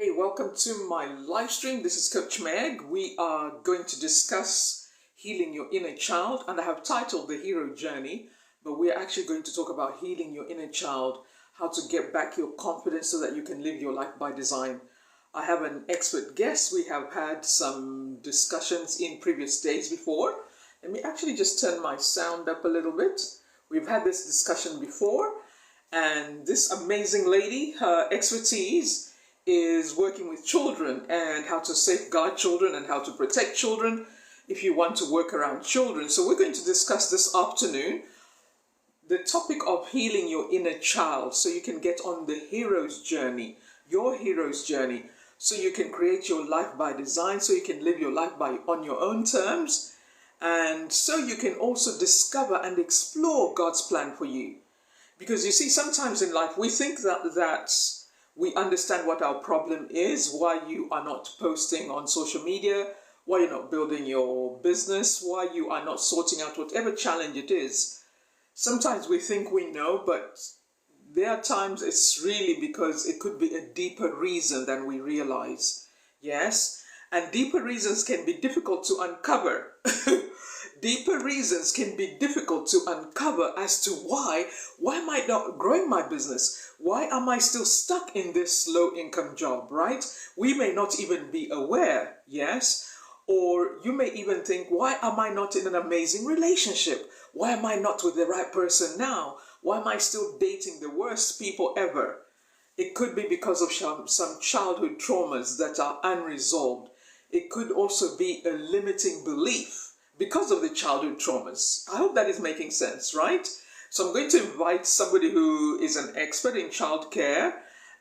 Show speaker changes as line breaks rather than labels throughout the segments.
Hey, welcome to my live stream. This is Coach Meg. We are going to discuss healing your inner child, and I have titled The Hero Journey, but we're actually going to talk about healing your inner child, how to get back your confidence so that you can live your life by design. I have an expert guest. We have had some discussions in previous days before. Let me actually just turn my sound up a little bit. We've had this discussion before, and this amazing lady, her expertise is working with children and how to safeguard children and how to protect children if you want to work around children. So we're going to discuss this afternoon the topic of healing your inner child so you can get on the hero's journey, your hero's journey, so you can create your life by design, so you can live your life on your own terms, and so you can also discover and explore God's plan for you. Because you see, sometimes in life we think that we understand what our problem is, why you are not posting on social media, why you're not building your business, why you are not sorting out whatever challenge it is. Sometimes we think we know, but there are times it's really because it could be a deeper reason than we realize. Yes? And deeper reasons can be difficult to uncover. Deeper reasons can be difficult to uncover as to why am I not growing my business? Why am I still stuck in this low income job, right? We may not even be aware, yes? Or you may even think, why am I not in an amazing relationship? Why am I not with the right person now? Why am I still dating the worst people ever? It could be because of some childhood traumas that are unresolved. It could also be a limiting belief because of the childhood traumas. I hope that is making sense, right? So I'm going to invite somebody who is an expert in childcare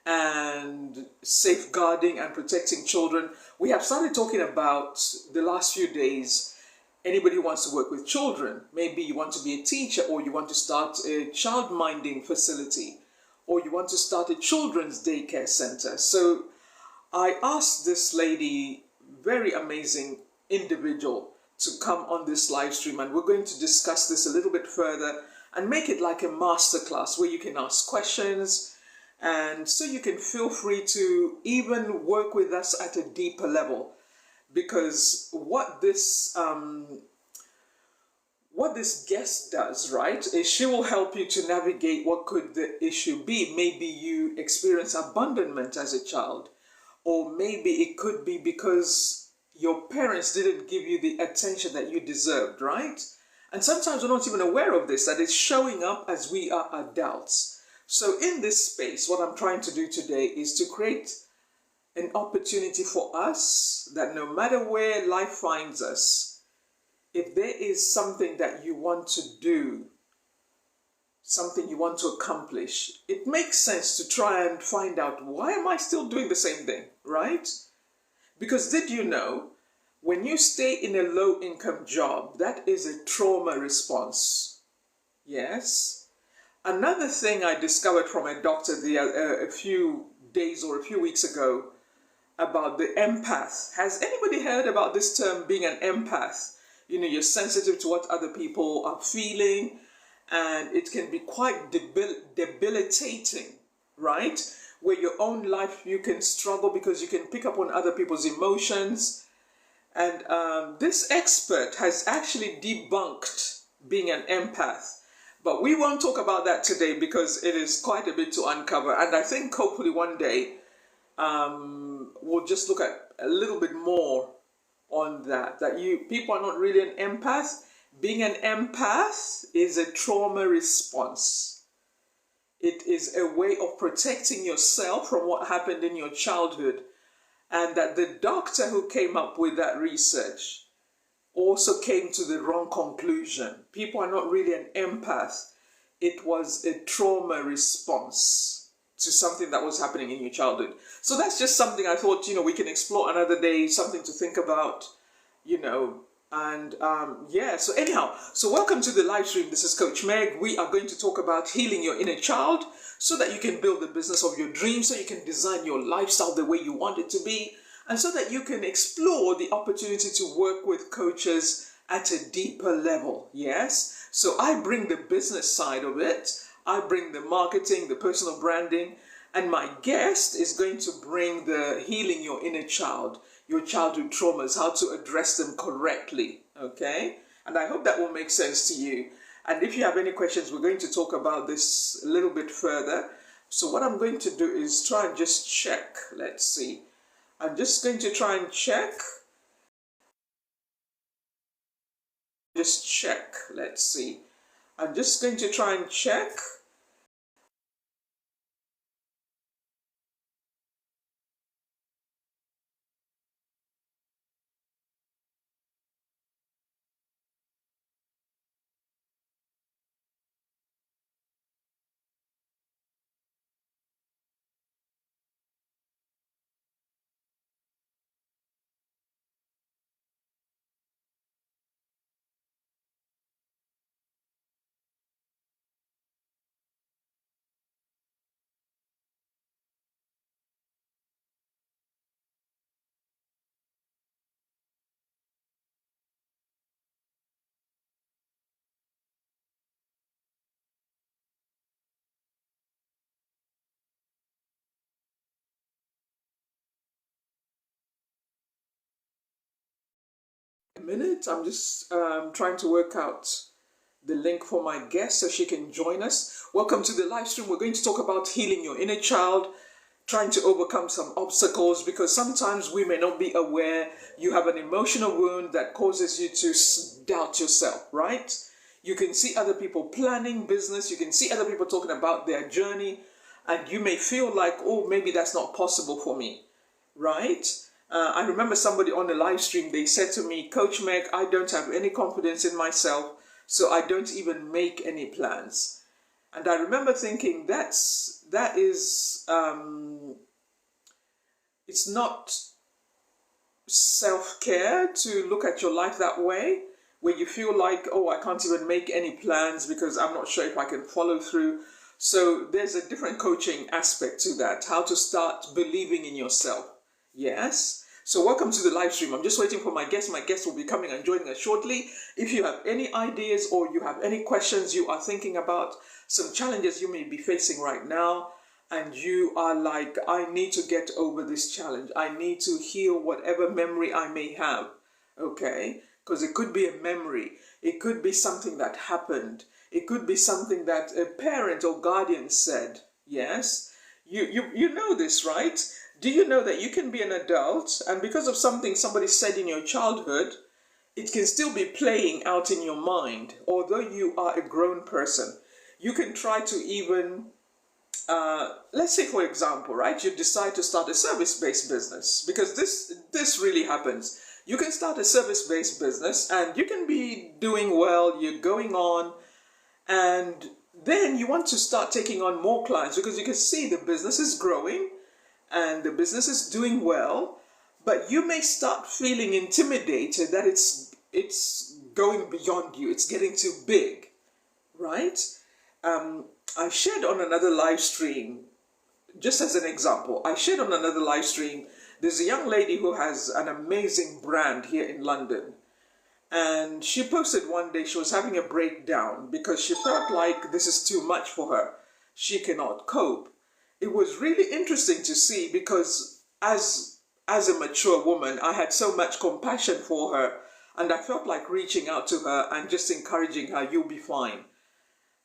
and safeguarding and protecting children. We have started talking about the last few days, anybody who wants to work with children. Maybe you want to be a teacher, or you want to start a child minding facility, or you want to start a children's daycare center. So I asked this lady, very amazing individual, to come on this live stream, and we're going to discuss this a little bit further and make it like a masterclass where you can ask questions, and so you can feel free to even work with us at a deeper level, because what this guest does, right, is she will help you to navigate what could the issue be. Maybe you experience abandonment as a child, or maybe it could be because your parents didn't give you the attention that you deserved, right? And sometimes we're not even aware of this, that it's showing up as we are adults. So in this space, what I'm trying to do today is to create an opportunity for us that no matter where life finds us, if there is something that you want to do, something you want to accomplish, it makes sense to try and find out, why am I still doing the same thing, right? Because did you know, when you stay in a low-income job, that is a trauma response. Yes. Another thing I discovered from a doctor a few days or a few weeks ago about the empath. Has anybody heard about this term, being an empath? You know, you're sensitive to what other people are feeling, and it can be quite debilitating, right? Where your own life, you can struggle because you can pick up on other people's emotions. And this expert has actually debunked being an empath. But we won't talk about that today because it is quite a bit to uncover. And I think hopefully one day we'll just look at a little bit more on that. That people are not really an empath. Being an empath is a trauma response. It is a way of protecting yourself from what happened in your childhood. And that the doctor who came up with that research also came to the wrong conclusion. People are not really an empath. It was a trauma response to something that was happening in your childhood. So that's just something I thought, we can explore another day, something to think about, And yeah, so anyhow, so welcome to the live stream. This is Coach Meg. We are going to talk about healing your inner child so that you can build the business of your dreams, so you can design your lifestyle the way you want it to be, and so that you can explore the opportunity to work with coaches at a deeper level. Yes, so I bring the business side of it. I bring the marketing, the personal branding, And my guest is going to bring the healing your inner child, your childhood traumas, how to address them correctly, okay? And I hope that will make sense to you. And if you have any questions, we're going to talk about this a little bit further. So what I'm going to do is try and just check. Let's see. I'm just going to try and check. Just check. Let's see. I'm just going to try and check. A minute. I'm just trying to work out the link for my guest so she can join us. Welcome to the live stream. We're going to talk about healing your inner child, trying to overcome some obstacles, because sometimes we may not be aware you have an emotional wound that causes you to doubt yourself, right? You can see other people planning business, you can see other people talking about their journey, and you may feel like, oh, maybe that's not possible for me, right? I remember somebody on the live stream, they said to me, Coach Meg, I don't have any confidence in myself, so I don't even make any plans. And I remember thinking that is it's not self-care to look at your life that way, where you feel like, oh, I can't even make any plans because I'm not sure if I can follow through. So there's a different coaching aspect to that, how to start believing in yourself. Yes. So welcome to the live stream. I'm just waiting for my guest. My guest will be coming and joining us shortly. If you have any ideas or you have any questions you are thinking about, some challenges you may be facing right now, and you are like, I need to get over this challenge. I need to heal whatever memory I may have. Okay? Because it could be a memory. It could be something that happened. It could be something that a parent or guardian said. Yes? You know this, right? Do you know that you can be an adult, and because of something somebody said in your childhood, it can still be playing out in your mind, although you are a grown person. You can try to even, let's say for example, right, you decide to start a service-based business, because this really happens. You can start a service-based business and you can be doing well, you're going on, and then you want to start taking on more clients because you can see the business is growing and the business is doing well, but you may start feeling intimidated that it's going beyond you, it's getting too big, right? I shared on another live stream, just as an example, I shared on another live stream, there's a young lady who has an amazing brand here in London, and she posted one day she was having a breakdown because she felt like this is too much for her, she cannot cope. It was really interesting to see because as a mature woman, I had so much compassion for her, and I felt like reaching out to her and just encouraging her, you'll be fine.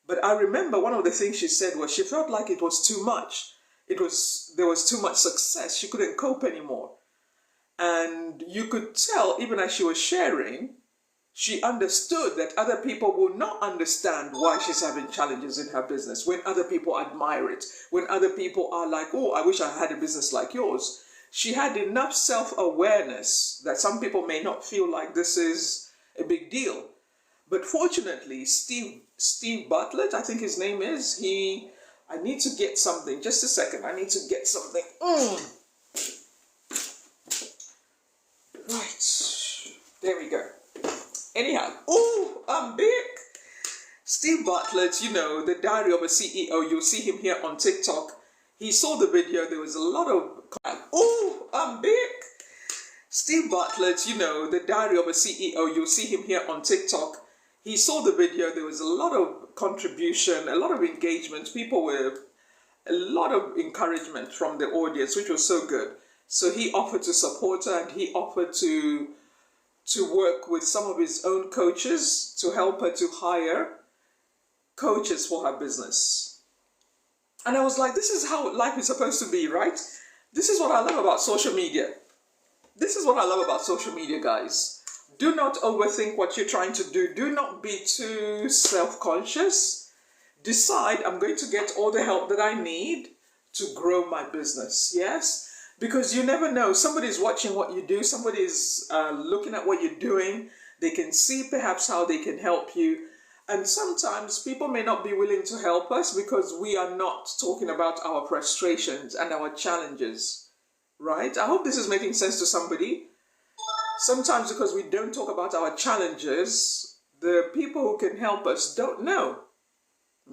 But I remember one of the things she said was she felt like it was too much. There was too much success. She couldn't cope anymore. And you could tell, even as she was sharing, she understood that other people will not understand why she's having challenges in her business, when other people admire it, when other people are like, oh, I wish I had a business like yours. She had enough self-awareness that some people may not feel like this is a big deal. But fortunately, Steve Bartlett, I think his name is, I need to get something, just a second, I need to get something. Right, there we go. Anyhow, oh, I'm big. Steve Bartlett, you know, the Diary of a CEO, you'll see him here on TikTok. He saw the video, there was a lot of, oh, I'm big. Steve Bartlett, you know, the Diary of a CEO, you'll see him here on TikTok. He saw the video, there was a lot of contribution, a lot of engagement. People were a lot of encouragement from the audience, which was so good. So he offered to support her, and he offered to work with some of his own coaches to help her to hire coaches for her business. And I was like, this is how life is supposed to be, right? This is what I love about social media. This is what I love about social media, guys. Do not overthink what you're trying to do. Do not be too self-conscious. Decide, I'm going to get all the help that I need to grow my business. Yes? Because you never know. Somebody's watching what you do. Somebody's looking at what you're doing. They can see perhaps how they can help you. And sometimes people may not be willing to help us because we are not talking about our frustrations and our challenges. Right? I hope this is making sense to somebody. Sometimes because we don't talk about our challenges, the people who can help us don't know.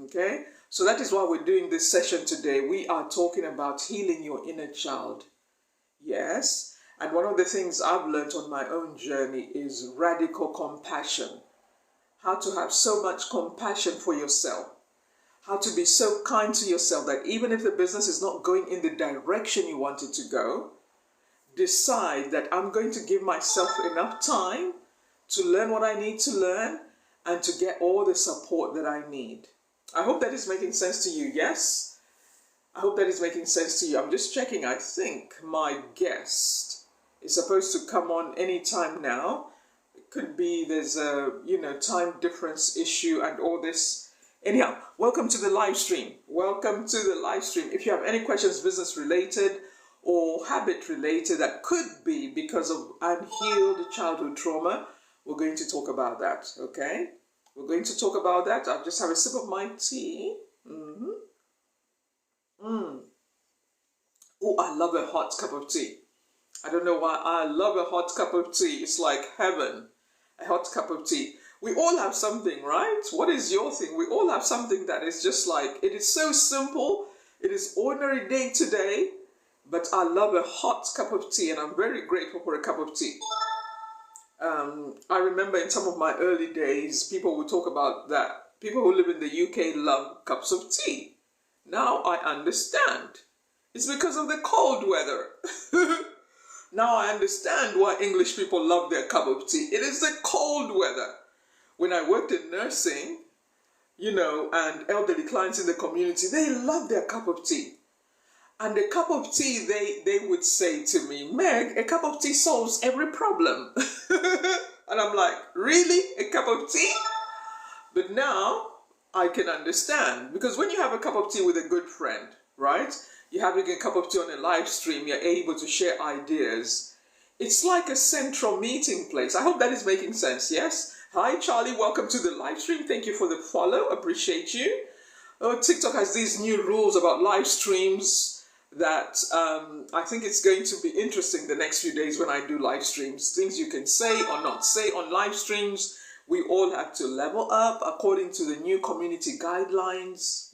Okay? So that is why we're doing this session today. We are talking about healing your inner child. Yes? And one of the things I've learned on my own journey is radical compassion. How to have so much compassion for yourself. How to be so kind to yourself that even if the business is not going in the direction you want it to go, decide that I'm going to give myself enough time to learn what I need to learn and to get all the support that I need. I hope that is making sense to you, yes? I hope that is making sense to you. I'm just checking. I think my guest is supposed to come on anytime now. It could be there's a, time difference issue and all this. Anyhow, welcome to the live stream. Welcome to the live stream. If you have any questions business related or habit related that could be because of unhealed childhood trauma, we're going to talk about that, okay? We're going to talk about that. I'll just have a sip of my tea. Oh, I love a hot cup of tea. I don't know why I love a hot cup of tea. It's like heaven, a hot cup of tea. We all have something, right? What is your thing? We all have something that is just like, it is so simple. It is ordinary day to day, but I love a hot cup of tea and I'm very grateful for a cup of tea. I remember in some of my early days, people would talk about that. People who live in the UK love cups of tea. Now I understand. It's because of the cold weather. Now I understand why English people love their cup of tea. It is the cold weather. When I worked in nursing, and elderly clients in the community, they love their cup of tea. And a cup of tea, they would say to me, Meg, a cup of tea solves every problem. And I'm like, really? A cup of tea? But now I can understand. Because when you have a cup of tea with a good friend, right? You're having a cup of tea on a live stream, you're able to share ideas. It's like a central meeting place. I hope that is making sense, yes? Hi, Charlie. Welcome to the live stream. Thank you for the follow. Appreciate you. Oh, TikTok has these new rules about live streams that I think it's going to be interesting the next few days when I do live streams. Things you can say or not say on live streams. We all have to level up according to the new community guidelines,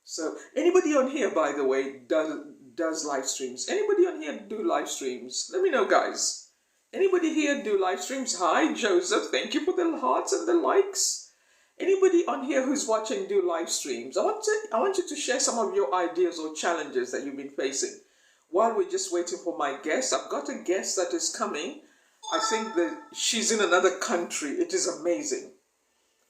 So anybody on here, by the way, does live streams? Anybody on here do live streams? Let me know, guys. Anybody here do live streams? Hi, Joseph. Thank you for the hearts and the likes. Anybody on here who's watching do live streams? I want you to share some of your ideas or challenges that you've been facing. While we're just waiting for my guest, I've got a guest that is coming. I think that she's in another country. It is amazing.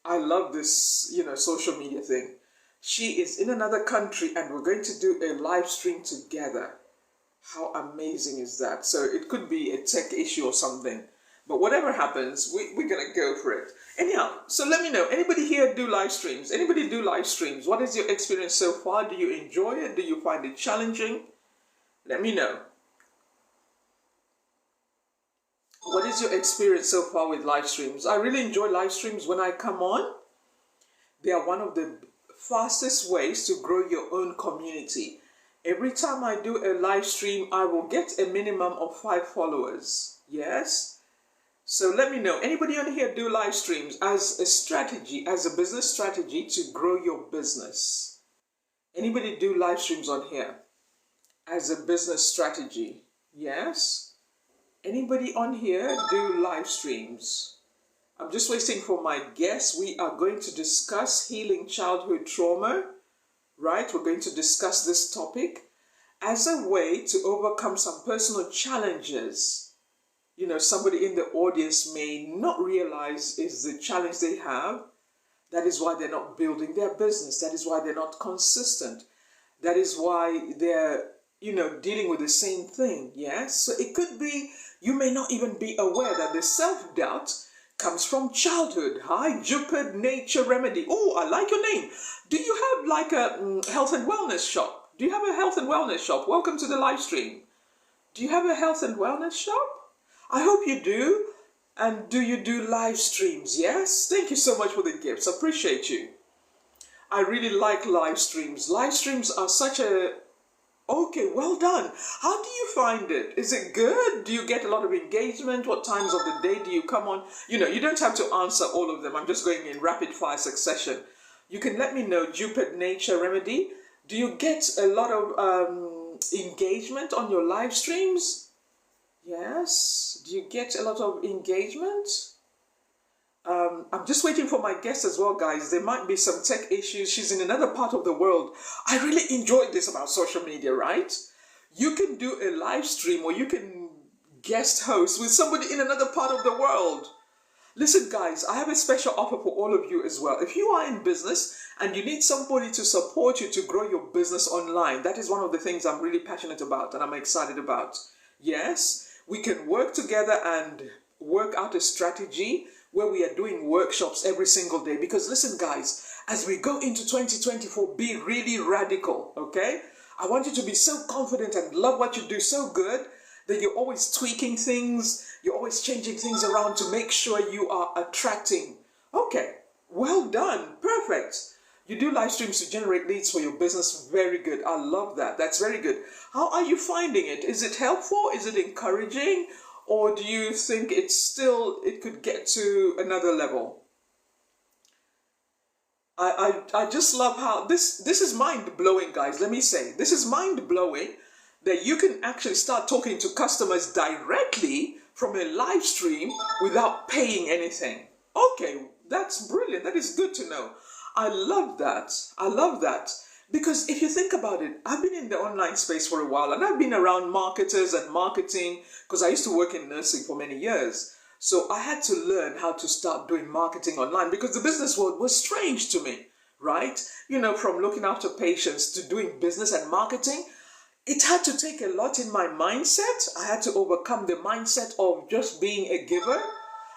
I love this, social media thing. She is in another country and we're going to do a live stream together. How amazing is that? So it could be a tech issue or something. But whatever happens, we're going to go for it. Anyhow, so let me know. Anybody here do live streams? Anybody do live streams? What is your experience so far? Do you enjoy it? Do you find it challenging? Let me know. What is your experience so far with live streams? I really enjoy live streams when I come on. They are one of the fastest ways to grow your own community. Every time I do a live stream, I will get a minimum of 5 followers. Yes? So let me know. Anybody on here do live streams as a strategy, as a business strategy to grow your business? Anybody do live streams on here as a business strategy? Yes? Anybody on here do live streams? I'm just waiting for my guest. We are going to discuss healing childhood trauma, right? We're going to discuss this topic as a way to overcome some personal challenges. You know, somebody in the audience may not realize is the challenge they have. That is why they're not building their business. That is why they're not consistent. That is why they're, you know, dealing with the same thing. Yes. So it could be, you may not even be aware that the self-doubt comes from childhood. Hi, Jupiter Nature Remedy. Oh, I like your name. Do you have like a health and wellness shop? Do you have a health and wellness shop? Welcome to the live stream. Do you have a health and wellness shop? I hope you do. And do you do live streams? Yes. Thank you so much for the gifts. Appreciate you. I really like live streams. Live streams are such a... Okay, well done. How do you find it? Is it good? Do you get a lot of engagement? What times of the day do you come on? You know, you don't have to answer all of them. I'm just going in rapid fire succession. You can let me know, Jupiter Nature Remedy. Do you get a lot of engagement on your live streams? Yes. Do you get a lot of engagement? I'm just waiting for my guest as well, guys. There might be some tech issues. She's in another part of the world. I really enjoyed this about social media, right? You can do a live stream or you can guest host with somebody in another part of the world. Listen, guys, I have a special offer for all of you as well. If you are in business and you need somebody to support you to grow your business online, that is one of the things I'm really passionate about and I'm excited about. Yes, we can work together and work out a strategy where we are doing workshops every single day. Because listen, guys, as we go into 2024, be really radical, okay? I want you to be so confident and love what you do so good that you're always tweaking things, you're always changing things around to make sure you are attracting. Okay, well done, perfect. You do live streams to generate leads for your business. Very good. I love that. That's very good. How are you finding it? Is it helpful? Is it encouraging? Or do you think it could get to another level? I just love how this is mind-blowing, guys. Let me say, this is mind-blowing that you can actually start talking to customers directly from a live stream without paying anything. Okay, that's brilliant. That is good to know. I love that. I love that. Because if you think about it, I've been in the online space for a while and I've been around marketers and marketing because I used to work in nursing for many years. So I had to learn how to start doing marketing online because the business world was strange to me, right? You know, from looking after patients to doing business and marketing, it had to take a lot in my mindset. I had to overcome the mindset of just being a giver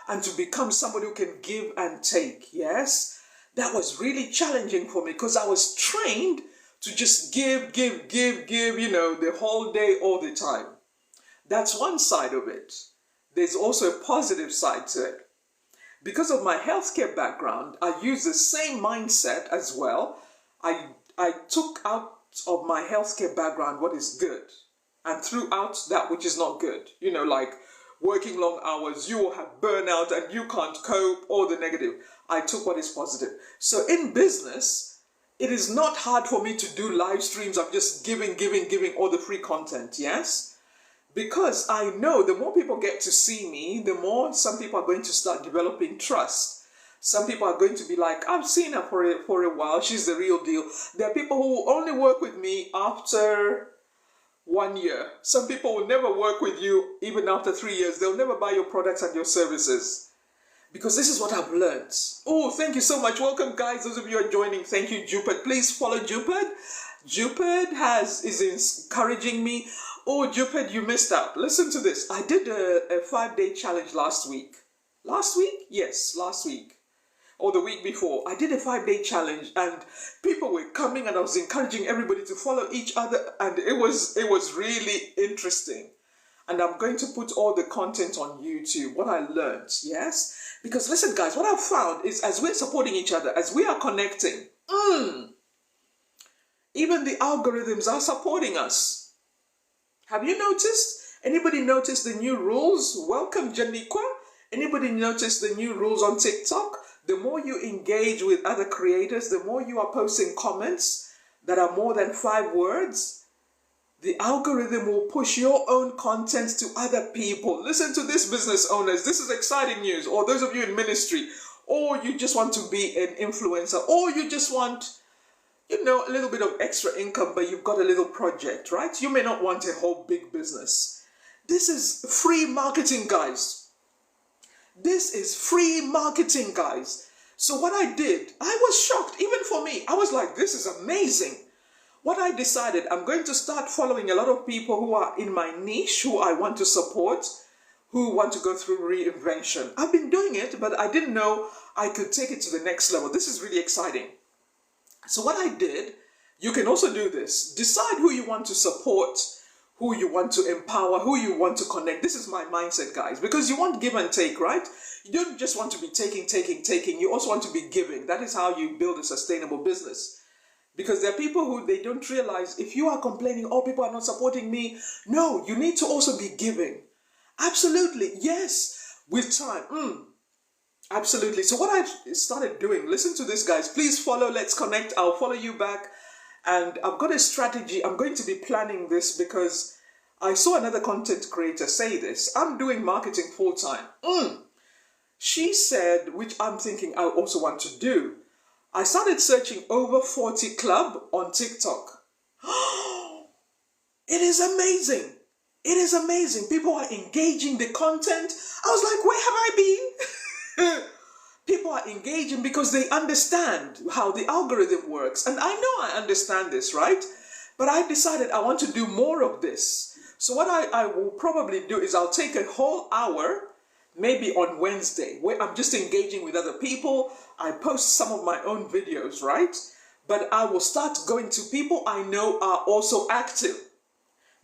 and to become somebody who can give and take, yes? That was really challenging for me because I was trained to just give, you know, the whole day, all the time. That's one side of it. There's also a positive side to it. Because of my healthcare background, I use the same mindset as well. I took out of my healthcare background what is good and threw out that which is not good. You know, like working long hours, you will have burnout and you can't cope, all the negative. I took what is positive. So in business, it is not hard for me to do live streams of just giving all the free content, yes? Because I know the more people get to see me, the more some people are going to start developing trust. Some people are going to be like, I've seen her for a while, she's the real deal. There are people who only work with me after 1 year. Some people will never work with you even after 3 years. They'll never buy your products and your services. Because this is what I've learned. Oh, thank you so much. Welcome, guys. Those of you who are joining, thank you, Jupiter. Please follow Jupiter. Jupiter is encouraging me. Oh, Jupiter, you missed out. Listen to this. I did a 5-day challenge last week. Last week? Yes, last week. Or the week before. I did a 5-day challenge and people were coming and I was encouraging everybody to follow each other and it was really interesting. And I'm going to put all the content on YouTube, what I learned, yes? Because listen, guys, what I've found is as we're supporting each other, as we are connecting, even the algorithms are supporting us. Have you noticed? Anybody notice the new rules? Welcome, Janiqua. Anybody notice the new rules on TikTok? The more you engage with other creators, the more you are posting comments that are more than 5 words, the algorithm will push your own content to other people. Listen to this, business owners. This is exciting news. Or those of you in ministry, or you just want to be an influencer, or you just want a little bit of extra income, but you've got a little project, right? You may not want a whole big business. This is free marketing, guys. This is free marketing, guys. So what I did, I was shocked, even for me. I was like, this is amazing. What I decided, I'm going to start following a lot of people who are in my niche, who I want to support, who want to go through reinvention. I've been doing it, but I didn't know I could take it to the next level. This is really exciting. So what I did, you can also do this. Decide who you want to support, who you want to empower, who you want to connect. This is my mindset, guys, because you want give and take, right? You don't just want to be taking. You also want to be giving. That is how you build a sustainable business. Because there are people who they don't realize, if you are complaining, oh, people are not supporting me. No, you need to also be giving. Absolutely. Yes. With time. Absolutely. So what I've started doing, listen to this, guys. Please follow. Let's connect. I'll follow you back. And I've got a strategy. I'm going to be planning this because I saw another content creator say this. I'm doing marketing full time. She said, which I'm thinking I also want to do. I started searching over 40 Club on TikTok. It is amazing. It is amazing. People are engaging the content. I was like, where have I been? People are engaging because they understand how the algorithm works. And I know I understand this, right? But I decided I want to do more of this. So what I will probably do is I'll take a whole hour, maybe on Wednesday, where I'm just engaging with other people. I post some of my own videos, right? But I will start going to people I know are also active.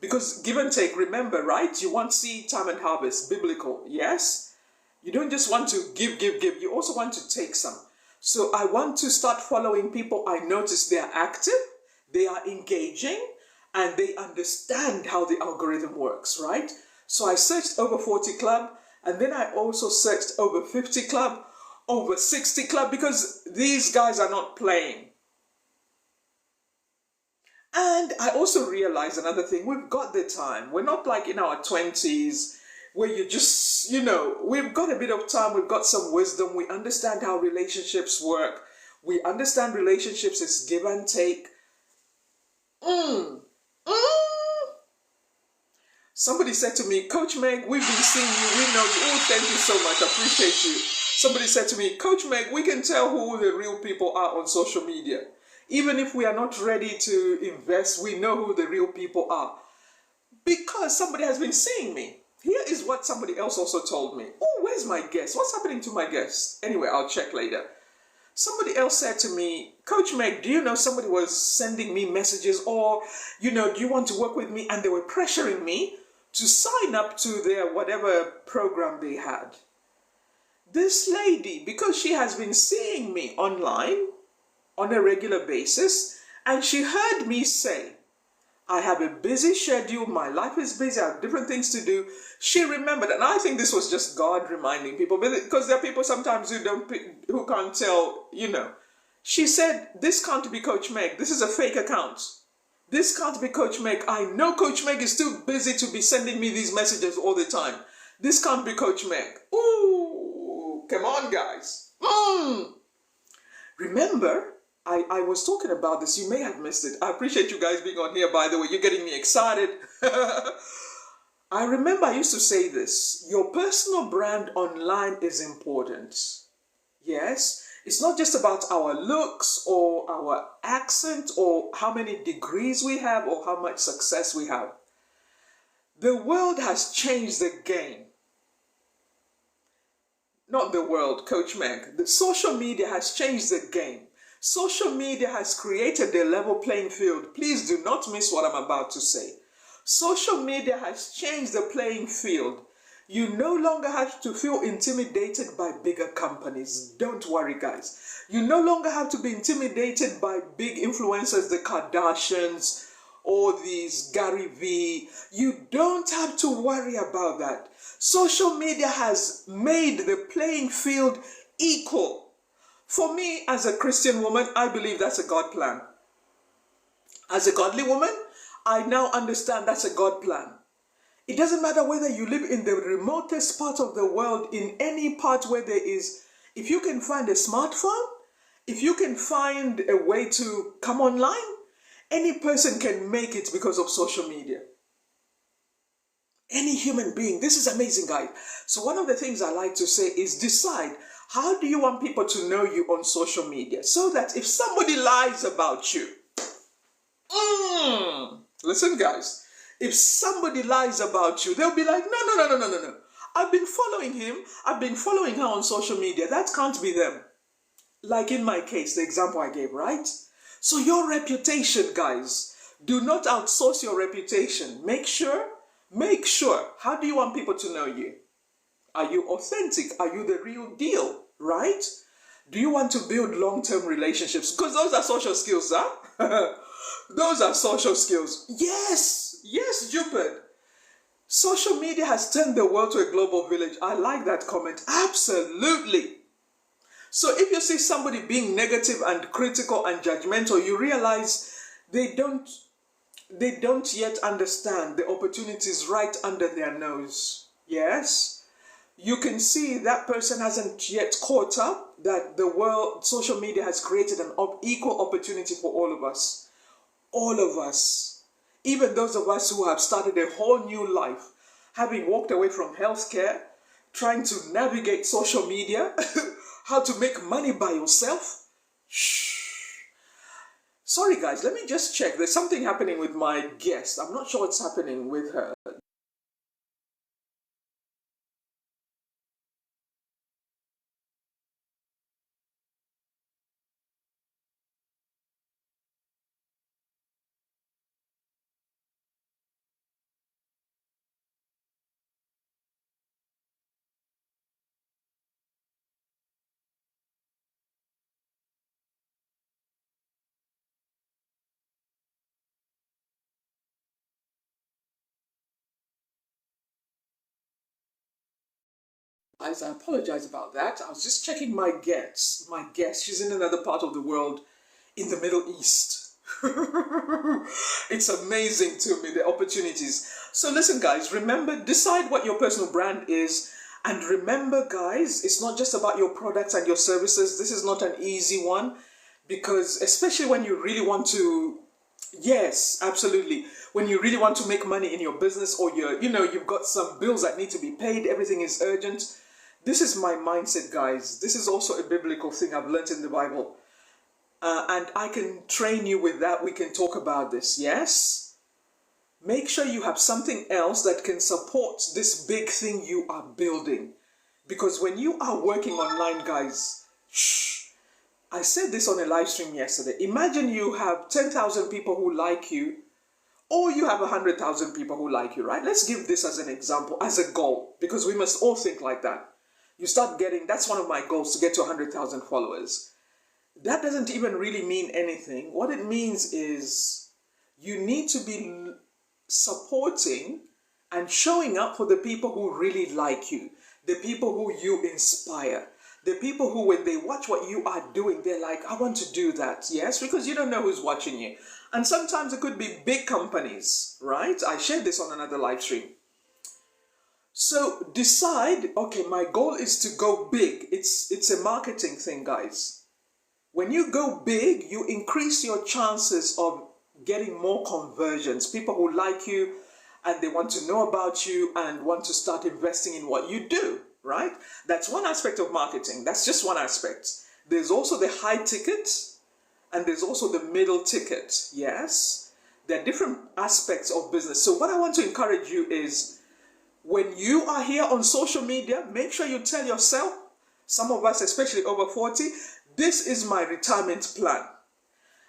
Because give and take, remember, right? You want seed, time and harvest, biblical, yes? You don't just want to give. You also want to take some. So I want to start following people I notice they are active, they are engaging, and they understand how the algorithm works, right? So I searched over 40 Club, and then I also searched over 50 Club, over 60 Club, because these guys are not playing. And I also realized another thing, we've got the time. We're not like in our 20s where you just, we've got a bit of time, we've got some wisdom, we understand how relationships work. We understand relationships is give and take. Somebody said to me, Coach Meg, we've been seeing you, we know you. Oh, thank you so much, I appreciate you. Somebody said to me, Coach Meg, we can tell who the real people are on social media. Even if we are not ready to invest, we know who the real people are. Because somebody has been seeing me. Here is what somebody else also told me. Oh, where's my guest? What's happening to my guest? Anyway, I'll check later. Somebody else said to me, Coach Meg, do you know somebody was sending me messages or, do you want to work with me? And they were pressuring me to sign up to their whatever program they had. This lady, because she has been seeing me online on a regular basis, and she heard me say, I have a busy schedule, my life is busy, I have different things to do. She remembered, and I think this was just God reminding people, because there are people sometimes who can't tell, She said, this can't be Coach Meg, this is a fake account. This can't be Coach Meg. I know Coach Meg is too busy to be sending me these messages all the time. This can't be Coach Meg. Ooh, come on, guys. Remember, I was talking about this. You may have missed it. I appreciate you guys being on here, by the way. You're getting me excited. I remember I used to say this. Your personal brand online is important. Yes. It's not just about our looks or our accent or how many degrees we have or how much success we have. The world has changed the game. Not the world, Coach Meg. The social media has changed the game. Social media has created a level playing field. Please do not miss what I'm about to say. Social media has changed the playing field. You no longer have to feel intimidated by bigger companies. Don't worry, guys. You no longer have to be intimidated by big influencers, the Kardashians, or these Gary V. You don't have to worry about that. Social media has made the playing field equal. For me, as a Christian woman, I believe that's a God plan. As a godly woman, I now understand that's a God plan. It doesn't matter whether you live in the remotest part of the world, in any part where there is, if you can find a smartphone, If you can find a way to come online, any person can make it because of social media. Any human being. This is amazing, guys. So one of the things I like to say is decide, how do you want people to know you on social media? So that if somebody lies about you, listen, guys, if somebody lies about you, they'll be like, no. I've been following him. I've been following her on social media. That can't be them. Like in my case, the example I gave, right? So your reputation, guys, do not outsource your reputation. Make sure. How do you want people to know you? Are you authentic? Are you the real deal, right? Do you want to build long-term relationships? Because those are social skills, huh? Those are social skills. Yes, Jupiter. Social media has turned the world to a global village. I like that comment. Absolutely. So if you see somebody being negative and critical and judgmental, you realize they don't yet understand the opportunities right under their nose. Yes? You can see that person hasn't yet caught up that the world, social media has created an equal opportunity for all of us. All of us. Even those of us who have started a whole new life, having walked away from healthcare, trying to navigate social media, how to make money by yourself. Shh. Sorry guys, let me just check. There's something happening with my guest. I'm not sure what's happening with her. Guys, I apologize about that. I was just checking my guest. My guest, she's in another part of the world, in the Middle East. It's amazing to me, the opportunities. So listen, guys, remember, decide what your personal brand is. And remember, guys, it's not just about your products and your services. This is not an easy one, because especially when you really want to, yes, absolutely. When you really want to make money in your business, or you've got some bills that need to be paid, everything is urgent. This is my mindset, guys. This is also a biblical thing I've learned in the Bible. And I can train you with that. We can talk about this, yes? Make sure you have something else that can support this big thing you are building. Because when you are working online, guys, I said this on a live stream yesterday. Imagine you have 10,000 people who like you, or you have 100,000 people who like you, right? Let's give this as an example, as a goal, because we must all think like that. You start getting, that's one of my goals, to get to 100,000 followers. That doesn't even really mean anything. What it means is you need to be supporting and showing up for the people who really like you, the people who you inspire, the people who, when they watch what you are doing, they're like, I want to do that. Yes, because you don't know who's watching you. And sometimes it could be big companies, right? I shared this on another live stream. So decide, okay, my goal is to go big. It's a marketing thing, guys. When you go big, you increase your chances of getting more conversions. People who like you and they want to know about you and want to start investing in what you do, right? That's one aspect of marketing. That's just one aspect. There's also the high ticket and there's also the middle ticket. Yes, there are different aspects of business. So what I want to encourage you is, when you are here on social media, make sure you tell yourself, some of us, especially over 40, this is my retirement plan.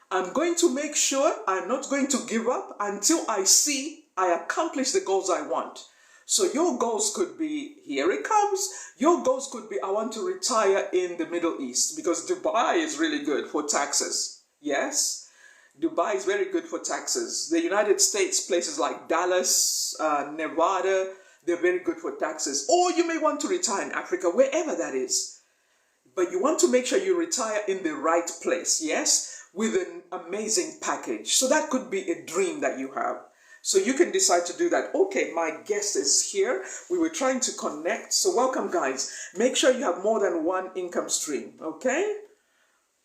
I'm going to make sure I'm not going to give up until I see I accomplish the goals I want. So your goals could be, here it comes. Your goals could be, I want to retire in the Middle East, because Dubai is really good for taxes. Yes, Dubai is very good for taxes. The United States, places like Dallas, Nevada, they're very good for taxes. Or you may want to retire in Africa, wherever that is. But you want to make sure you retire in the right place, yes? With an amazing package. So that could be a dream that you have. So you can decide to do that. Okay, my guest is here. We were trying to connect. So welcome, guys. Make sure you have more than one income stream, okay?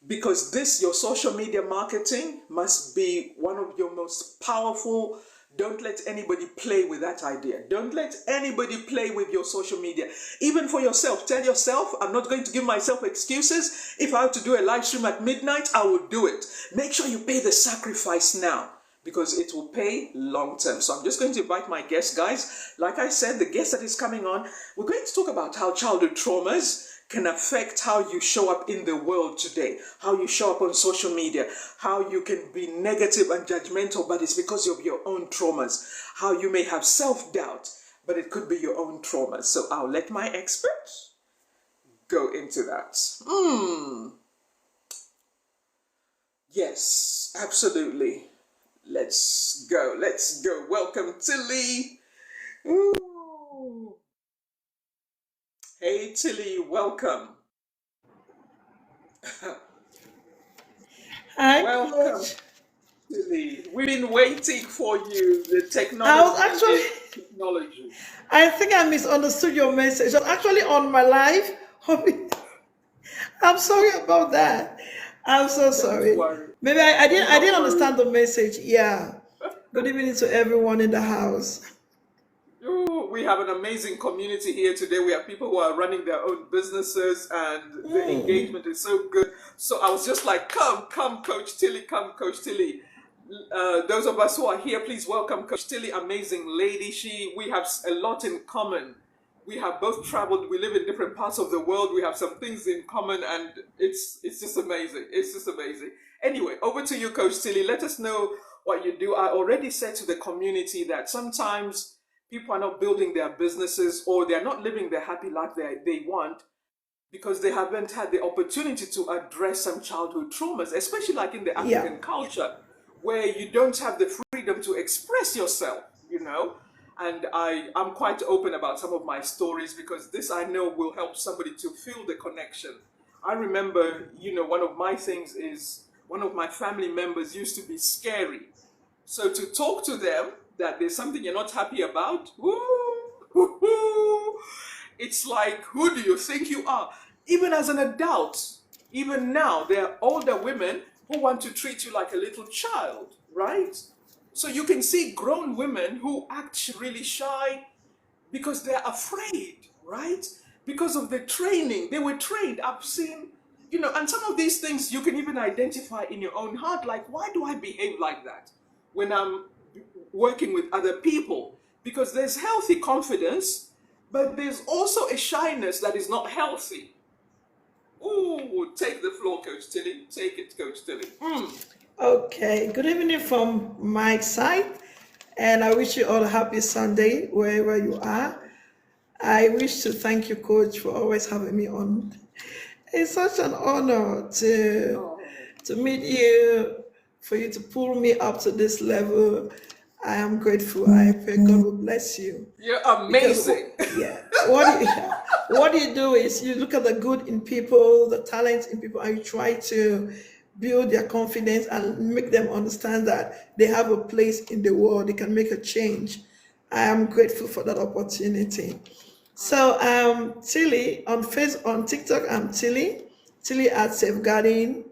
because this, your social media marketing, must be one of your most powerful. Don't let anybody play with that idea. Don't let anybody play with your social media. Even for yourself, tell yourself, I'm not going to give myself excuses. If I have to do a live stream at midnight, I will do it. Make sure you pay the sacrifice now, because it will pay long term. So I'm just going to invite my guest, guys. Like I said, the guest that is coming on, we're going to talk about how childhood traumas can affect how you show up in the world today, how you show up on social media, how you can be negative and judgmental, but it's because of your own traumas, how you may have self-doubt, but it could be your own traumas. So I'll let my expert go into that. Yes, absolutely. Let's go. Let's go. Welcome, Tilly. Ooh. Hey, Tilly, welcome.
Hi,
Welcome,
Coach.
Tilly. We've been waiting for you. The
I was
technology is
actually,
technology.
I think I misunderstood your message. I was actually on my live. I'm sorry about that. I'm so
Don't
sorry.
worry.
Maybe I
Don't
didn't
worry.
understand the message. Yeah. Good evening to everyone in the house.
Ooh, we have an amazing community here today. We have people who are running their own businesses, and the engagement is so good. So I was just like, come, Coach Tilly, come, Coach Tilly. Those of us who are here, please welcome Coach Tilly, amazing lady. We have a lot in common. We have both traveled. We live in different parts of the world. We have some things in common, and it's just amazing. It's just amazing. Anyway, over to you, Coach Tilly. Let us know what you do. I already said to the community that sometimes people are not building their businesses, or they're not living the happy life they want, because they haven't had the opportunity to address some childhood traumas, especially like in the
Yeah.
African culture, where you don't have the freedom to express yourself, And I'm quite open about some of my stories, because this, I know, will help somebody to feel the connection. I remember, one of my things is one of my family members used to be scary. So to talk to them that there's something you're not happy about, it's like, who do you think you are? Even as an adult, even now, there are older women who want to treat you like a little child, right? So you can see grown women who act really shy because they're afraid, right? Because of the training. They were trained. I've seen, and some of these things you can even identify in your own heart. Like, why do I behave like that when I'm working with other people? Because there's healthy confidence, but there's also a shyness that is not healthy. Ooh, take the floor, Coach Tilly. Take it, Coach Tilly.
Okay. Good evening from my side. And I wish you all a happy Sunday wherever you are. I wish to thank you, Coach, for always having me on. It's such an honor
Oh,
to meet you, for you to pull me up to this level. I am grateful. I pray God will bless you.
you're
Because
amazing.
yeah, what you do is you look at the good in people, the talent in people, and you try to build their confidence and make them understand that they have a place in the world. They can make a change. I am grateful for that opportunity. So Tilly on TikTok, I'm Tilly at safeguarding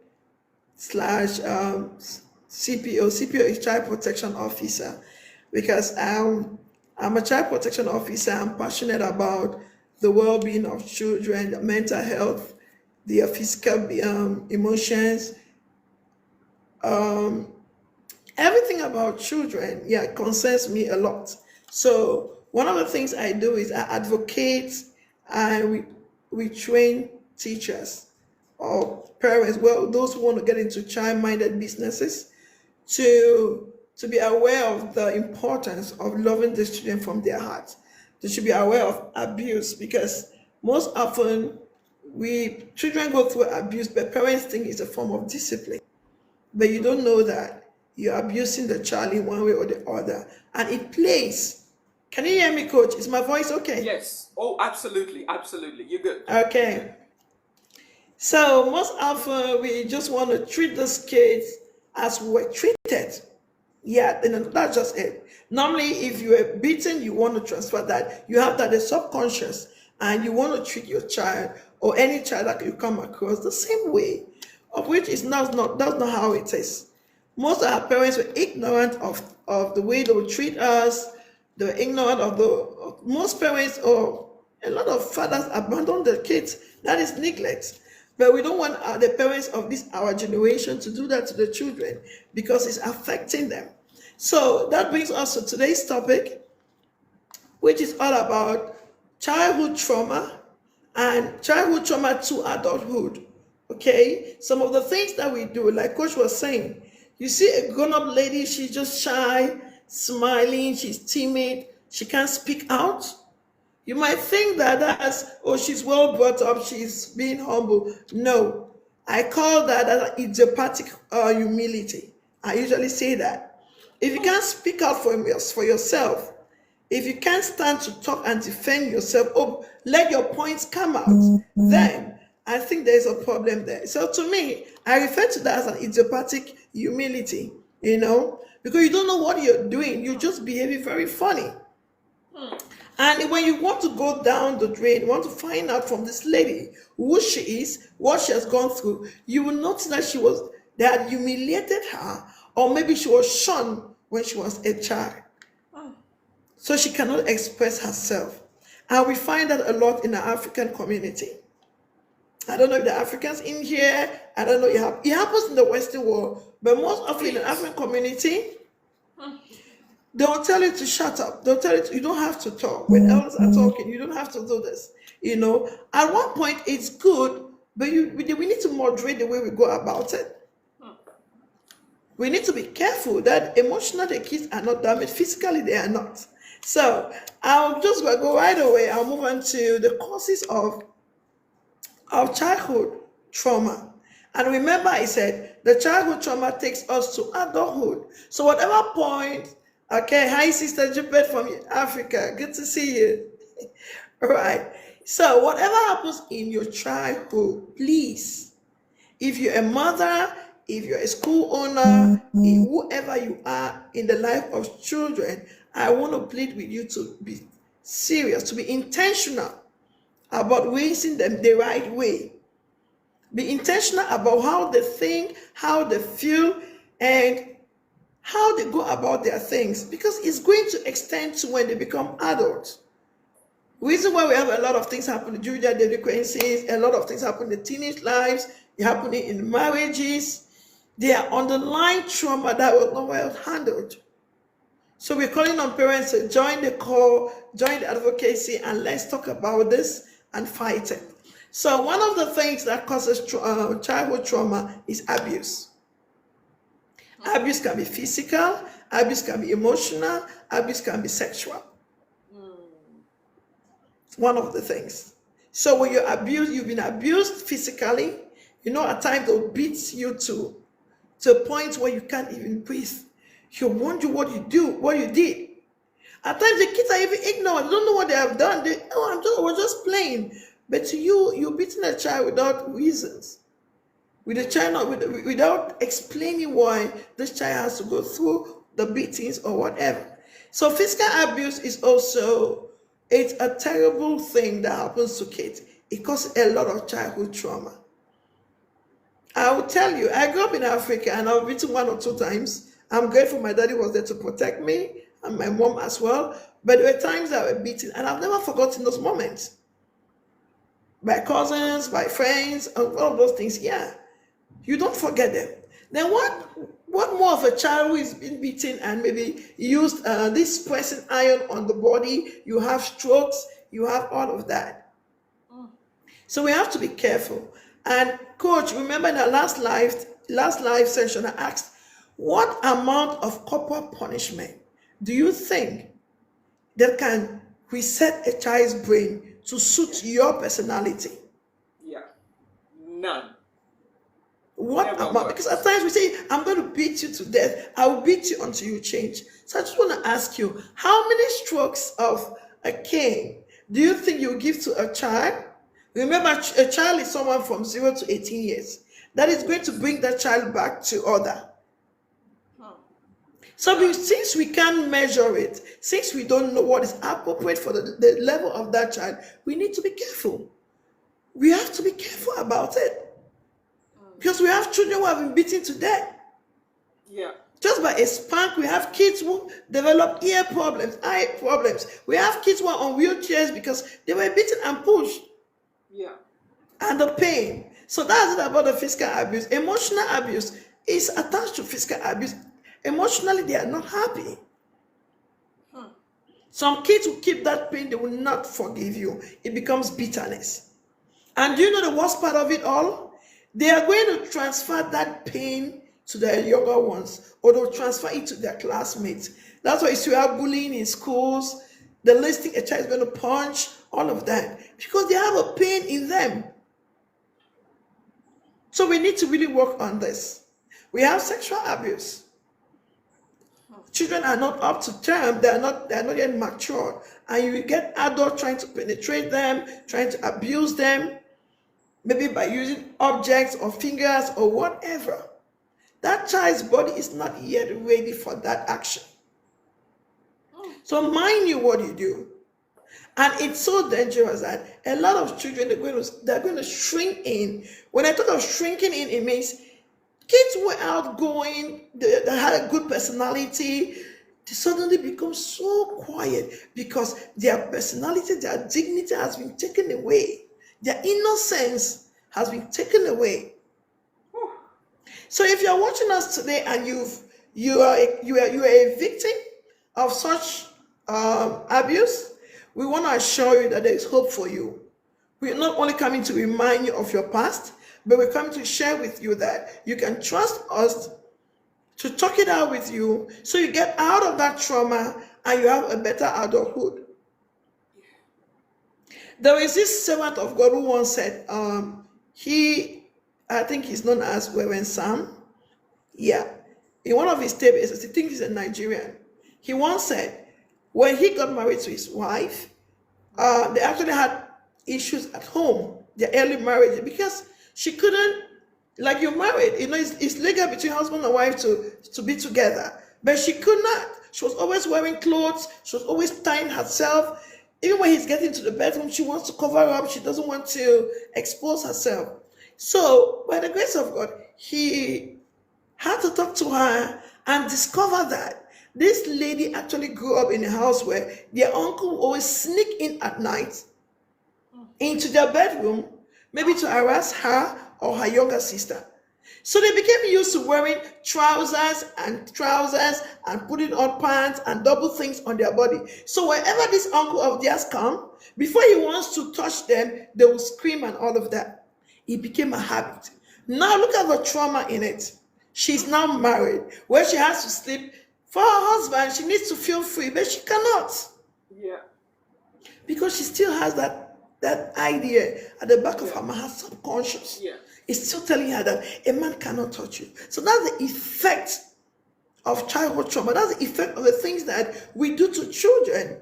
slash CPO. CPO is Child Protection Officer, because I'm a child protection officer. I'm passionate about the well-being of children, the mental health, their physical emotions, everything about children. Yeah, concerns me a lot. So one of the things I do is I advocate, and we train teachers or parents, well, those who want to get into child-minded businesses, to be aware of the importance of loving these children from their hearts. They should be aware of abuse, because most often we children go through abuse, but parents think it's a form of discipline. But you don't know that you're abusing the child in one way or the other, and it plays. Can you hear me, Coach? Is my voice okay?
Yes. Oh, absolutely. Absolutely. You're good. You're good.
Okay. So most often we just want to treat these kids as we were treated. Yeah, and that's just it. Normally, if you are beaten, you want to transfer that. You have that the subconscious, and you want to treat your child or any child that you come across the same way. of which is that's not how it is. Most of our parents were ignorant of the way they would treat us. They were ignorant of most parents, or a lot of fathers abandon their kids. That is neglect. But we don't want the parents of this our generation to do that to the children, because it's affecting them. So that brings us to today's topic, which is all about childhood trauma and childhood trauma to adulthood. Okay, some of the things that we do, like Coach was saying, you see a grown-up lady, she's just shy, smiling, she's timid, she can't speak out. You might think that that's, oh, she's well brought up, she's being humble. No, I call that an idiopathic humility. I usually say that. If you can't speak out for yourself, if you can't stand to talk and defend yourself, oh, let your points come out, then I think there's a problem there. So to me, I refer to that as an idiopathic humility, because you don't know what you're doing. You're just behaving very funny. And when you want to go down the drain, you want to find out from this lady who she is, what she has gone through, you will notice that they had humiliated her, or maybe she was shunned when she was a child. So she cannot express herself. And we find that a lot in the African community. I don't know if the Africans in here, I don't know, it happens in the Western world, but most often in the African community, they will tell you to shut up. They'll tell you you don't have to talk. When elders are talking, you don't have to do this. At one point it's good, but we need to moderate the way we go about it. We need to be careful that emotionally the kids are not damaged, physically they are not. So I'll just go right away. I'll move on to the causes of childhood trauma. And remember, I said the childhood trauma takes us to adulthood. So whatever point, okay, hi Sister Jupet from Africa, good to see you. All right. So whatever happens in your childhood, please, if you're a mother, if you're a school owner, whoever you are in the life of children, I want to plead with you to be serious, to be intentional about raising them the right way. Be intentional about how they think, how they feel, and how they go about their things, because it's going to extend to when they become adults. Reason why we have a lot of things happen during their delinquencies, a lot of things happen in teenage lives, they're happening in marriages. They are underlying trauma that was not well handled. So we're calling on parents to join the call, join the advocacy, and let's talk about this and fight it. So one of the things that causes childhood trauma is abuse. Abuse can be physical, abuse can be emotional, abuse can be sexual. One of the things. So when you're abused, you've been abused physically, at times they'll beat you to a point where you can't even breathe. You wonder what you did. At times the kids are even ignorant, don't know what they have done. I was just playing. But to you, you're beating a child without reasons. With a child without explaining why this child has to go through the beatings or whatever. So physical abuse is also, it's a terrible thing that happens to kids. It causes a lot of childhood trauma. I will tell you, I grew up in Africa and I was beaten 1 or 2 times. I'm grateful my daddy was there to protect me and my mom as well. But there were times I was beaten and I've never forgotten those moments. By cousins, by friends, all of those things, yeah. You don't forget them. Then what more of a child who is being beaten and maybe used this pressing iron on the body, you have strokes, you have all of that. So we have to be careful. And Coach, remember in our last live session, I asked, what amount of corporal punishment do you think that can reset a child's brain to suit your personality?
Yeah, none.
What
Never
amount?
works.
Because at times we say, I'm going to beat you to death. I will beat you until you change. So I just want to ask you, how many strokes of a cane do you think you give to a child? Remember, a child is someone from 0 to 18 years. That is going to bring that child back to order. So since we can't measure it, since we don't know what is appropriate for the level of that child, we need to be careful. We have to be careful about it. Because we have children who have been beaten to death.
Yeah.
Just by a spank, we have kids who develop ear problems, eye problems. We have kids who are on wheelchairs because they were beaten and pushed.
Yeah.
And the pain. So that's it about the physical abuse. Emotional abuse is attached to physical abuse. Emotionally, they are not happy. Some kids will keep that pain, they will not forgive you. It becomes bitterness. And do you know the worst part of it all? They are going to transfer that pain to their younger ones, or they'll transfer it to their classmates. That's why you see have bullying in schools, the listing a child is going to punch, all of that, because they have a pain in them. So we need to really work on this. We have sexual abuse. Children are not up to term, they are not yet mature, and you get adults trying to penetrate them, trying to abuse them, maybe by using objects or fingers or whatever. That child's body is not yet ready for that action. So mind you what you do. And it's so dangerous that a lot of children, they're going to shrink in. When I talk of shrinking in, it means kids who are outgoing, they had a good personality, they suddenly become so quiet because their personality, their dignity has been taken away. Their innocence has been taken away. So if you're watching us today and you are a victim of such abuse, we want to assure you that there is hope for you. We're not only coming to remind you of your past, but we're coming to share with you that you can trust us to talk it out with you so you get out of that trauma and you have a better adulthood. There is this servant of God who once said, I think he's known as Reverend Sam. Yeah. In one of his statements, I think he's a Nigerian. He once said, when he got married to his wife, they actually had issues at home, their early marriage, because she couldn't, like you're married, it's legal between husband and wife to be together, but she could not. She was always wearing clothes. She was always tying herself. Even when he's getting to the bedroom, she wants to cover up. She doesn't want to expose herself. So, by the grace of God, he had to talk to her and discover that this lady actually grew up in a house where their uncle would always sneak in at night into their bedroom, maybe to harass her or her younger sister. So they became used to wearing trousers and putting on pants and double things on their body. So wherever this uncle of theirs come, before he wants to touch them, they will scream and all of that. It became a habit. Now look at the trauma in it. She's now married, where she has to sleep. For her husband, she needs to feel free, but she cannot.
Yeah.
Because she still has that idea at the back of her mind, her subconscious.
Yeah.
It's still telling her that a man cannot touch you. So that's the effect of childhood trauma. That's the effect of the things that we do to children.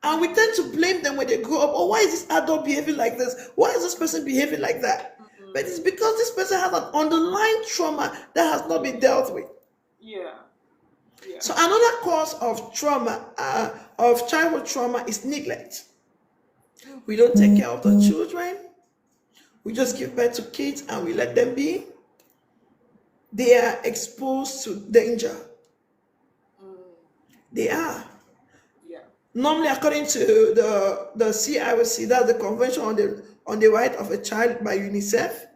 And we tend to blame them when they grow up. Oh, why is this adult behaving like this? Why is this person behaving like that? But it's because this person has an underlying trauma that has not been dealt with.
Yeah. Yeah.
So another cause of trauma, of childhood trauma, is neglect. We don't take care of the children. We just give birth to kids and we let them be. They are exposed to danger. They are.
Yeah.
Normally, according to the CIRC, that's the Convention on the Right of a Child by UNICEF,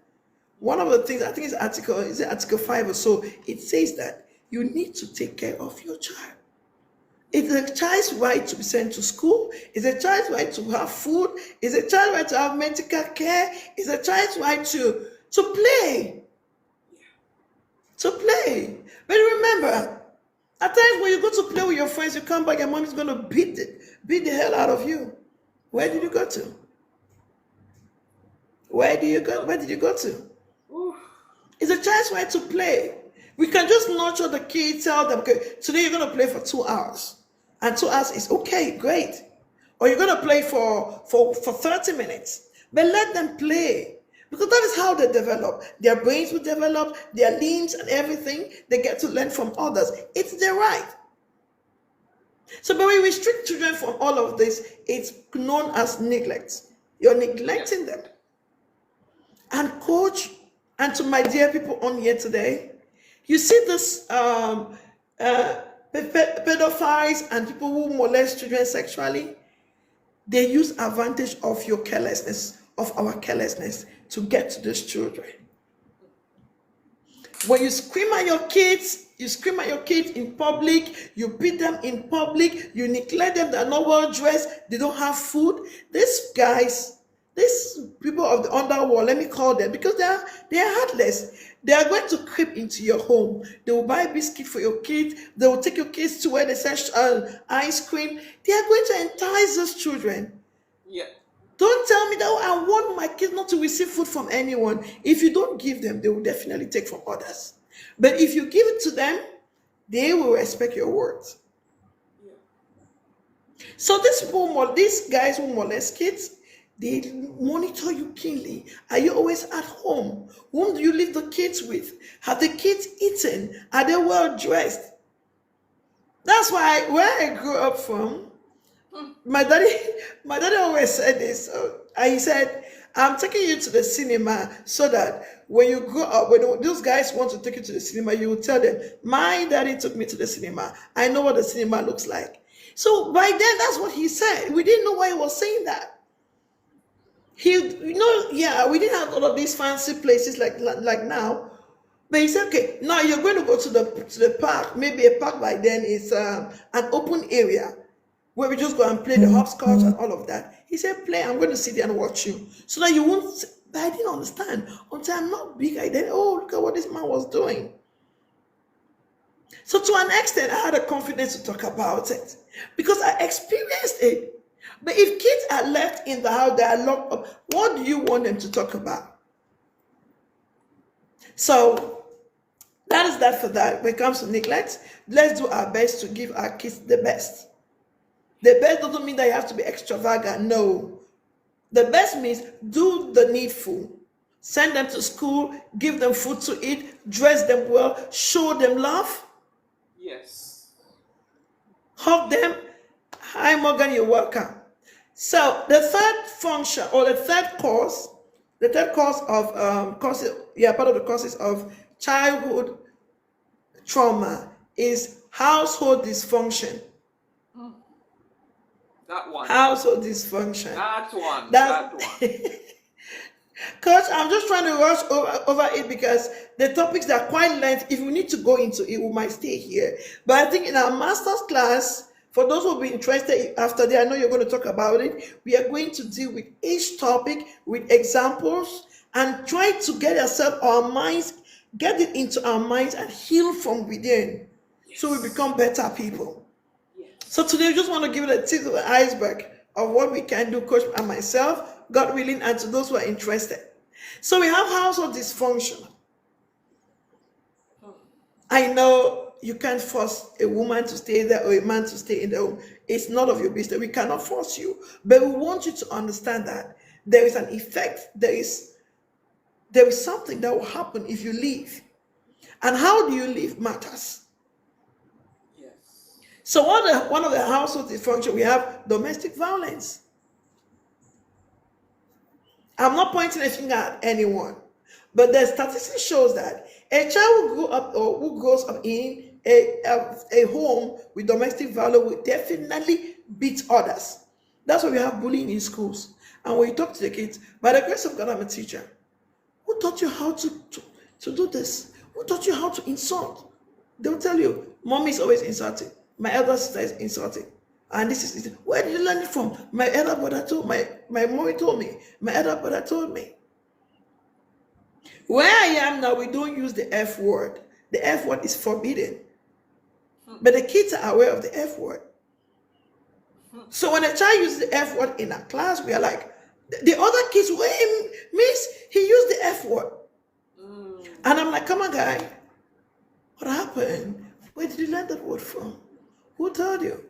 one of the things, I think it's Article 5 or so, it says that you need to take care of your child. It's a child's right to be sent to school. It's a child's right to have food. It's a child's right to have medical care. It's a child's right to play. To play. But remember, at times when you go to play with your friends, you come back, your mom is going to beat the hell out of you. Where did you go to? Where did you go to?
Oof.
It's a child's right to play. We can just nurture the kids, tell them, okay, today you're going to play for 2 hours. And 2 hours is okay, great. Or you're going to play for 30 minutes. But let them play. Because that is how they develop. Their brains will develop, their limbs and everything. They get to learn from others. It's their right. So when we restrict children from all of this, it's known as neglect. You're neglecting them. And coach And to my dear people on here today, you see this pedophiles and people who molest children sexually, they use advantage of your carelessness, of our carelessness, to get to these children. When you scream at your kids, in public, you beat them in public, you neglect them, they're not well dressed, they don't have food. These guys, these people of the underworld, let me call them, because they are heartless. They are going to creep into your home. They will buy biscuit for your kids. They will take your kids to where they sell ice cream. They are going to entice those children.
Yeah.
Don't tell me that, oh, I want my kids not to receive food from anyone. If you don't give them, they will definitely take from others. But if you give it to them, they will respect your words.
Yeah.
So these guys who molest kids, they monitor you keenly. Are you always at home? Whom do you leave the kids with? Have the kids eaten? Are they well dressed? That's why where I grew up from, my daddy always said this. He said, I'm taking you to the cinema so that when you grow up, when those guys want to take you to the cinema, you will tell them, my daddy took me to the cinema. I know what the cinema looks like. So by then, that's what he said. We didn't know why he was saying that. We didn't have all of these fancy places like now. But he said, okay, now you're going to go to the park. Maybe a park by then is an open area where we just go and play the hopscotch and all of that. He said, play, I'm going to sit there and watch you. So that you won't, but I didn't understand. Until I'm not big, I then, oh, look at what this man was doing. So to an extent, I had the confidence to talk about it because I experienced it. But if kids are left in the house, they are locked up, what do you want them to talk about? So that is that for that. When it comes to neglect, let's do our best to give our kids the best. The best doesn't mean that you have to be extravagant. No. The best means do the needful. Send them to school, give them food to eat, dress them well, show them love.
Yes.
Hug them. Hi, Morgan, you're welcome. So the third function, or the third cause of part of the causes of childhood trauma is household dysfunction.
That one.
Household dysfunction.
That one.
Coach, I'm just trying to rush over it because the topics are quite lengthy. If we need to go into it, we might stay here. But I think in our master's class, for those who will be interested after that, I know you're going to talk about it. We are going to deal with each topic with examples and try to get it into our minds and heal from within. Yes. So we become better people. Yes. So today we just want to give it a tip of the iceberg of what we can do, Coach and myself, God willing, and to those who are interested. So we have household dysfunction. I know you can't force a woman to stay there or a man to stay in the home. It's none of your business. We cannot force you. But we want you to understand that there is an effect. There is something that will happen if you leave. And how do you leave matters.
Yes.
So one of the household dysfunction, we have domestic violence. I'm not pointing a finger at anyone, but the statistics shows that a child who grows up in a home with domestic violence will definitely beat others. That's why we have bullying in schools. And when you talk to the kids, by the grace of God, I'm a teacher. Who taught you how to do this? Who taught you how to insult? They'll tell you, mommy is always insulting. My elder sister is insulting. And this is, where did you learn it from? My elder brother told my mommy told me. My elder brother told me. Where I am now, we don't use the F word. The F word is forbidden. But the kids are aware of the F word. So when a child uses the F word in a class, we are like, the other kids, wait, miss, he used the F word. And I'm like, come on, guy. What happened? Where did you learn that word from? Who told you?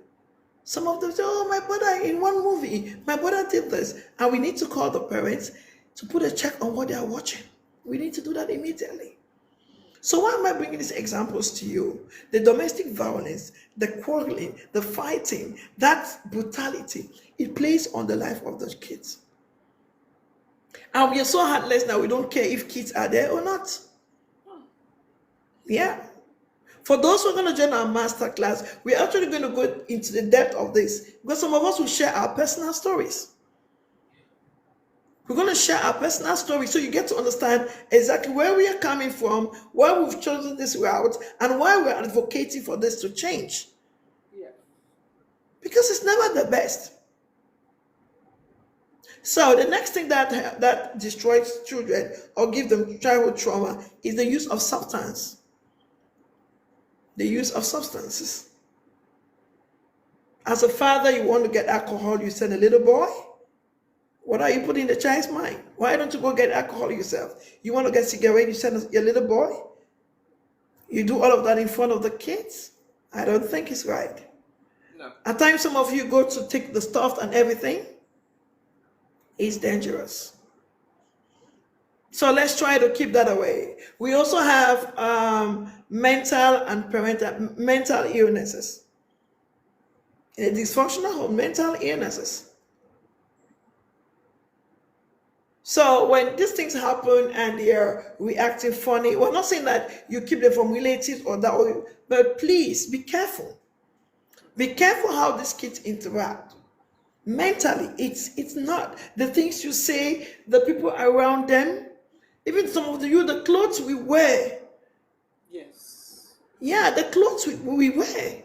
Some of them say, oh, my brother in one movie, my brother did this. And we need to call the parents to put a check on what they are watching. We need to do that immediately. So why am I bringing these examples to you? The domestic violence, the quarreling, the fighting, that brutality, it plays on the life of those kids. And we are so heartless now, we don't care if kids are there or not. Yeah. For those who are going to join our master class, we're actually going to go into the depth of this because some of us will share our personal stories. We're going to share our personal stories so you get to understand exactly where we are coming from, why we've chosen this route, and why we're advocating for this to change.
Yeah.
Because it's never the best. So the next thing that destroys children or give them childhood trauma is the use of substance. The use of substances. As a father, you want to get alcohol, you send a little boy. What are you putting in the child's mind? Why don't you go get alcohol yourself? You want to get cigarette, you send your little boy. You do all of that in front of the kids. I don't think it's right.
No.
At times, some of you go to take the stuff and everything. It's dangerous. So let's try to keep that away. We also have mental and mental illnesses. In a dysfunctional home, mental illnesses. So when these things happen and they're reacting funny, we're not saying that you keep them from relatives or that, but please be careful. Be careful how these kids interact. Mentally, it's not the things you say, the people around them, even some of the clothes we wear.
Yes.
Yeah, the clothes we wear.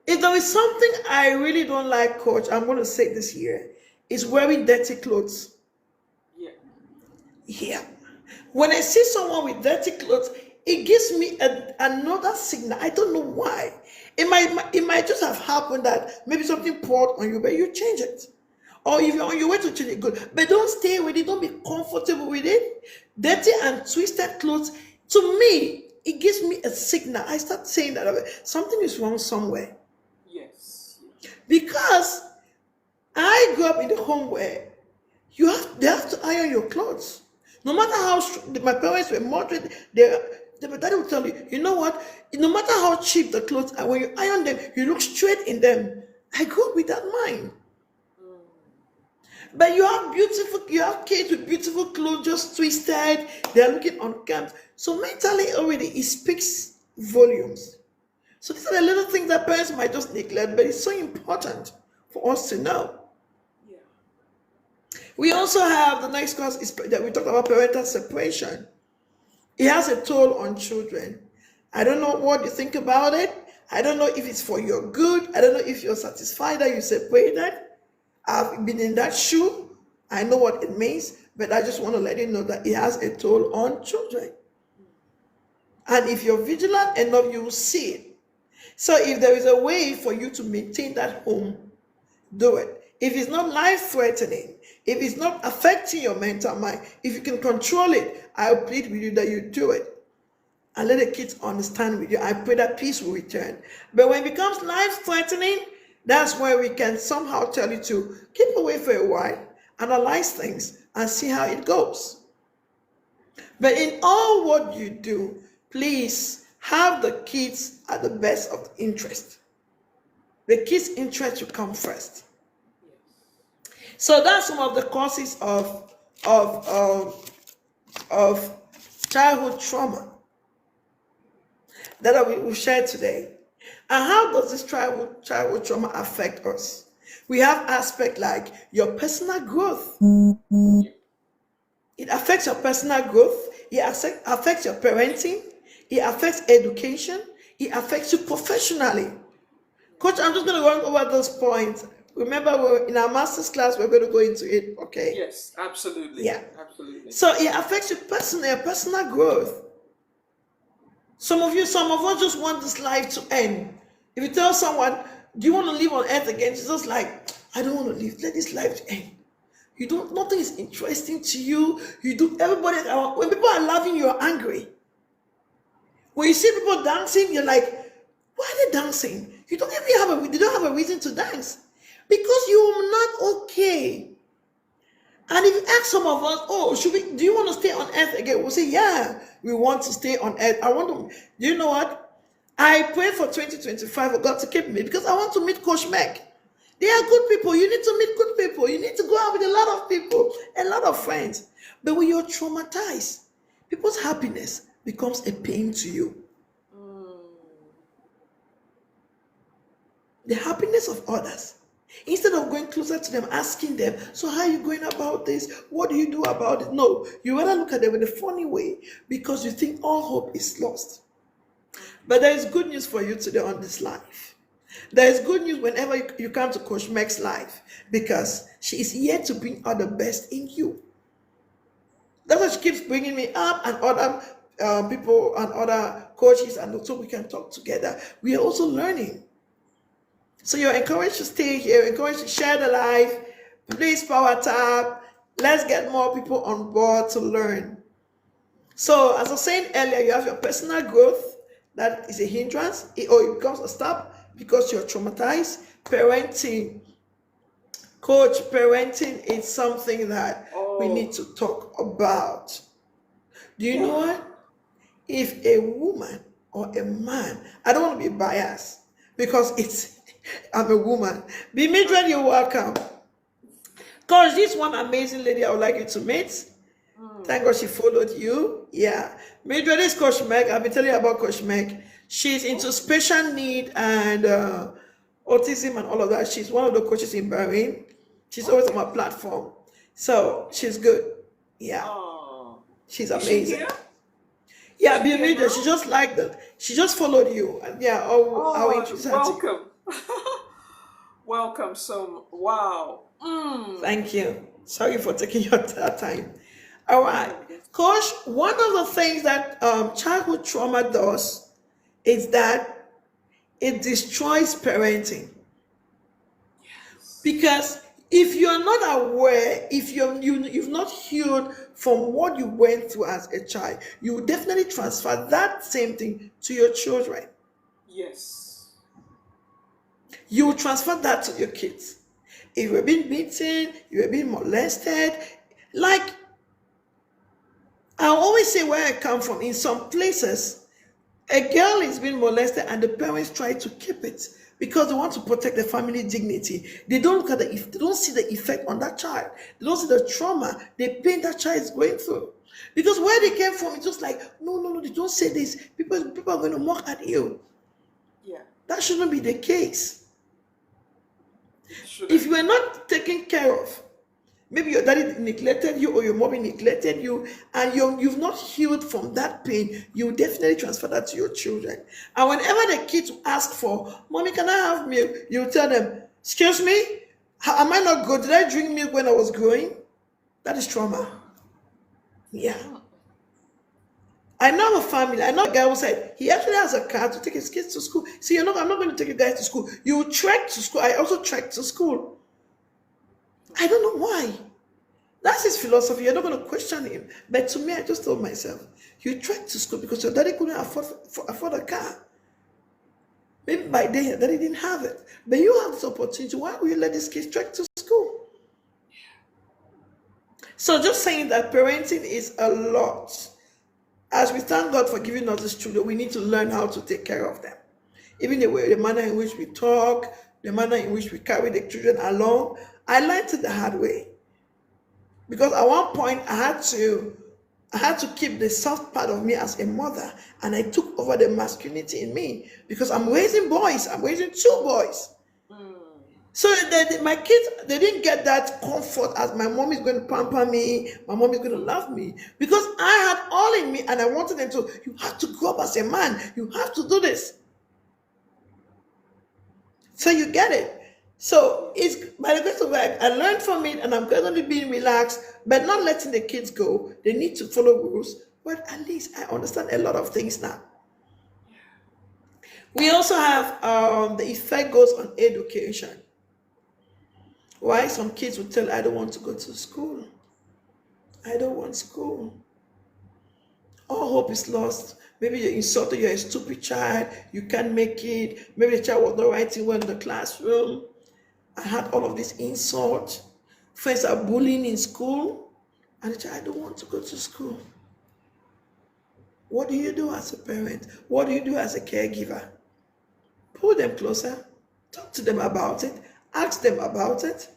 If there is something I really don't like, Coach, I'm going to say this here, is wearing dirty clothes.
Yeah.
Yeah. When I see someone with dirty clothes, it gives me another signal. I don't know why. It might just have happened that maybe something poured on you, but you change it. Or if you're on your way to change it, good. But don't stay with it. Don't be comfortable with it. Dirty and twisted clothes, to me, it gives me a signal. I start saying that something is wrong somewhere.
Yes.
Because I grew up in the home where they have to iron your clothes. No matter how my parents were moderate, my daddy will tell you, you know what? No matter how cheap the clothes are, when you iron them, you look straight in them. I grew up with that mind. But you have kids with beautiful clothes, just twisted. They're looking unkempt. So mentally already, it speaks volumes. So these are the little things that parents might just neglect, but it's so important for us to know.
Yeah.
We also have the next class is that we talked about parental separation. It has a toll on children. I don't know what you think about it. I don't know if it's for your good. I don't know if you're satisfied that you separated. I've been in that shoe. I know what it means, but I just want to let you know that it has a toll on children. And if you're vigilant enough, you will see it. So if there is a way for you to maintain that home, do it. If it's not life-threatening, if it's not affecting your mental mind, if you can control it, I plead with you that you do it. And let the kids understand with you. I pray that peace will return. But when it becomes life-threatening, that's where we can somehow tell you to keep away for a while, analyze things, and see how it goes. But in all what you do, please have the kids at the best of interest. The kids' interest should come first. So that's some of the causes of childhood trauma that we will share today. And how does this childhood trauma affect us? We have aspects like your personal growth. It affects your personal growth. It affects your parenting. It affects education. It affects you professionally. Coach, I'm just going to run over those points. Remember, we're in our master's class, we're going to go into it, okay?
Yes, absolutely.
Yeah.
Absolutely.
So it affects your personal growth. Some of us just want this life to end. If you tell someone, do you want to live on earth again? It's just like, I don't want to live. Let this life end. Nothing is interesting to you. When people are laughing, you're angry. When you see people dancing, you're like, why are they dancing? They don't have a reason to dance. Because you're not okay. And if you ask some of us, do you want to stay on earth again? We'll say, yeah, we want to stay on earth. You know what? I pray for 2025 for God to keep me because I want to meet Coach Meg. They are good people. You need to meet good people. You need to go out with a lot of people, a lot of friends. But when you're traumatized, people's happiness becomes a pain to you. The happiness of others. Instead of going closer to them, asking them, so how are you going about this? What do you do about it? No, you rather look at them in a funny way because you think all hope is lost. But there is good news for you today on this life. There is good news whenever you come to Coach Meg's life, because she is here to bring out the best in you. That's why she keeps bringing me up, and other people and other coaches, and so we can talk together. We are also learning. So you're encouraged to stay here, encouraged to share the life. Please power tap. Let's get more people on board to learn. So as I was saying earlier, you have your personal growth. That is a hindrance, or it becomes a stop because you're traumatized. Parenting. Coach, parenting is something that we need to talk about. Do you know what? If a woman or a man, I don't want to be biased because I'm a woman. Be Mildred, you're welcome. Coach, this one amazing lady I would like you to meet. Thank God she followed you. Yeah. Mildred is Coach Meg. I've been telling you about Coach Meg. She's into special need and autism and all of that. She's one of the coaches in Bahrain. She's always on my platform. So she's good. Yeah. She's amazing. Yeah, be Mildred. She just liked it. She just followed you. And yeah, I'll introduce her to you.
Welcome. Welcome. So, wow.
Thank you. Sorry for taking your time. All right. Coach, one of the things that childhood trauma does is that it destroys parenting.
Yes.
Because if you're not aware, if you've not healed from what you went through as a child, you will definitely transfer that same thing to your children.
Yes.
You will transfer that to your kids. If you're being beaten, you're being molested, like I always say where I come from, in some places, a girl is being molested and the parents try to keep it because they want to protect the family dignity. They don't look at they don't see the effect on that child. They don't see the trauma, the pain that child is going through. Because where they came from, it's just like, no, they don't say this. People are going to mock at you.
Yeah.
That shouldn't be the case. If you are not taken care of, maybe your daddy neglected you or your mommy neglected you, and you've not healed from that pain, you will definitely transfer that to your children. And whenever the kids ask for, Mommy, can I have milk? You tell them, excuse me, am I not good? Did I drink milk when I was growing? That is trauma. Yeah. I know a family, I know a guy who said he actually has a car to take his kids to school. See, I'm not going to take you guys to school. You trek to school. I also trek to school. I don't know why. That's his philosophy. You're not going to question him. But to me, I just told myself, you trek to school because your daddy couldn't afford a car. Maybe by then your daddy didn't have it. But you have this opportunity. Why will you let this kid trek to school? So just saying that parenting is a lot. As we thank God for giving us these children, we need to learn how to take care of them. Even the manner in which we talk, the manner in which we carry the children along. I learned it the hard way. Because at one point I had to keep the soft part of me as a mother, and I took over the masculinity in me because I'm raising boys. I'm raising 2 boys. So my kids, they didn't get that comfort as my mom is going to pamper me, my mom is going to love me, because I had all in me and I wanted them to, you have to grow up as a man, you have to do this. So you get it. So it's by the grace of God, I learned from it, and I'm gradually being relaxed, but not letting the kids go. They need to follow rules, but at least I understand a lot of things now. We also have the effect goes on education. Why some kids will tell, I don't want to go to school. I don't want school. All hope is lost. Maybe you're insulted, you're a stupid child, you can't make it. Maybe the child was not writing well in the classroom. I had all of this insult. Friends are bullying in school. And the child, I don't want to go to school. What do you do as a parent? What do you do as a caregiver? Pull them closer. Talk to them about it. Ask them about it,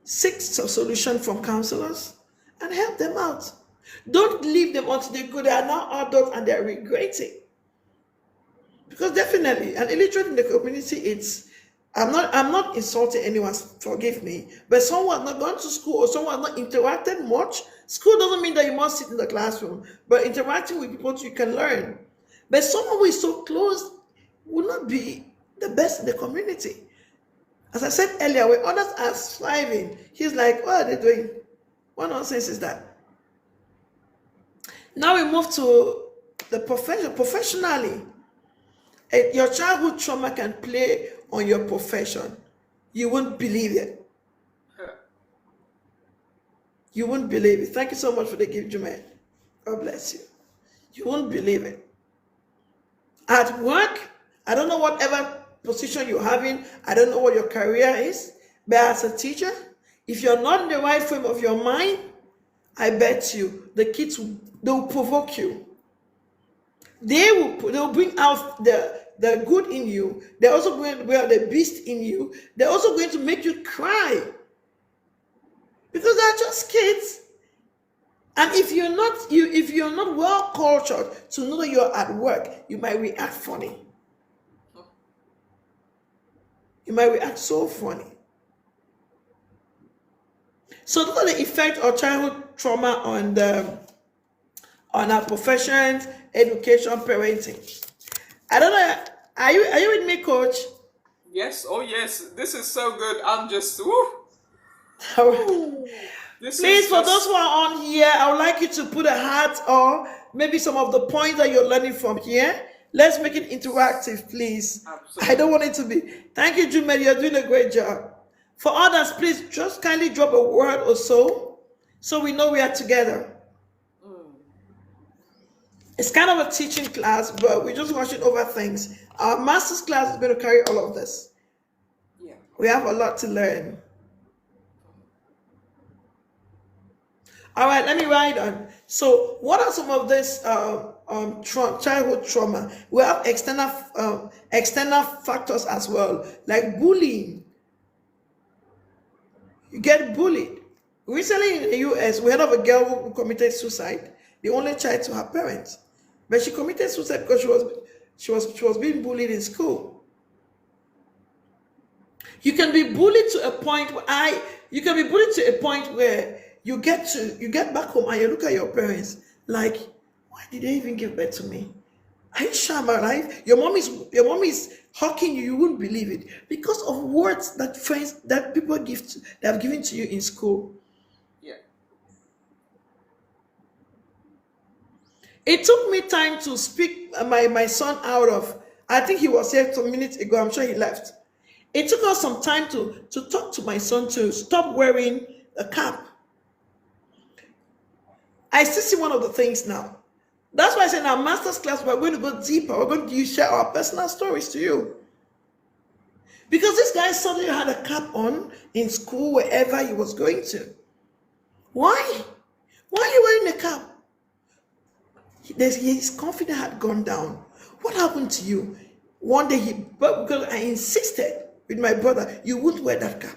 seek a solution from counselors, and help them out. Don't leave them until they go. They are now adults and they are regretting. Because definitely, an illiterate in the community, I'm not insulting anyone, forgive me, but someone not gone to school or someone not interacted much. School doesn't mean that you must sit in the classroom, but interacting with people you can learn. But someone who is so close will not be the best in the community. As I said earlier, when others are thriving, he's like, what are they doing? What nonsense is that? Now we move to the profession. Professionally, your childhood trauma can play on your profession. You won't believe it. You won't believe it. Thank you so much for the gift, Jumaine. God bless you. You won't believe it. At work, I don't know whatever position you're having, I don't know what your career is, but as a teacher, if you're not in the right frame of your mind, I bet you the kids they'll provoke you. They'll bring out the good in you. They're also going to bring out the beast in you. They're also going to make you cry because they're just kids. And if you're not well cultured to know that you're at work, you might react funny. You might react so funny. So those are the effect of childhood trauma on our professions, education, parenting. I don't know. Are you with me, Coach?
Yes. Oh, yes. This is so good. I'm just. Woo.
Please, for those who are on here, I would like you to put a heart or maybe some of the points that you're learning from here. Let's make it interactive, please. Absolutely. I don't want it to be. Thank you, Jumaine. You're doing a great job. For others, please just kindly drop a word or so we know we are together. It's kind of a teaching class, but we're just watching over things. Our master's class is going to carry all of this. Yeah. We have a lot to learn. All right, let me write on. So, what are some of this childhood trauma? We have external factors as well, like bullying. You get bullied. Recently in the US, we heard of a girl who committed suicide, the only child to her parents, but she committed suicide because she was being bullied in school. You can be bullied to a point where you get back home and you look at your parents like, why did they even give birth to me? Are you sure I'm alive? Your mom is hawking you. You wouldn't believe it because of words that people have given to you in school. Yeah. It took me time to speak my son out of. I think he was here 2 minutes ago. I'm sure he left. It took us some time to talk to my son to stop wearing a cap. I still see one of the things now. That's why I said in our master's class, we're going to go deeper. We're going to share our personal stories to you. Because this guy suddenly had a cap on in school, wherever he was going to. Why? Why are you wearing a cap? His confidence had gone down. What happened to you? One day, because I insisted with my brother, you wouldn't wear that cap.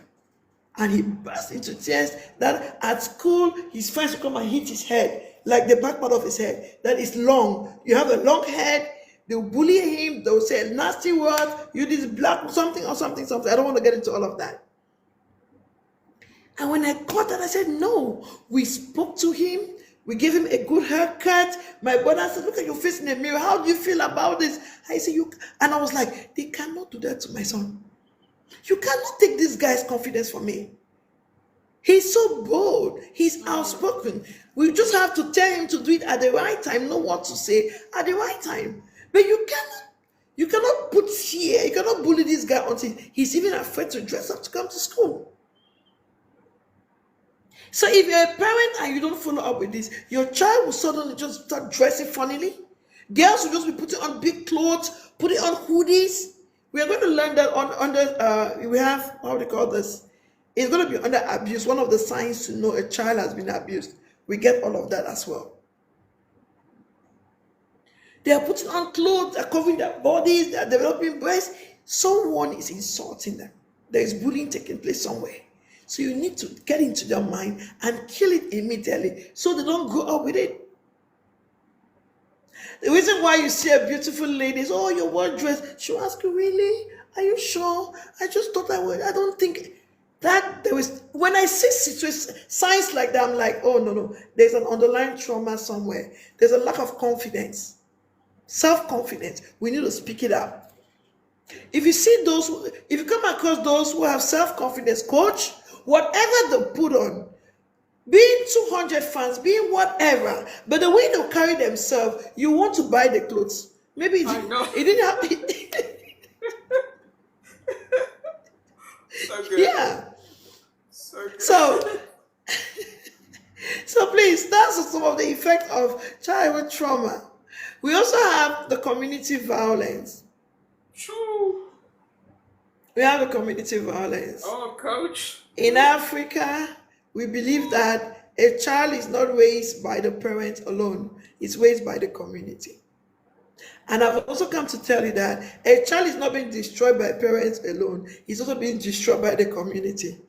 And he burst into tears that at school, his friends would come and hit his head, like the back part of his head, that is long. You have a long head, they'll bully him, they'll say a nasty word, you this black, something. I don't want to get into all of that. And when I caught that, I said, no. We spoke to him, we gave him a good haircut. My brother said, look at your face in the mirror, how do you feel about this? I said, and I was like, they cannot do that to my son. You cannot take this guy's confidence from me. He's so bold. He's outspoken. We just have to tell him to do it at the right time, know what to say at the right time. But you cannot put fear. You cannot bully this guy until he's even afraid to dress up to come to school. So if you're a parent and you don't follow up with this, your child will suddenly just start dressing funnily. Girls will just be putting on big clothes, putting on hoodies. We are going to learn that we have, how do you call this? It's going to be under abuse. One of the signs to know a child has been abused. We get all of that as well. They are putting on clothes, they are covering their bodies, they are developing breasts. Someone is insulting them. There is bullying taking place somewhere. So you need to get into their mind and kill it immediately so they don't grow up with it. The reason why you see a beautiful lady is, oh, you're well dressed. She'll ask you, really? Are you sure? I just thought I would. I don't think that there is. When I see situations, signs like that, I'm like, oh, no. There's an underlying trauma somewhere. There's a lack of confidence, self-confidence. We need to speak it out. If you see those, if you come across those who have self-confidence, coach, whatever they put on, being 200 fans, being whatever, but the way they carry themselves, you want to buy the clothes. Maybe it didn't happen.
So good.
Yeah.
So good.
So please, that's some of the effect of childhood trauma. We also have the community violence.
True.
We have the community violence.
Oh, coach.
In Africa, we believe that a child is not raised by the parent alone, it's raised by the community. And I've also come to tell you that a child is not being destroyed by parents alone, it's also being destroyed by the community.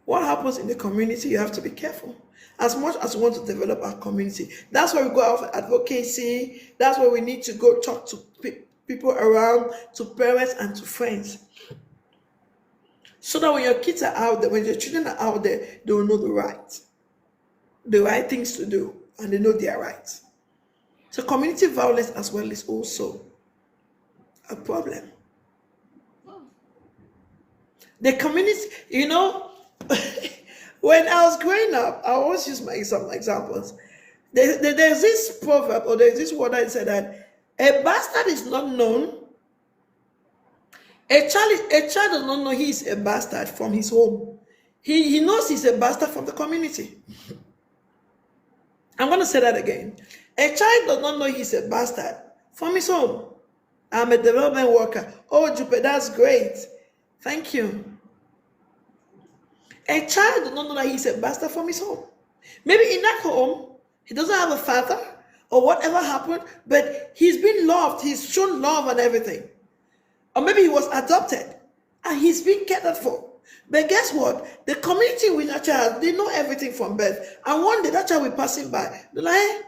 What happens in the community, you have to be careful. As much as we want to develop our community, that's why we go out for advocacy, that's why we need to go talk to people around, to parents and to friends. So that when your kids are out there, when your children are out there, they will know the right things to do, and they know their rights. So community violence as well is also a problem. The community, when I was growing up, I always use some examples. There's this proverb, or there's this word that said that a bastard is not known. A child does not know he is a bastard from his home. He knows he's a bastard from the community. I'm going to say that again. A child does not know he's a bastard from his home. I'm a development worker. Oh, Jupe, that's great. Thank you. A child does not know that he's a bastard from his home. Maybe in that home, he doesn't have a father or whatever happened, but he's been loved. He's shown love and everything. Or maybe he was adopted and he's being catered for. But guess what? The community with that child, they know everything from birth. And one day that child will be passing by. They're like, hey,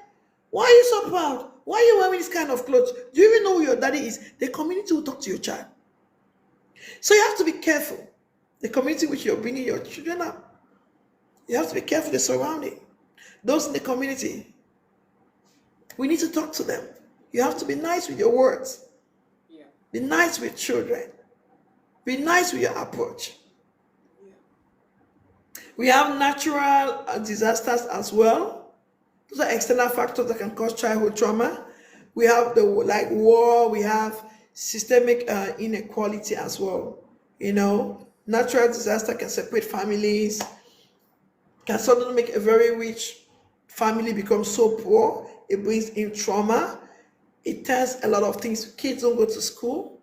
why are you so proud? Why are you wearing this kind of clothes? Do you even know who your daddy is? The community will talk to your child. So you have to be careful. The community which you're bringing your children up. You have to be careful the surrounding. Those in the community, we need to talk to them. You have to be nice with your words.
Yeah.
Be nice with children. Be nice with your approach.
Yeah.
We have natural disasters as well. Those are external factors that can cause childhood trauma. We have war. We have systemic inequality as well. Natural disaster can separate families, can suddenly make a very rich family become so poor. It brings in trauma. It turns a lot of things. Kids don't go to school.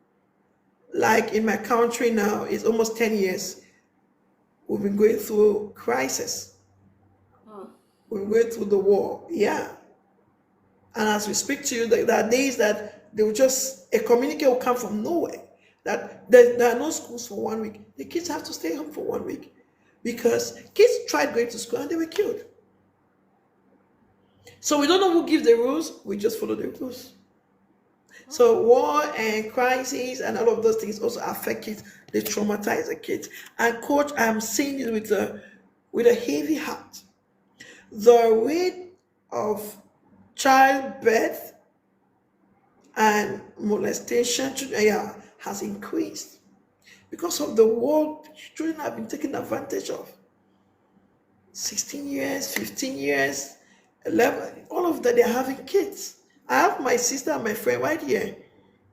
Like in my country now, it's almost 10 years. We've been going through crisis. We've been going through the war. Yeah. And as we speak to you, there are days that they will a communique will come from nowhere. That there are no schools for 1 week. The kids have to stay home for 1 week because kids tried going to school and they were killed. So we don't know who gives the rules. We just follow the rules. So war and crises and all of those things also affect kids. They traumatize the kids. And coach, I'm saying it with a heavy heart. The rate of childbirth and molestation has increased because of the war. Children have been taken advantage of. 16 years, 15 years, 11, all of that, they're having kids. I have my sister and my friend right here.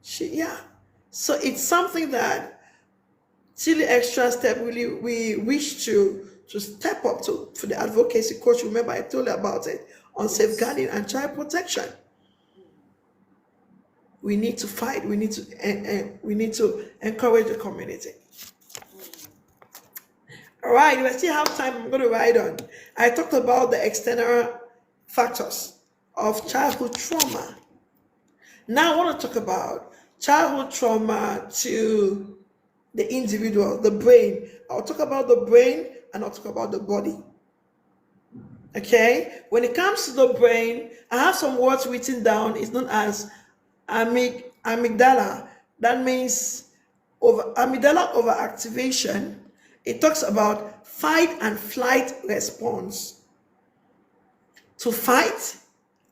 So it's something that Chile Extra Step really we wish to step up to for the advocacy. Coach, remember I told you about it on safeguarding and child protection. We need to fight. We need to encourage the community. All right, if I still have time, I'm going to ride on. I talked about the external factors of childhood trauma. Now I want to talk about childhood trauma to the individual, the brain. I'll talk about the brain and I'll talk about the body. Okay? When it comes to the brain, I have some words written down. It's known as amygdala. That means amygdala overactivation. It talks about fight and flight response. To fight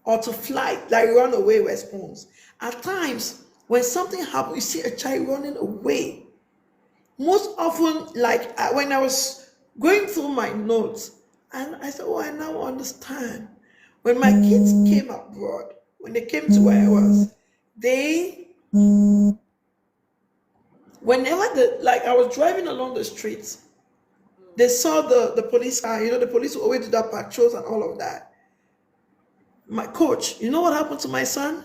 or to flight, like run away response. At times, when something happens, you see a child running away. Most often, like when I was going through my notes, and I said, oh, I now understand. When my kids came abroad, when they came to where I was, whenever like I was driving along the streets, they saw the police car, the police always do that patrols and all of that. My coach, you know what happened to my son?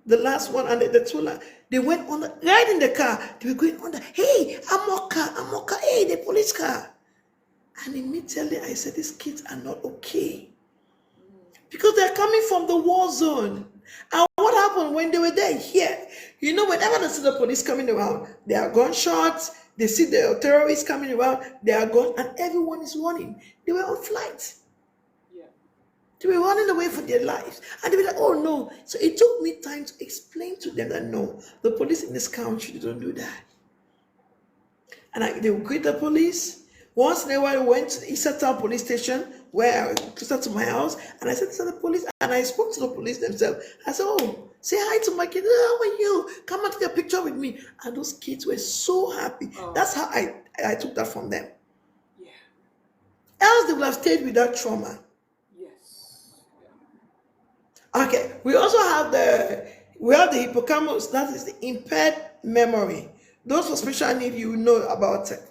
The last one and the two, they went on right in the car. They were going on hey, Amoka, hey, the police car. And immediately I said, these kids are not okay. Because they're coming from the war zone. And what happened when they were there? Here, whenever they see the police coming around, there are gunshots, they see the terrorists coming around, they are gone, and everyone is running. They were on flight. They were running away for their lives. And they were like, oh no. So it took me time to explain to them that no, the police in this country, they don't do that. And they would greet the police. Once in a while, I went to the Eastern Town police station where I was closer to my house. And I said to the police, and I spoke to the police themselves. I said, oh, say hi to my kids. How are you? Come and take a picture with me. And those kids were so happy. Oh. That's how I took that from them. Yeah. Else they would have stayed with that trauma. Okay, we also have the hippocampus, that is the impaired memory. Those with special need, you know about it.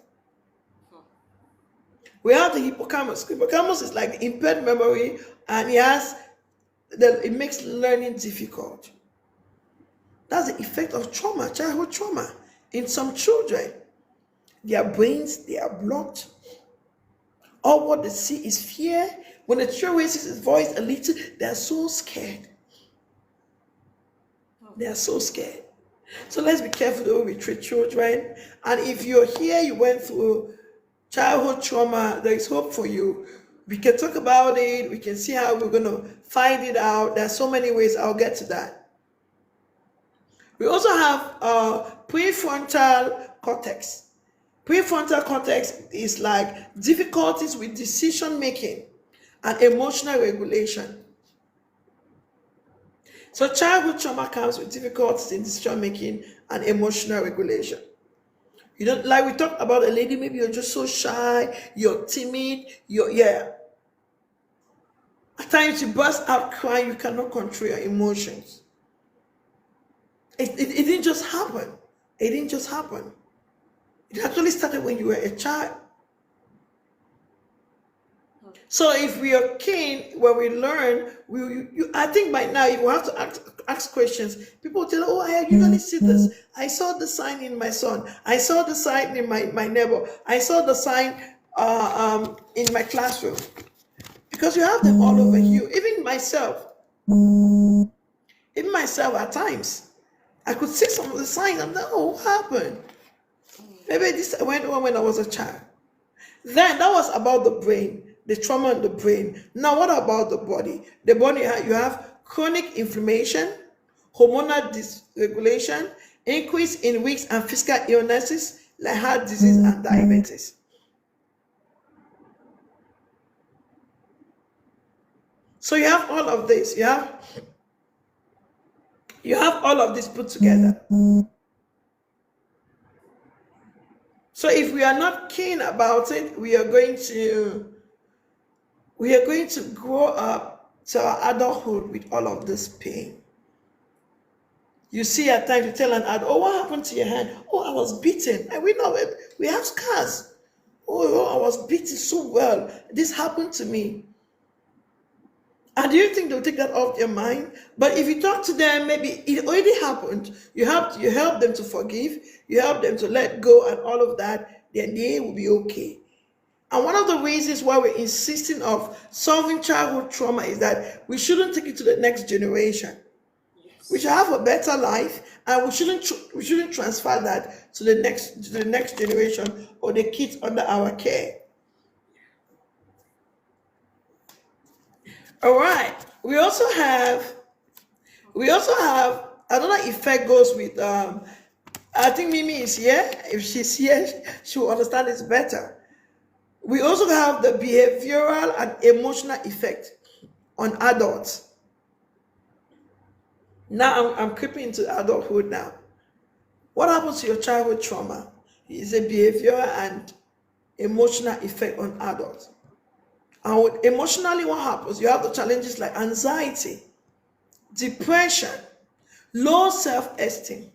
We have the hippocampus. Hippocampus is like impaired memory, and it makes learning difficult. That's the effect of trauma, childhood trauma. In some children, their brains, they are blocked. All what they see is fear. When the child raises his voice a little, they are so scared. They are so scared. So let's be careful the way we treat children. And if you're here, you went through childhood trauma, there is hope for you. We can talk about it. We can see how we're going to find it out. There are so many ways. I'll get to that. We also have prefrontal cortex. Prefrontal cortex is like difficulties with decision making and emotional regulation. So childhood trauma comes with difficulties in decision making and emotional regulation. Like we talked about a lady, maybe you're just so shy, you're timid, at times you burst out crying, you cannot control your emotions. It didn't just happen. It didn't just happen. It actually started when you were a child. So if we are keen, when we learn, I think by now you have to ask questions. People tell, oh, I usually see this. I saw the sign in my son. I saw the sign in my neighbor. I saw the sign in my classroom. Because you have them all over you. Even myself at times, I could see some of the signs. I'm like, oh, what happened? Maybe this went on when I was a child. Then that was about the brain. The trauma in the brain. Now, what about the body? The body, you have chronic inflammation, hormonal dysregulation, increase in weak and physical illnesses like heart disease and diabetes. So you have all of this. You have all of this put together. So if we are not keen about it, we are going to grow up to our adulthood with all of this pain. You see, at times you tell an adult, oh, what happened to your hand? Oh, I was beaten. And we know it. We have scars. Oh, I was beaten so well. This happened to me. And do you think they'll take that off their mind? But if you talk to them, maybe it already happened. You help them to forgive. You help them to let go and all of that. Then they will be okay. And one of the reasons why we're insisting of solving childhood trauma is that we shouldn't take it to the next generation. Yes. We should have a better life, and we shouldn't transfer that to the next generation or the kids under our care. All right. We also have another effect goes with I think Mimi is here. If she's here, she will understand this better. We also have the behavioral and emotional effect on adults. Now I'm creeping into adulthood now. What happens to your childhood trauma is a behavioral and emotional effect on adults. And emotionally, what happens? You have the challenges like anxiety, depression, low self-esteem.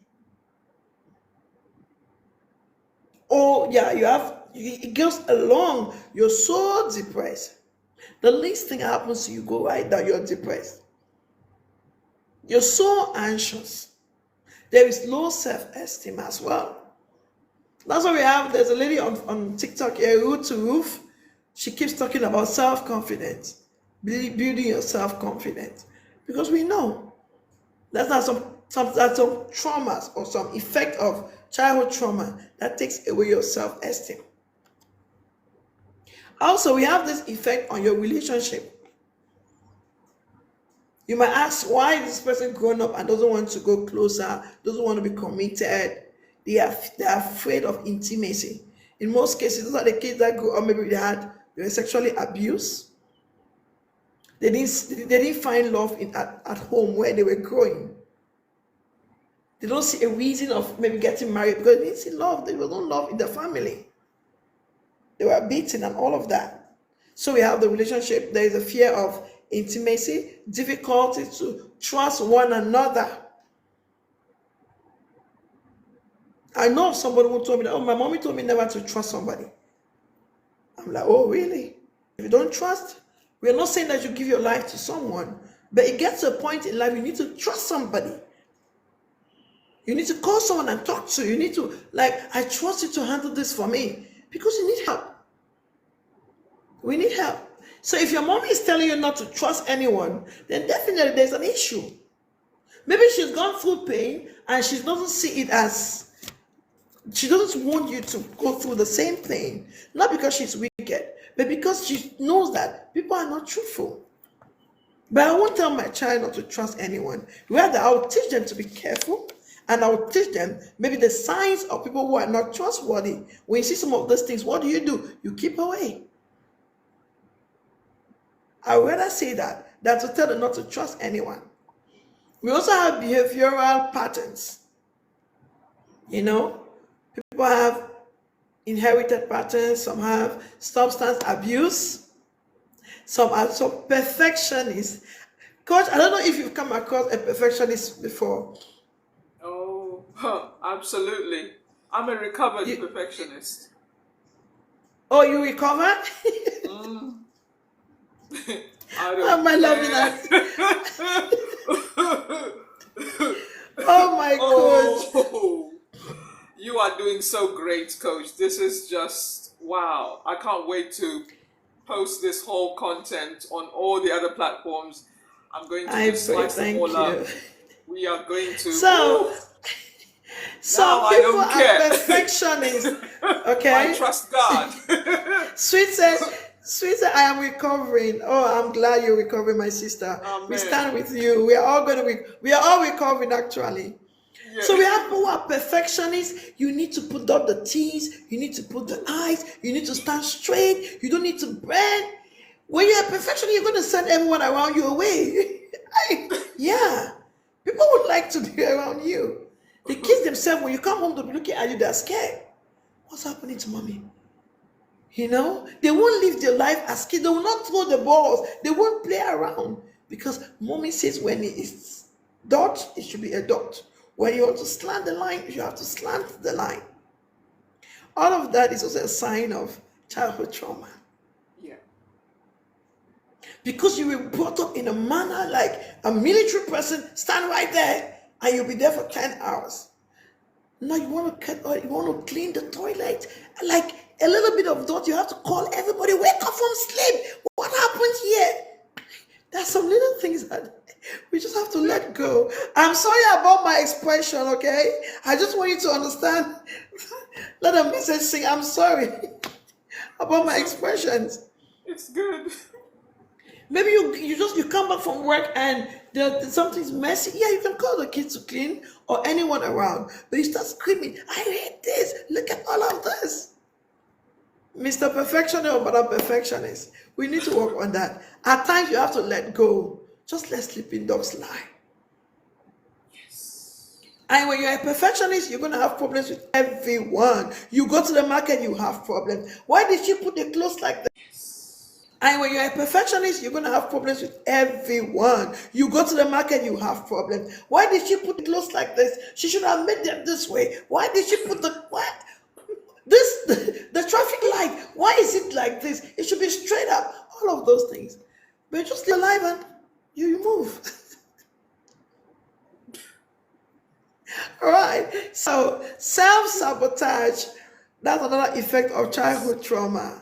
Oh, yeah, it goes along. You're so depressed. The least thing happens to you, go right down, you're depressed. You're so anxious. There is low self-esteem as well. That's why there's a lady on TikTok here, Root to Roof. She keeps talking about self-confidence, building your self-confidence. Because we know that's not some traumas or some effect of childhood trauma that takes away your self-esteem. Also, we have this effect on your relationship. You might ask why this person grown up and doesn't want to go closer, doesn't want to be committed. They're afraid of intimacy. In most cases, those are the kids that grew up, maybe they were sexually abused. They didn't find love at home where they were growing. They don't see a reason of maybe getting married because they didn't see love. There was no love in the family. They were beaten and all of that. So we have the relationship. There is a fear of intimacy, difficulty to trust one another. I know somebody who told me that, oh, my mommy told me never to trust somebody. I'm like, oh, really? If you don't trust, we're not saying that you give your life to someone, but it gets to a point in life you need to trust somebody. You need to call someone and talk to. You need to, I trust you to handle this for me because you need help. We need help. So if your mommy is telling you not to trust anyone, then definitely there's an issue. Maybe she's gone through pain and she doesn't see it as, she doesn't want you to go through the same pain. Not because she's wicked, but because she knows that people are not truthful. But I won't tell my child not to trust anyone. Rather, I will teach them to be careful, and I will teach them maybe the signs of people who are not trustworthy. When you see some of those things, what do? You keep away. I would rather say that than to tell them not to trust anyone. We also have behavioral patterns. You know, people have inherited patterns, some have substance abuse, some are so perfectionists. Coach, I don't know if you've come across a perfectionist before.
Oh, absolutely. I'm a recovered perfectionist.
Oh, you recovered?
I don't
Am I loving that? Oh my
God. You are doing so great, Coach. This is just, wow. I can't wait to post this whole content on all the other platforms. I'm going to just slice them all up. We are going to...
So some people are perfectionists. Okay?
I trust God.
Sweet said, I am recovering. Oh, I'm glad you're recovering, my sister.
Amen.
We stand with you. We are all recovering, actually. Yeah. So we have people who are perfectionists. You need to put up the T's. You need to put the I's. You need to stand straight. You don't need to bend. When you're a perfectionist, you're going to send everyone around you away. Yeah. People would like to be around you. The kids themselves, when you come home, they'll be looking at you, they're scared. What's happening to mommy? You know, they won't live their life as kids. They will not throw the balls. They won't play around because mommy says when it is dot, it should be a dot. When you want to slant the line, you have to slant the line. All of that is also a sign of childhood trauma.
Yeah. Because you were brought up in a manner like a military person, stand right there and you'll be there for 10 hours. Now you want to clean the toilet, like a little bit of dot, you have to call everybody, wake up from sleep. What happened here? There's some little things that we just have to let go. I'm
sorry about my expression, okay? I just want you to understand. Let the message sing. I'm sorry about my
It's okay.
expressions.
It's good.
Maybe you come back from work and something's messy. Yeah, you can call the kids to clean or anyone around, but you start screaming, "I hate this! Look at all of this!" Mr. Perfectionist or Madam Perfectionist, we need to work on that. At times, you have to let go. Just let sleeping dogs lie.
Yes.
And when you're a perfectionist, you're going to have problems with everyone. You go to the market, you have problems. Why did she put the clothes like that?
Yes.
And when you're a perfectionist, you're going to have problems with everyone. You go to the market, you have problems. Why did she put the clothes like this? She should have made them this way. Why did she put the what? This the traffic light. Why is it like this? It should be straight up. All of those things. But just stay alive and you move. All right. So self-sabotage, that's another effect of
Yes.
childhood trauma.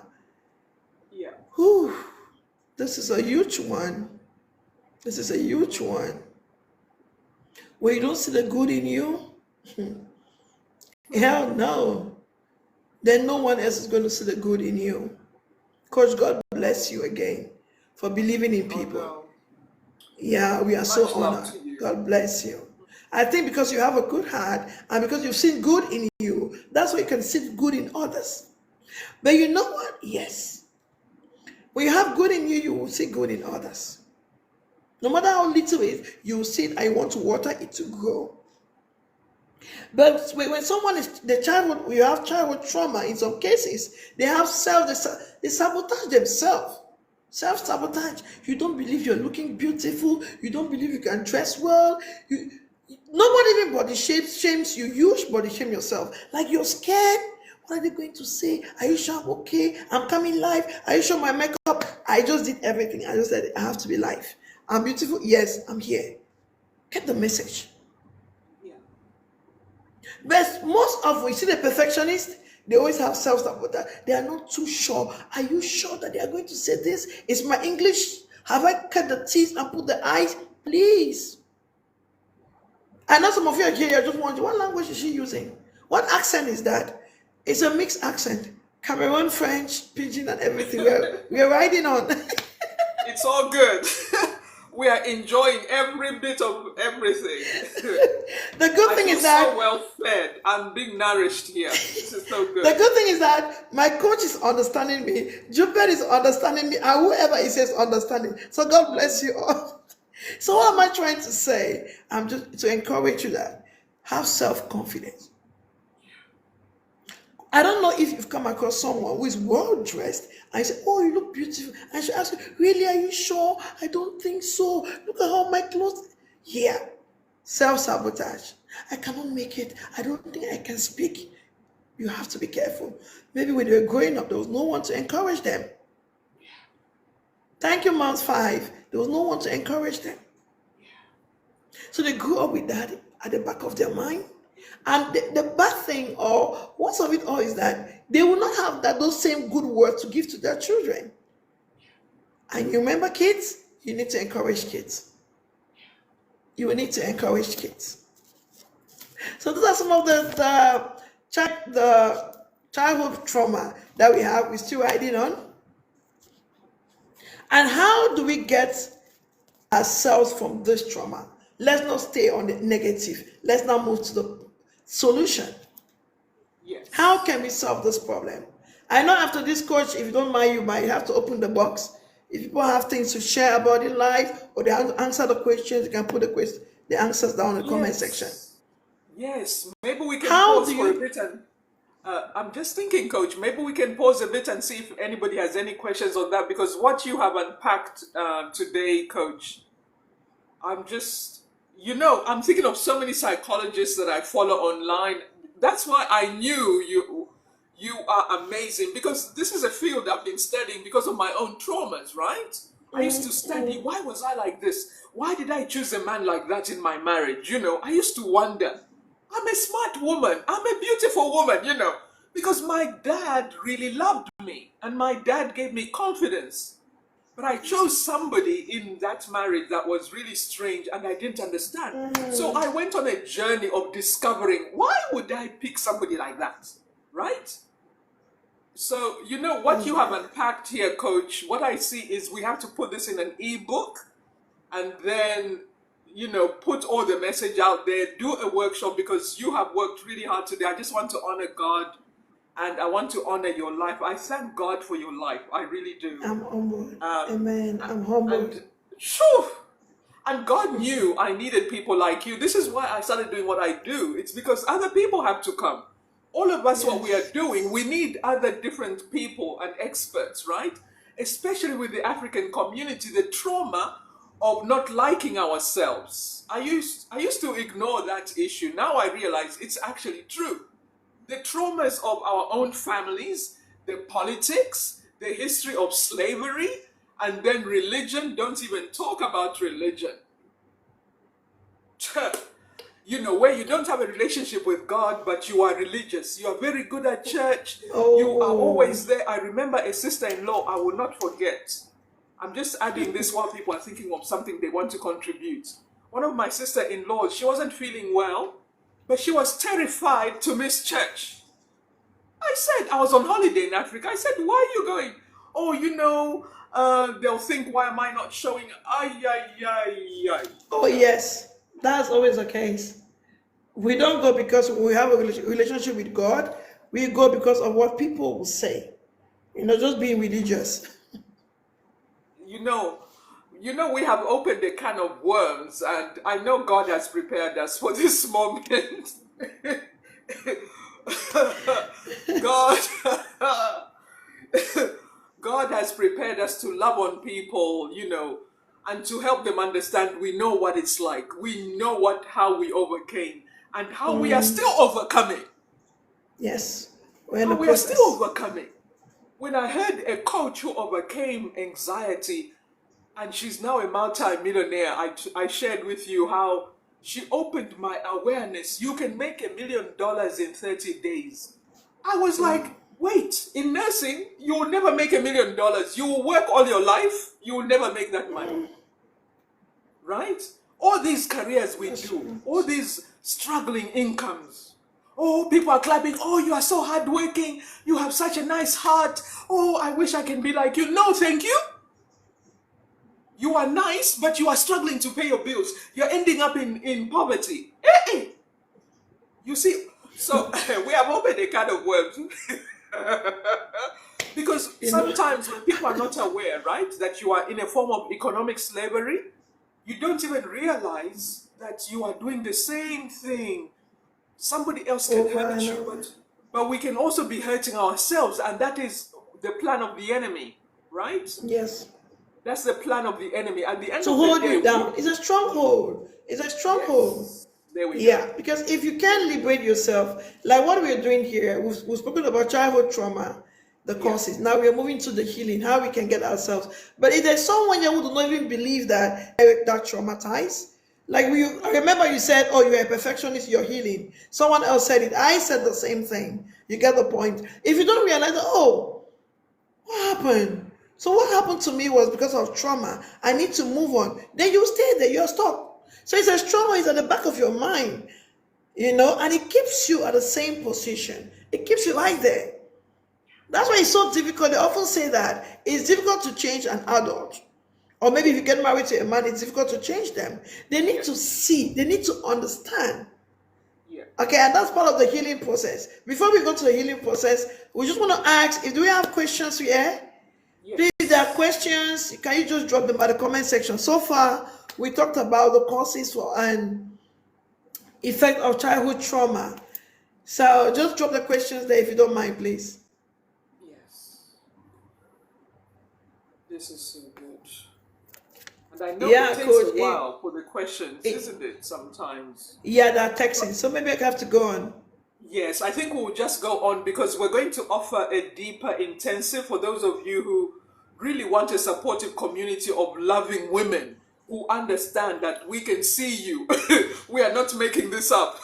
Yeah.
Whew, this is a huge one. This is a huge one. When you don't see the good in you, hell no. Then no one else is going to see the good in you. Coach, God bless you again for believing in
Oh
people.
no.
Yeah, we are so
Much love
honored.
to you.
God bless you. I think because you have a good heart and because you've seen good in you, that's why you can see good in others. But you know what? Yes. When you have good in you, you will see good in others. No matter how little it is, you will see it and you want to water it to grow. But when someone is the childhood, you have childhood trauma. In some cases, they have they sabotage themselves. Self sabotage. You don't believe you're looking beautiful. You don't believe you can dress well. You nobody even body shames you. You body shame yourself. Like you're scared. What are they going to say? Are you sure I'm okay? I'm coming live. Are you sure my makeup? I just did everything. I just said I have to be live. I'm beautiful. Yes, I'm here. Get the message.
Yeah.
But most of we see the perfectionist, they always have self-sabotage. They are not too sure. Are you sure that they are going to say this? Is my English? Have I cut the teeth and put the eyes? Please. I know some of you are here, you're just wondering, what language is she using? What accent is that? It's a mixed accent. Cameroon, French, Pidgin, and everything. We're riding on.
It's all good. We are enjoying every bit of everything.
The good
I
thing
feel
is that
so well fed and being nourished here. This is so
the
good.
good thing is that my coach is understanding me, Jupiter is understanding me, and whoever he says understanding. So God bless you all. So what am I trying to say? I'm just to encourage you that have self-confidence. I don't know if you've come across someone who is well dressed and you say, "Oh, you look beautiful." And she asks you, "Really, are you sure?" "I don't think so. Look at how my clothes." Yeah. Self-sabotage. "I cannot make it. I don't think I can speak." You have to be careful. Maybe when they were growing up, there was no one to encourage them. Thank you, Mount 5. There was no one to encourage them. So they grew up with that at the back of their mind. And the bad thing, or worst of it all, is that they will not have those same good words to give to their children. And you remember, kids, you need to encourage kids. You will need to encourage kids. So those are some of the childhood trauma that we have. We're still riding on. And how do we get ourselves from this trauma? Let's not stay on the negative. Let's now move to the solution. How
Yes.
can we solve this problem? I know after this, coach, if you don't mind, you might have to open the box. If people have things to share about their life or they have to answer the questions, you can put the answers down in the comment section.
Yes. Yes. Maybe we can
How
pause
do
for a
you
bit and I'm just thinking, Coach, maybe we can pause a bit and see if anybody has any questions on that because what you have unpacked today, Coach, I'm just, I'm thinking of so many psychologists that I follow online. That's why I knew you are amazing because this is a field I've been studying because of my own traumas, right? I used to study why was I like this? Why did I choose a man like that in my marriage? I used to wonder. I'm a smart woman. I'm a beautiful woman, because my dad really loved me and my dad gave me confidence. But I chose somebody in that marriage that was really strange and I didn't understand. So I went on a journey of discovering, why would I pick somebody like that? Right? So, you know, what you have unpacked here, Coach, what I see is we have to put this in an ebook and then, you know, put all the message out there, do a workshop, because you have worked really hard today. I just want to honor God and I want to honor your life. I thank God for your life. I really do.
I'm humbled. Amen. I'm humbled.
And, phew, and God knew I needed people like you. This is why I started doing what I do. It's because other people have to come. All of us, what we are doing, we need other different people and experts, right? Especially with the African community, the trauma of not liking ourselves. I used to ignore that issue. Now I realize it's actually true. The traumas of our own families, the politics, the history of slavery, and then religion. Don't even talk about religion. You know, where you don't have a relationship with God, but you are religious. You are very good at church. You are always there. I remember a sister-in-law I will not forget. I'm just adding this while people are thinking of something they want to contribute. One of my sister-in-laws, she wasn't feeling well, but she was terrified to miss church. I said, I was on holiday in Africa. I said, why are you going? Oh, you know, they'll think, why am I not showing? Ay, ay, ay, ay.
Oh, yes. That's always the case. We don't go because we have a relationship with God. We go because of what people will say. You know, just being religious.
You know, we have opened a can of worms, and I know God has prepared us for this moment. God, God has prepared us to love on people, you know, and to help them understand we know what it's like. We know how we overcame and how we are still overcoming.
Yes. We're in
How
the
we are
process.
still overcoming. When I heard a coach who overcame anxiety, and she's now a multi-millionaire, I shared with you how she opened my awareness. You can make $1 million in 30 days. I was like, wait, in nursing, you will never make $1 million. You will work all your life, you will never make that money. Right? All these careers we do, all these struggling incomes. Oh, people are clapping. Oh, you are so hardworking. You have such a nice heart. Oh, I wish I can be like you. No, thank you. You are nice, but you are struggling to pay your bills. You're ending up in poverty. Hey! You see, so we have opened a kind of worms. Because sometimes when people are not aware, right, that you are in a form of economic slavery, you don't even realize that you are doing the same thing. Somebody else can hurt you, but we can also be hurting ourselves, and that is the plan of the enemy, right?
Yes.
That's the plan of the enemy. At the end
To
of the
hold
day,
you down. It's a stronghold. It's a stronghold.
Yes. There we go.
Yeah, because if you can't liberate yourself, like what we're doing here, we've spoken about childhood trauma, the causes. Now we are moving to the healing, how we can get ourselves. But if there's someone here who does not even believe that traumatized, like I remember you said, oh, you're a perfectionist, you're healing. Someone else said it. I said the same thing. You get the point. If you don't realize, oh, what happened? So what happened to me was because of trauma. I need to move on. Then you stay there, you're stuck. So it says trauma is at the back of your mind, you know, and it keeps you at the same position. It keeps you right there. That's why it's so difficult. They often say that it's difficult to change an adult. Or maybe if you get married to a man, it's difficult to change them. They need to see, they need to understand.
Yeah.
Okay, and that's part of the healing process. Before we go to the healing process, we just want to ask, do we have questions here? Please, if there are questions, can you just drop them by the comment section? So far, we talked about the causes for an effect of childhood trauma. So just drop the questions there if you don't mind, please.
Yes. This is so good. And I know it takes
Coach,
a while for the questions, isn't it, sometimes?
Yeah, they're texting, so maybe I have to go on.
Yes, I think we'll just go on because we're going to offer a deeper intensive for those of you who really want a supportive community of loving women who understand that we can see you. We are not making this up.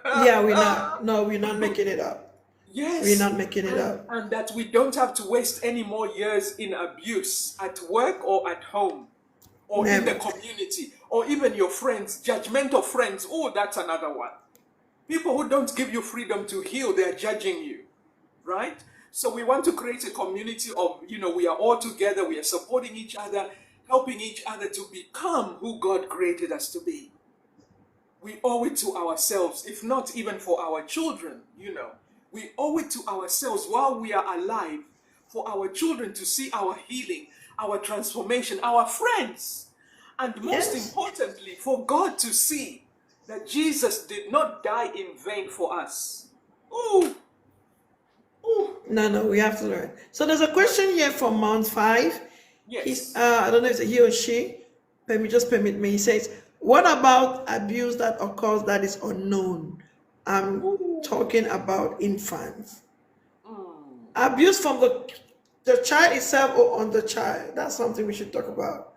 Yeah, we're not. No, we're not making it up. We're
Yes,
not making it up.
and that we don't have to waste any more years in abuse at work or at home or in the
Never.
community or even your friends, judgmental friends. Oh, that's another one. People who don't give you freedom to heal, they're judging you, right? So we want to create a community of, we are all together, we are supporting each other, helping each other to become who God created us to be. We owe it to ourselves, if not even for our children. We owe it to ourselves while we are alive, for our children to see our healing, our transformation, our friends, and most
Yes.
importantly, for God to see that Jesus did not die in vain for us. Ooh, ooh,
No, we have to learn. So there's a question here from Mount 5. He's
yes.
I don't know if it's a he or she. Permit me. He says, what about abuse that occurs that is unknown? I'm
Ooh,
talking about infants.
mm,
Abuse from the child itself or on the child. That's something we should talk about.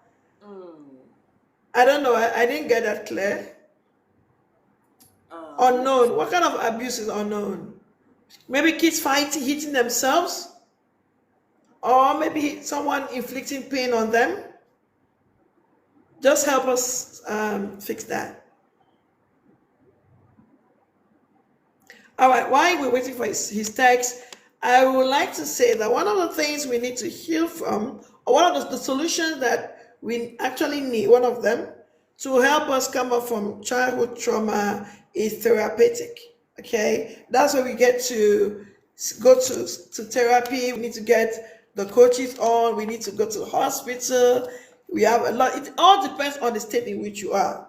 mm.
I don't know. I didn't get that clear.
Let me see.
Unknown. What kind of abuse is unknown? Maybe kids fighting, hitting themselves, or maybe someone inflicting pain on them. Just help us fix that. All right, while we're waiting for his text, I would like to say that one of the things we need to heal from, or one of the solutions that we actually need, one of them, to help us come up from childhood trauma is therapeutic. Okay, that's where we get to go to therapy. We need to get the coaches on. We need to go to the hospital. We have a lot. It all depends on the state in which you are.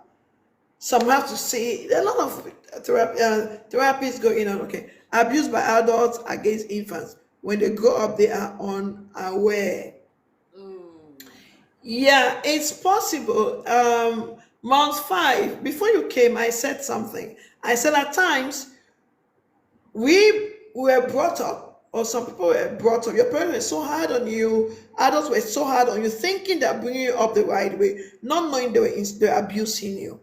Some have to say a lot of therapies going on. Okay, abuse by adults against infants. When they grow up, they are unaware.
Mm,
Yeah, it's possible. Month 5, before you came, I said something. I said at times we were brought up, or some people were brought up. Your parents were so hard on you, adults were so hard on you, thinking they're bringing you up the right way, not knowing they're abusing you.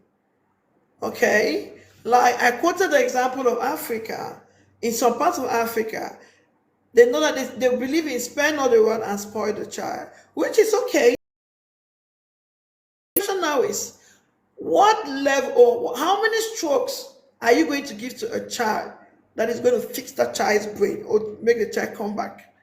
Okay, like I quoted the example of Africa. In some parts of Africa, they know that they believe in spare not the rod and spoil the child, which is okay. The question now is, what level or how many strokes are you going to give to a child that is going to fix that child's brain or make the child come back?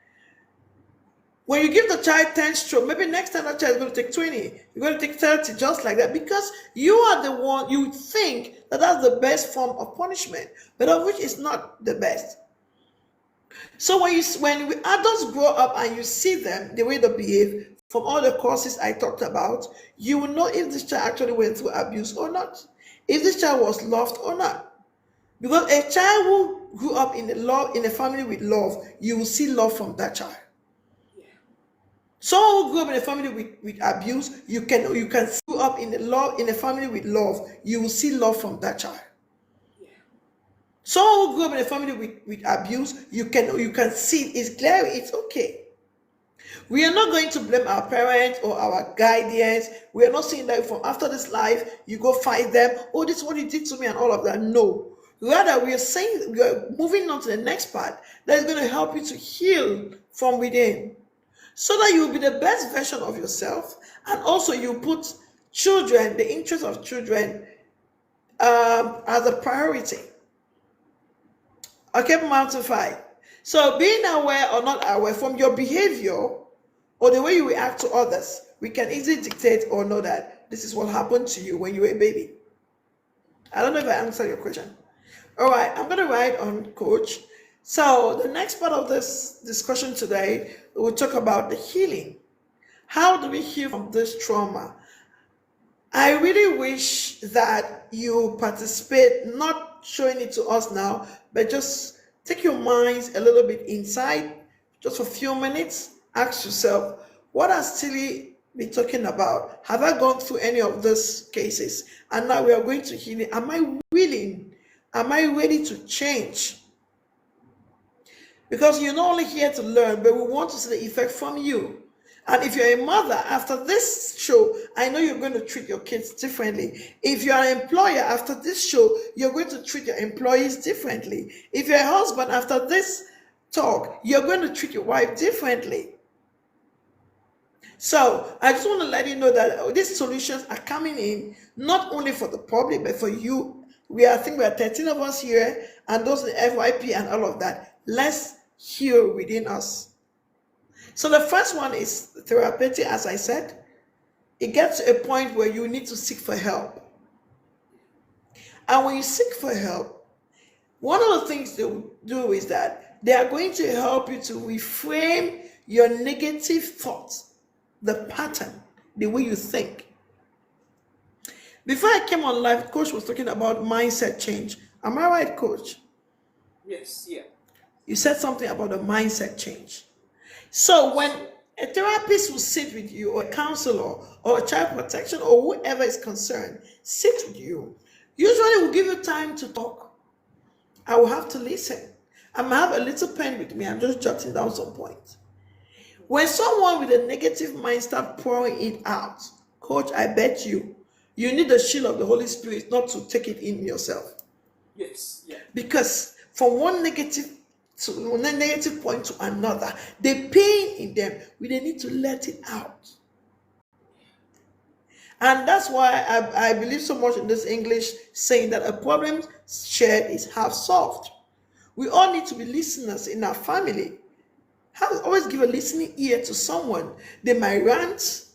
When you give the child 10 strokes, maybe next time that child is going to take 20, you're going to take 30, just like that, because you are the one, you think that that's the best form of punishment, but of which is not the best. So when adults grow up and you see them, the way they behave, from all the courses I talked about, you will know if this child actually went through abuse or not, if this child was loved or not. Because a child who grew up in a family with love, you will see love from that child.
yeah.
Someone who grew up in a family with abuse, you can grow up in a family with love, you will see love from that child.
Yeah.
Someone who grew up in a family with abuse, you can see it's clear, it's okay. We are not going to blame our parents or our guardians. We are not saying that from after this life, you go fight them. Oh, this is what you did to me and all of that. No. Rather, we are saying we are moving on to the next part that is going to help you to heal from within, so that you will be the best version of yourself, and also you put children, the interest of children, as a priority. Okay, Mountain 5. So being aware or not aware from your behavior or the way you react to others, we can easily dictate or know that this is what happened to you when you were a baby. I don't know if I answered your question. All right, I'm going to write on coach. So the next part of this discussion today, we'll talk about the healing. How do we heal from this trauma? I really wish that you participate, not showing it to us now, but just take your minds a little bit inside, just for a few minutes. Ask yourself, what has Tilly been talking about? Have I gone through any of those cases? And now we are going to heal it. Am I willing? Am I ready to change? Because you're not only here to learn, but we want to see the effect from you. And if you're a mother, after this show, I know you're going to treat your kids differently. If you're an employer, after this show, you're going to treat your employees differently. If you're a husband, after this talk, you're going to treat your wife differently. So I just want to let you know that these solutions are coming in not only for the public, but for you. I think we are 13 of us here, and those in FYP and all of that. Let's heal within us. So the first one is therapeutic, as I said. It gets to a point where you need to seek for help. And when you seek for help, one of the things they will do is that they are going to help you to reframe your negative thoughts, the pattern, the way you think. Before I came on live, Coach was talking about mindset change. Am I right, Coach?
Yes, yeah.
You said something about a mindset change. So when a therapist will sit with you, or a counselor, or a child protection, or whoever is concerned, sit with you, usually will give you time to talk. I will have to listen. I might have a little pen with me. I'm just jotting down some points. When someone with a negative mind starts pouring it out, Coach, I bet you need the shield of the Holy Spirit not to take it in yourself.
Yes, yeah.
Because from one negative point to another, the pain in them, they need to let it out. And that's why I believe so much in this English saying that a problem shared is half solved. We all need to be listeners in our family. Always give a listening ear to someone. They might rant,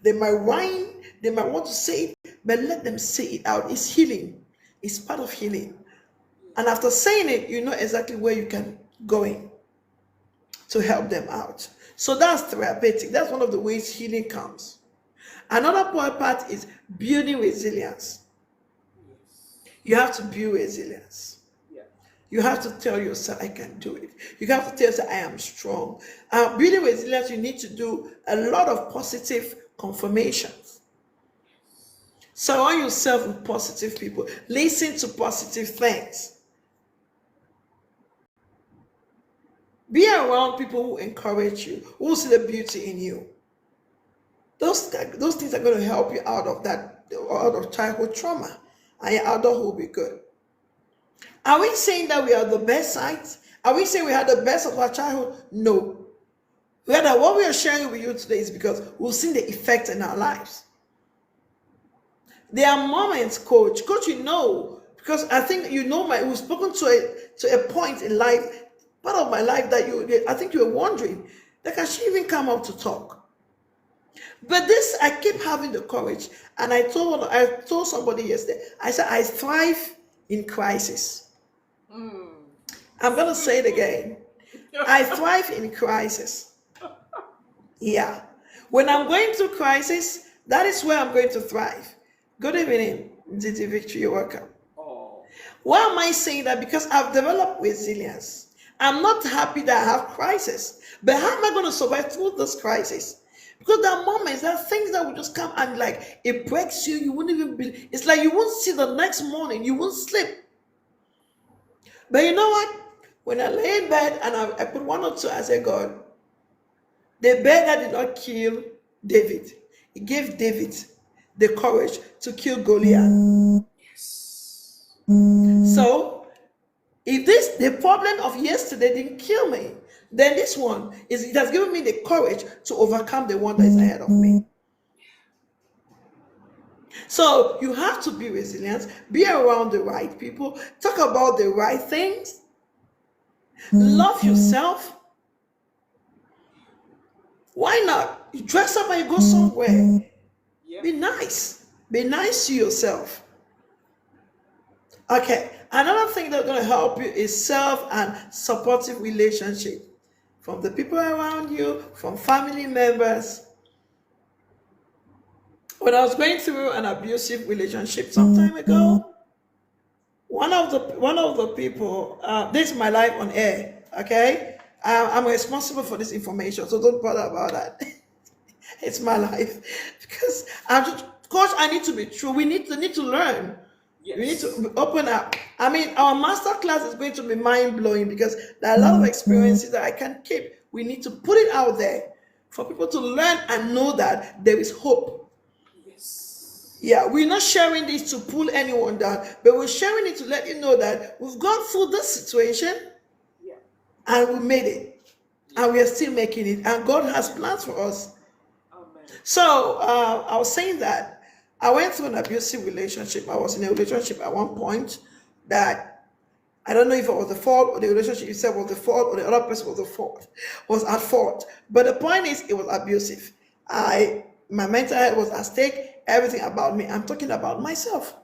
they might whine, they might want to say it, but let them say it out. It's healing. It's part of healing. And after saying it, you know exactly where you can go in to help them out. So that's therapeutic. That's one of the ways healing comes. Another part is building resilience. You have to build resilience. You have to tell yourself, I can do it. You have to tell yourself, I am strong. Building resilience, you need to do a lot of positive confirmations. Surround yourself with positive people. Listen to positive things. Be around people who encourage you, who see the beauty in you. Those things are going to help you out of childhood trauma, and your adulthood will be good. Are we saying that we are the best sites? Are we saying we had the best of our childhood? No. Rather, what we are sharing with you today is because we've seen the effect in our lives. There are moments, Coach, you know, because I think you know we've spoken to a point in life, part of my life that I think you were wondering, that can she even come up to talk? But this, I keep having the courage, and I told somebody yesterday, I said, I thrive in crisis. I'm going to say it again. I thrive in crisis. Yeah. When I'm going through crisis, that is where I'm going to thrive. Good evening, Didi Victory, you're welcome.
Oh.
Why am I saying that? Because I've developed resilience. I'm not happy that I have crisis, but how am I going to survive through this crisis? Because there are moments, there are things that will just come and like, it breaks you, you wouldn't even believe. It's like you won't see the next morning, you won't sleep. But you know what? When I lay in bed and I put one or two, I said, God, the bed that did not kill David, it gave David the courage to kill Goliath.
Yes.
So, if the problem of yesterday didn't kill me, then this one it has given me the courage to overcome the one that is ahead of me. So you have to be resilient, be around the right people, talk about the right things, love yourself. Why not? You dress up and you go somewhere.
Yeah.
Be nice. Be nice to yourself. Okay, another thing that's going to help you is self and supportive relationship from the people around you, from family members. When I was going through an abusive relationship some time ago, one of the people, this is my life on air, okay? I'm responsible for this information, so don't bother about that. It's my life. Because Coach, I need to be true. We need to learn.
Yes.
We need to open up. I mean, our master class is going to be mind-blowing because there are a lot of experiences that I can't keep. We need to put it out there for people to learn and know that there is hope.
Yes.
Yeah, we're not sharing this to pull anyone down, but we're sharing it to let you know that we've gone through this situation
Yeah.
and we made it, and we are still making it, and God has plans for us.
Amen.
So I was saying that I went through an abusive relationship. I was in a relationship at one point that I don't know if it was the fault or the relationship itself was the fault or the other person was at fault. But the point is, it was abusive. My mental health was at stake. Everything about me. I'm talking about myself.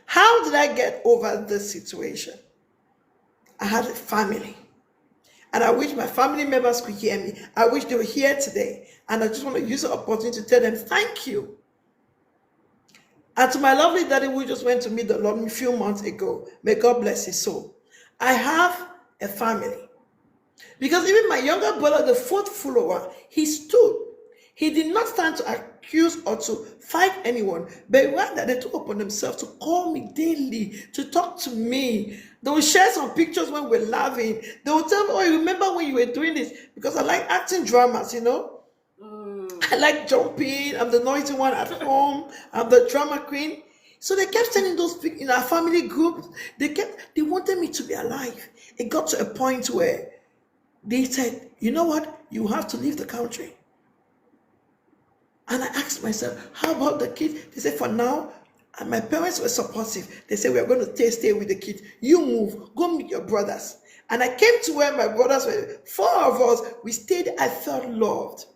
How did I get over this situation? I had a family. And I wish my family members could hear me. I wish they were here today. And I just want to use the opportunity to tell them thank you. And to my lovely daddy, who just went to meet the Lord a few months ago, may God bless his soul. I have a family. Because even my younger brother, the fourth follower, he stood. He did not stand to accuse or to fight anyone, but rather they took upon themselves to call me daily, to talk to me. They will share some pictures when we're laughing. They will tell me, oh, you remember when you were doing this? Because I like acting dramas, you know. I like jumping. I'm the noisy one at home. I'm the drama queen. So they kept sending those pics in our family group. They wanted me to be alive. It got to a point where they said, you know what? You have to leave the country. And I asked myself, how about the kids? They said, for now, and my parents were supportive. They said, we're going to stay with the kids. You move, go meet your brothers. And I came to where my brothers were. 4 of us, we stayed. I felt loved.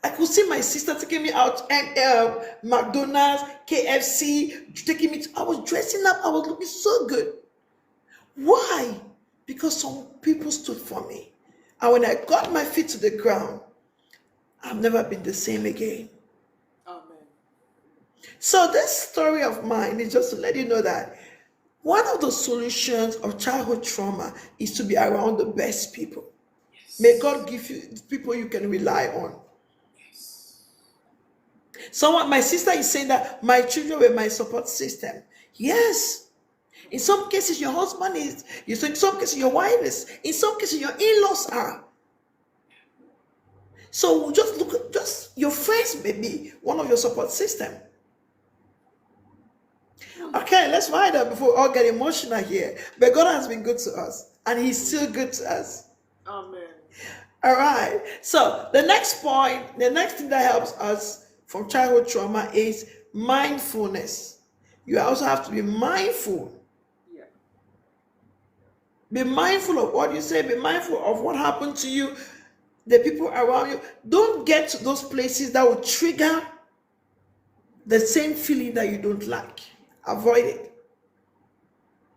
I could see my sister taking me out and McDonald's, KFC, taking me. I was dressing up. I was looking so good. Why? Because some people stood for me. And when I got my feet to the ground, I've never been the same again.
Amen.
So this story of mine is just to let you know that one of the solutions of childhood trauma is to be around the best people.
Yes.
May God give you people you can rely on.
Yes.
So my sister is saying that my children were my support system. Yes. In some cases, your husband is. In some cases, your wife is. In some cases, your in-laws are. So just your friends may be one of your support system. Okay, let's wind up before we all get emotional here. But God has been good to us, and He's still good to us.
Amen.
All right. So the next point, the next thing that helps us from childhood trauma is mindfulness. You also have to be mindful.
Yeah.
Be mindful of what you say. Be mindful of what happened to you, the people around you. Don't get to those places that will trigger the same feeling that you don't like. Avoid it.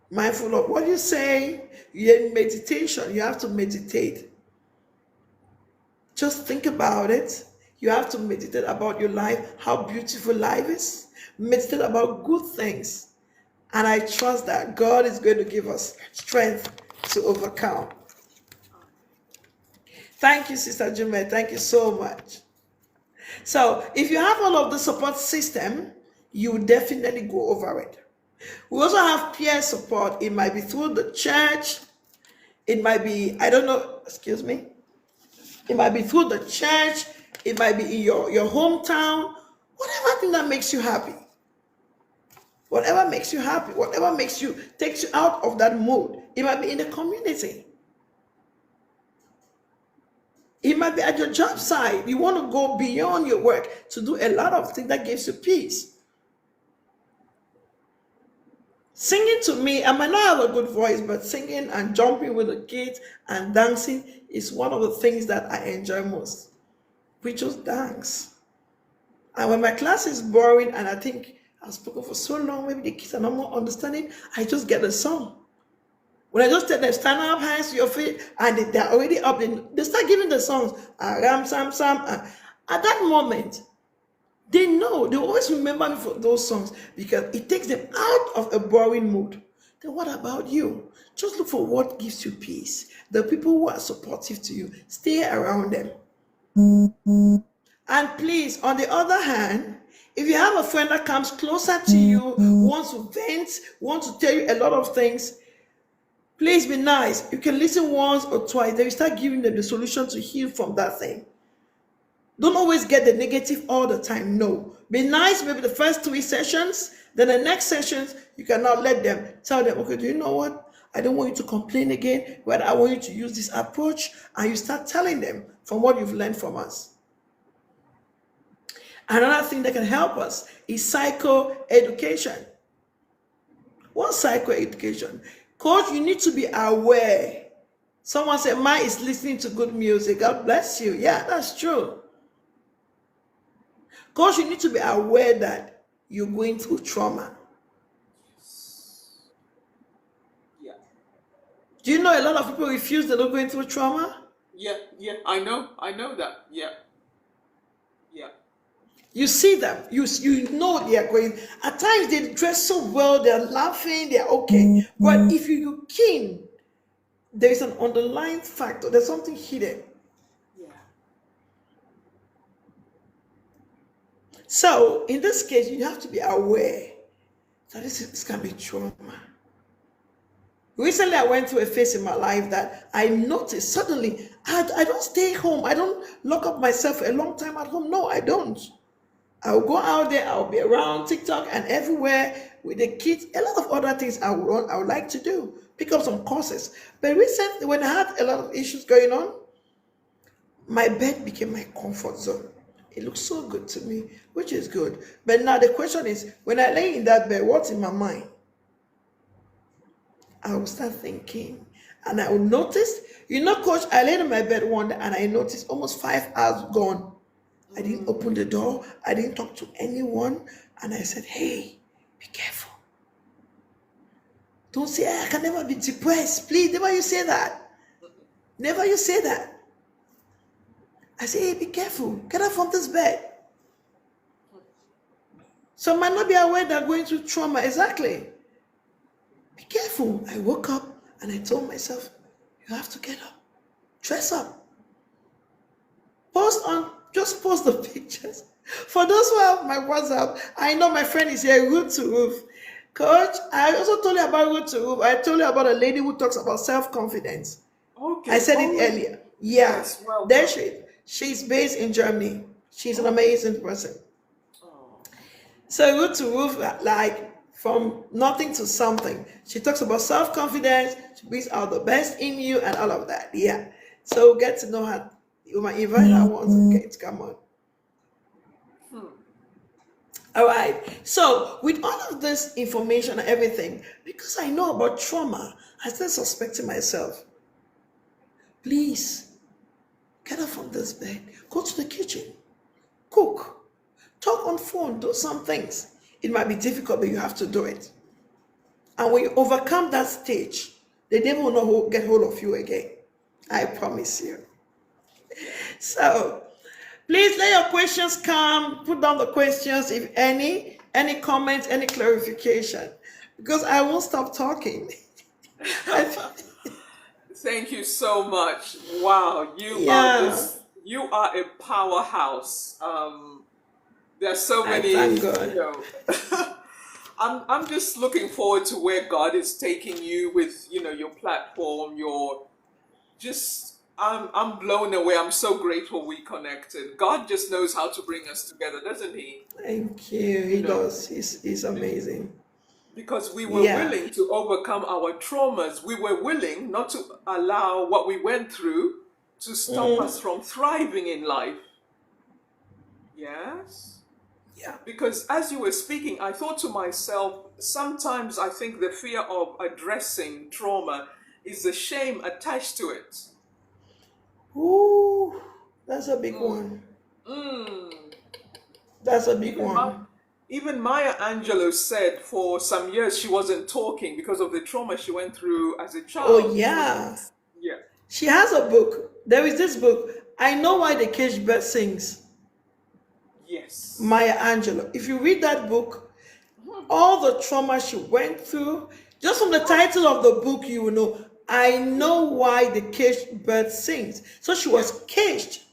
Mindful of what you say. You're in meditation. You have to meditate. Just think about it. You have to meditate about your life, how beautiful life is. Meditate about good things. And I trust that God is going to give us strength to overcome. Thank you, Sister Jume. Thank you so much. So if you have all of the support system, you will definitely go over it. We also have peer support. It might be through the church. It might be, I don't know, excuse me. It might be through the church. It might be in your hometown. Whatever thing that makes you happy. Whatever makes you happy. Whatever takes you out of that mood. It might be in the community. It might be at your job site. You want to go beyond your work to do a lot of things that gives you peace. Singing to me, I might not have a good voice, but singing and jumping with the kids and dancing is one of the things that I enjoy most. We just dance. And when my class is boring and I think I've spoken for so long, maybe the kids are not more understanding, I just get a song. When I just tell them, stand up, hands to your feet, and they're already up, they start giving the songs, Ram, Sam, Sam. At that moment, they know, they always remember me for those songs because it takes them out of a boring mood. Then what about you? Just look for what gives you peace. The people who are supportive to you, stay around them. And please, on the other hand, if you have a friend that comes closer to you, wants to vent, wants to tell you a lot of things, please be nice. You can listen once or twice. Then you start giving them the solution to heal from that thing. Don't always get the negative all the time. No. Be nice maybe the first 3 sessions. Then the next sessions, you cannot let them tell them, okay, do you know what? I don't want you to complain again, but I want you to use this approach. And you start telling them from what you've learned from us. Another thing that can help us is psychoeducation. What psychoeducation? Coach, you need to be aware. Someone said, mine is listening to good music. God bless you. Yeah, that's true. Coach, you need to be aware that you're going through trauma.
Yeah.
Do you know a lot of people refuse they're not going through trauma?
Yeah, I know that. Yeah.
You see them, you know they are going. At times they dress so well, they're laughing, they're okay. But if you're keen, there is an underlying factor, there's something hidden.
Yeah.
So in this case, you have to be aware that this can be trauma. Recently, I went through a phase in my life that I noticed suddenly I don't stay home. I don't lock up myself for a long time at home. No, I don't. I'll go out there, I'll be around TikTok and everywhere with the kids. A lot of other things I would like to do. Pick up some courses. But recently, when I had a lot of issues going on, my bed became my comfort zone. It looks so good to me, which is good. But now the question is, when I lay in that bed, what's in my mind? I will start thinking. And I will notice, coach, I laid in my bed one day and I noticed almost 5 hours gone. I didn't open the door. I didn't talk to anyone. And I said, hey, be careful. Don't say, I can never be depressed. Please, never you say that. Never you say that. I say, hey, be careful. Get up from this bed. Some might not be aware they're going through trauma. Exactly. Be careful. I woke up and I told myself, you have to get up. Dress up. Just post the pictures. For those who have my WhatsApp, I know my friend is here, Root to Roof. Coach, I also told you about Root to Roof. I told you about a lady who talks about self-confidence.
Okay.
I said it earlier. Yeah.
Yes, well
There
done.
she's based in Germany. She's an amazing person.
Oh.
So Root to Roof, like from nothing to something. She talks about self-confidence. She brings out the best in you and all of that. Yeah. So get to know her. You might invite her once. Okay, come on. All right. So with all of this information and everything, because I know about trauma, I start suspecting myself. Please get up from this bed. Go to the kitchen. Cook. Talk on phone. Do some things. It might be difficult, but you have to do it. And when you overcome that stage, the devil will not get hold of you again. I promise you. So please let your questions come. Put down the questions, if any comments, any clarification, because I won't stop talking.
Thank you so much. Wow, you are a powerhouse. There's so many,
thank God.
I'm just looking forward to where God is taking you with, your platform, I'm blown away. I'm so grateful we connected. God just knows how to bring us together, doesn't he?
Thank you. He does. He's amazing.
Because we were willing to overcome our traumas. We were willing not to allow what we went through to stop us from thriving in life. Yes?
Yeah.
Because as you were speaking, I thought to myself, sometimes I think the fear of addressing trauma is the shame attached to it.
Ooh, that's a big one. That's a big one.
Even Maya Angelou said for some years she wasn't talking because of the trauma she went through as a child.
Oh, yeah.
Yeah.
She has a book. There is this book, I Know Why the Caged Bird Sings.
Yes.
Maya Angelou. If you read that book, all the trauma she went through, just from the title of the book, you will know, I know why the caged bird sings. So she was caged.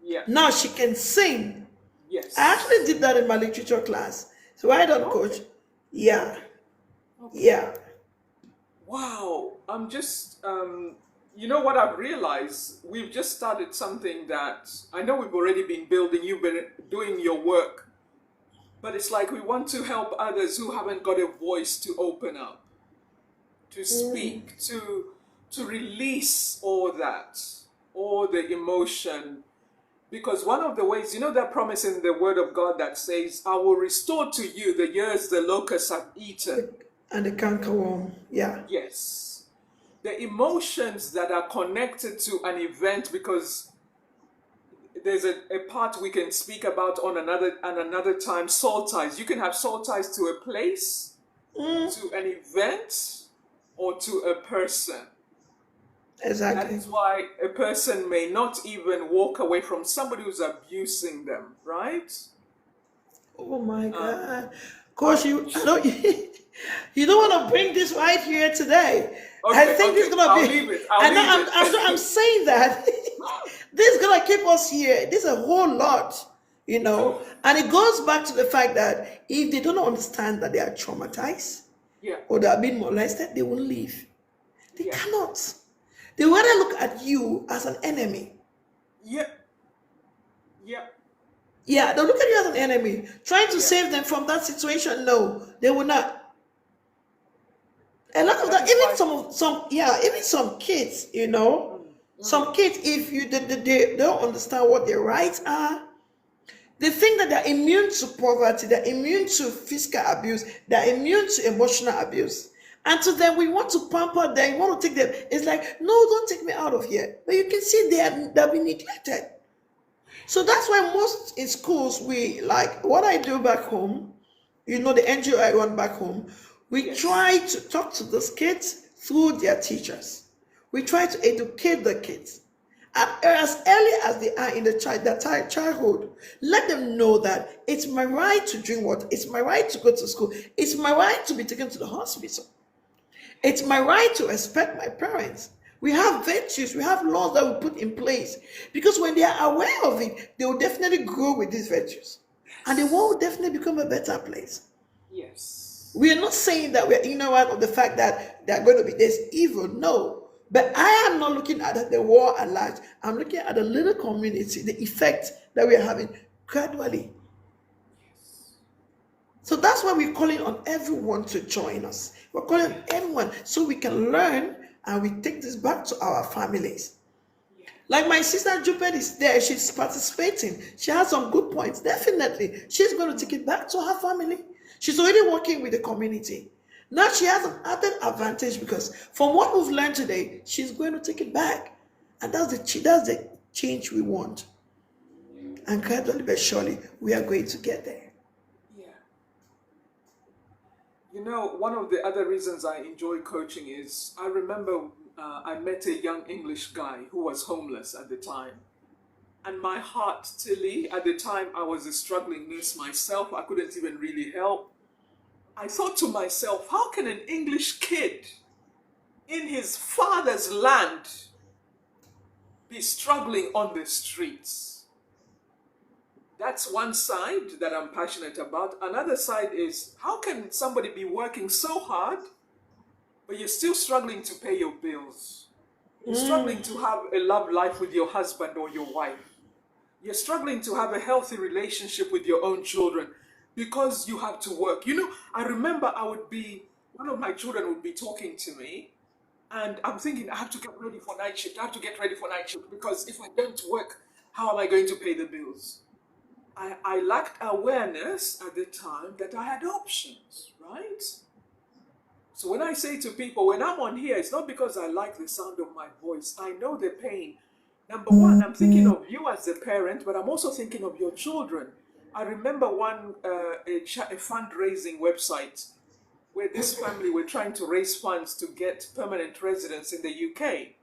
Yeah.
Now she can sing.
Yes.
I actually did that in my literature class. So I don't, coach. Yeah.
Okay.
Yeah.
Wow. I'm just You know what I've realized? We've just started something that I know we've already been building, you've been doing your work, but it's like we want to help others who haven't got a voice to open up, to speak, to release all that, all the emotion. Because one of the ways, you know, that promise in the word of God that says, I will restore to you the years the locusts have eaten.
And the cankerworm, yeah.
Yes. The emotions that are connected to an event, because there's a part we can speak about on another time, soul ties. You can have soul ties to a place, to an event, or to a person. That
Exactly.
is why a person may not even walk away from somebody who's abusing them, right?
Oh my
Um,
God. Of course, I don't, you don't want to bring this right here today. I
okay,
think it's
okay,
gonna
I'll
be.
leave it. I'll
I know.
leave
I'm
it.
saying that this is gonna keep us here. This is a whole lot, and it goes back to the fact that if they don't understand that they are traumatized
Yeah,
or they are being molested, they will leave. They
yeah,
cannot. They rather look at you as an enemy.
yeah, yeah,
Yeah, they'll look at you as an enemy, trying to
yeah.
save them from that situation. No, they will not. A lot of
That
that,
is
even
why.
even some kids,
Mm,
some
mm,
kids, if they don't understand what their rights are, they think that they're immune to poverty, they're immune to physical abuse, they're immune to emotional abuse. And to them, we want to pamper them, we want to take them. It's like, no, don't take me out of here. But you can see they've been neglected. So that's why most in schools, we like what I do back home, the NGO I run back home, we
yes,
try to talk to those kids through their teachers. We try to educate the kids. And as early as they are in childhood, let them know that it's my right to drink water, it's my right to go to school, it's my right to be taken to the hospital. It's my right to respect my parents. We have virtues, we have laws that we put in place. Because when they are aware of it, they will definitely grow with these virtues. And the world
yes,
will definitely become a better place.
yes,
We are not saying that we're ignorant of the fact that there are going to be this evil. No. But I am not looking at the war at large. I'm looking at the little community, the effect that we are having gradually.
yes,
So that's why we're calling on everyone to join us. We're calling
yeah,
on everyone so we can learn and we take this back to our families.
yeah,
Like my sister Jupiter is there, she's participating. She has some good points. Definitely. She's going to take it back to her family. She's already working with the community. Now she has an added advantage because from what we've learned today, she's going to take it back. And that's the change we want. And gradually but surely, we are going to get there.
yeah. You know, one of the other reasons I enjoy coaching is I remember I met a young English guy who was homeless at the time. And my heart, Tilly, at the time I was a struggling nurse myself. I couldn't even really help. I thought to myself, how can an English kid in his father's land be struggling on the streets? That's one side that I'm passionate about. Another side is, how can somebody be working so hard, but you're still struggling to pay your bills? You're struggling to have a love life with your husband or your wife. You're struggling to have a healthy relationship with your own children because you have to work. You know, I remember one of my children would be talking to me, and I'm thinking, I have to get ready for night shift. I have to get ready for night shift because if I don't work, how am I going to pay the bills? I lacked awareness at the time that I had options, right? So when I say to people, when I'm on here, it's not because I like the sound of my voice. I know the pain. Number one, I'm thinking of you as a parent, but I'm also thinking of your children. I remember a fundraising website where this family were trying to raise funds to get permanent residence in the UK.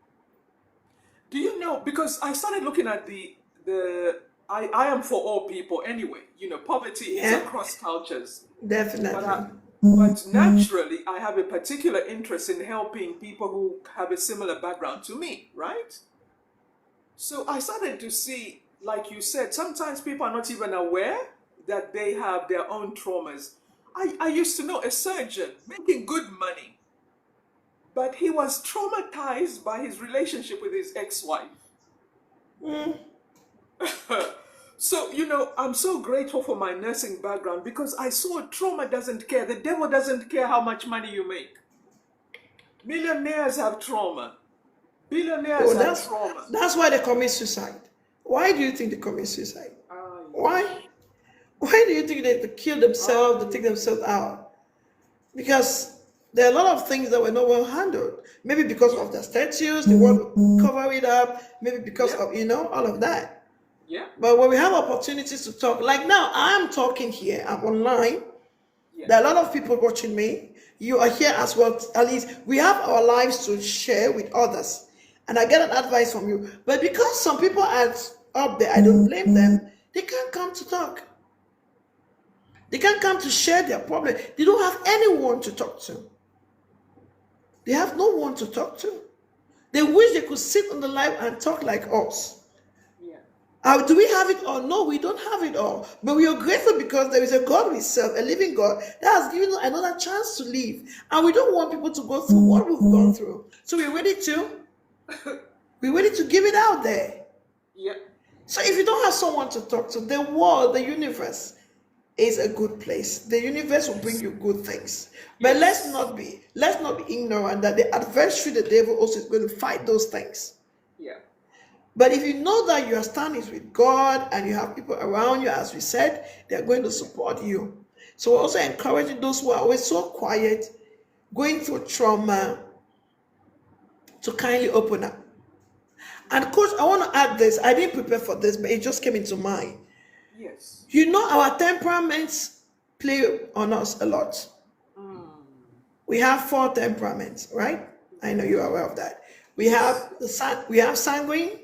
Do you know? Because I started looking at the I am for all people anyway. You know, poverty is
Yeah,
across cultures. But
definitely.
but naturally, I have a particular interest in helping people who have a similar background to me, right? So I started to see, like you said, sometimes people are not even aware that they have their own traumas. I used to know a surgeon making good money, but he was traumatized by his relationship with his ex-wife. So, I'm so grateful for my nursing background because I saw trauma doesn't care. The devil doesn't care how much money you make. Millionaires have trauma. Billionaires have trauma.
That's why they commit suicide. Why do you think they commit suicide? Why?
Yeah.
Why do you think they kill themselves, they take themselves out? Because there are a lot of things that were not well handled. Maybe because of their statues, they want to cover it up. Maybe because of, all of that.
Yeah.
But when we have opportunities to talk, like now, I'm talking here, I'm online.
Yeah.
There are a lot of people watching me. You are here as well. At least we have our lives to share with others. And I get an advice from you. But because some people are up there, I don't blame them. They can't come to talk. They can't come to share their problem. They don't have anyone to talk to. They have no one to talk to. They wish they could sit on the live and talk like us. Yeah. Do we have it all? No, we don't have it all. But we are grateful because there is a God we serve, a living God that has given us another chance to live. And we don't want people to go through what we've gone through. So we're ready to give it out there.
Yeah.
So if you don't have someone to talk to, the world, the universe is a good place. The universe will bring you good things. But let's not be ignorant that the adversary, the devil, also is going to fight those things.
Yeah.
But if you know that your stand is with God and you have people around you, as we said, they're going to support you. So we're also encouraging those who are always so quiet, going through trauma, to kindly open up. And coach, I want to add this. I didn't prepare for this, but it just came into mind.
Yes.
Our temperaments play on us a lot. We have 4 temperaments, right? I know you're aware of that. We have sanguine,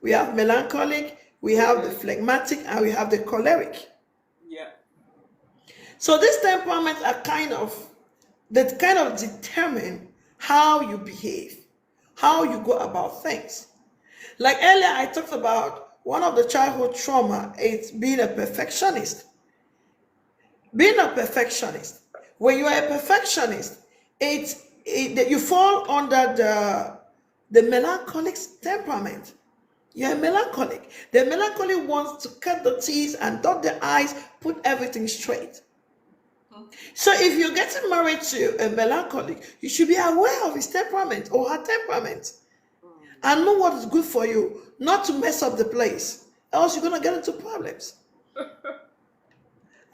we have melancholic, we have the phlegmatic, and we have the choleric.
Yeah.
So these temperaments are kind of determine how you behave, how you go about things. Like earlier, I talked about one of the childhood trauma is being a perfectionist. Being a perfectionist. When you are a perfectionist, you fall under the melancholic temperament. You're a melancholic. The melancholic wants to cut the T's and dot the I's, put everything straight. So if you're getting married to a melancholic, you should be aware of his temperament or her temperament and know what is good for you, not to mess up the place, else you're going to get into problems.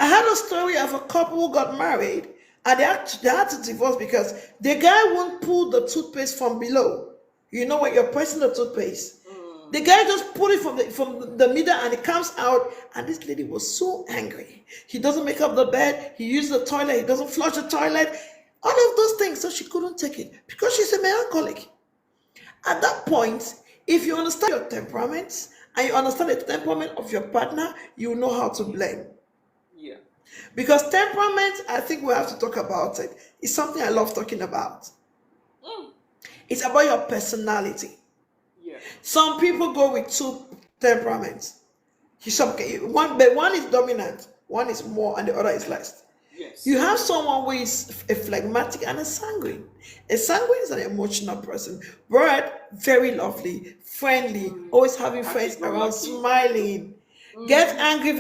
I had a story of a couple who got married and they had to divorce because the guy won't pull the toothpaste from below. You know when you're pressing the toothpaste, the guy just pulled it from the middle and it comes out, and this lady was so angry. He doesn't make up the bed, he uses the toilet, he doesn't flush the toilet, all of those things. So she couldn't take it because she's a melancholic. At that point, if you understand your temperament and you understand the temperament of your partner, you know how to blame.
Yeah.
Because temperament, I think we have to talk about it. It's something I love talking about. It's about your personality.
Yeah.
Some people go with 2 temperaments. One is dominant, one is more, and the other is less.
Yes.
You have someone who is a phlegmatic and a sanguine. A sanguine is an emotional person, but very lovely, friendly, always having friends around, smiling. Get angry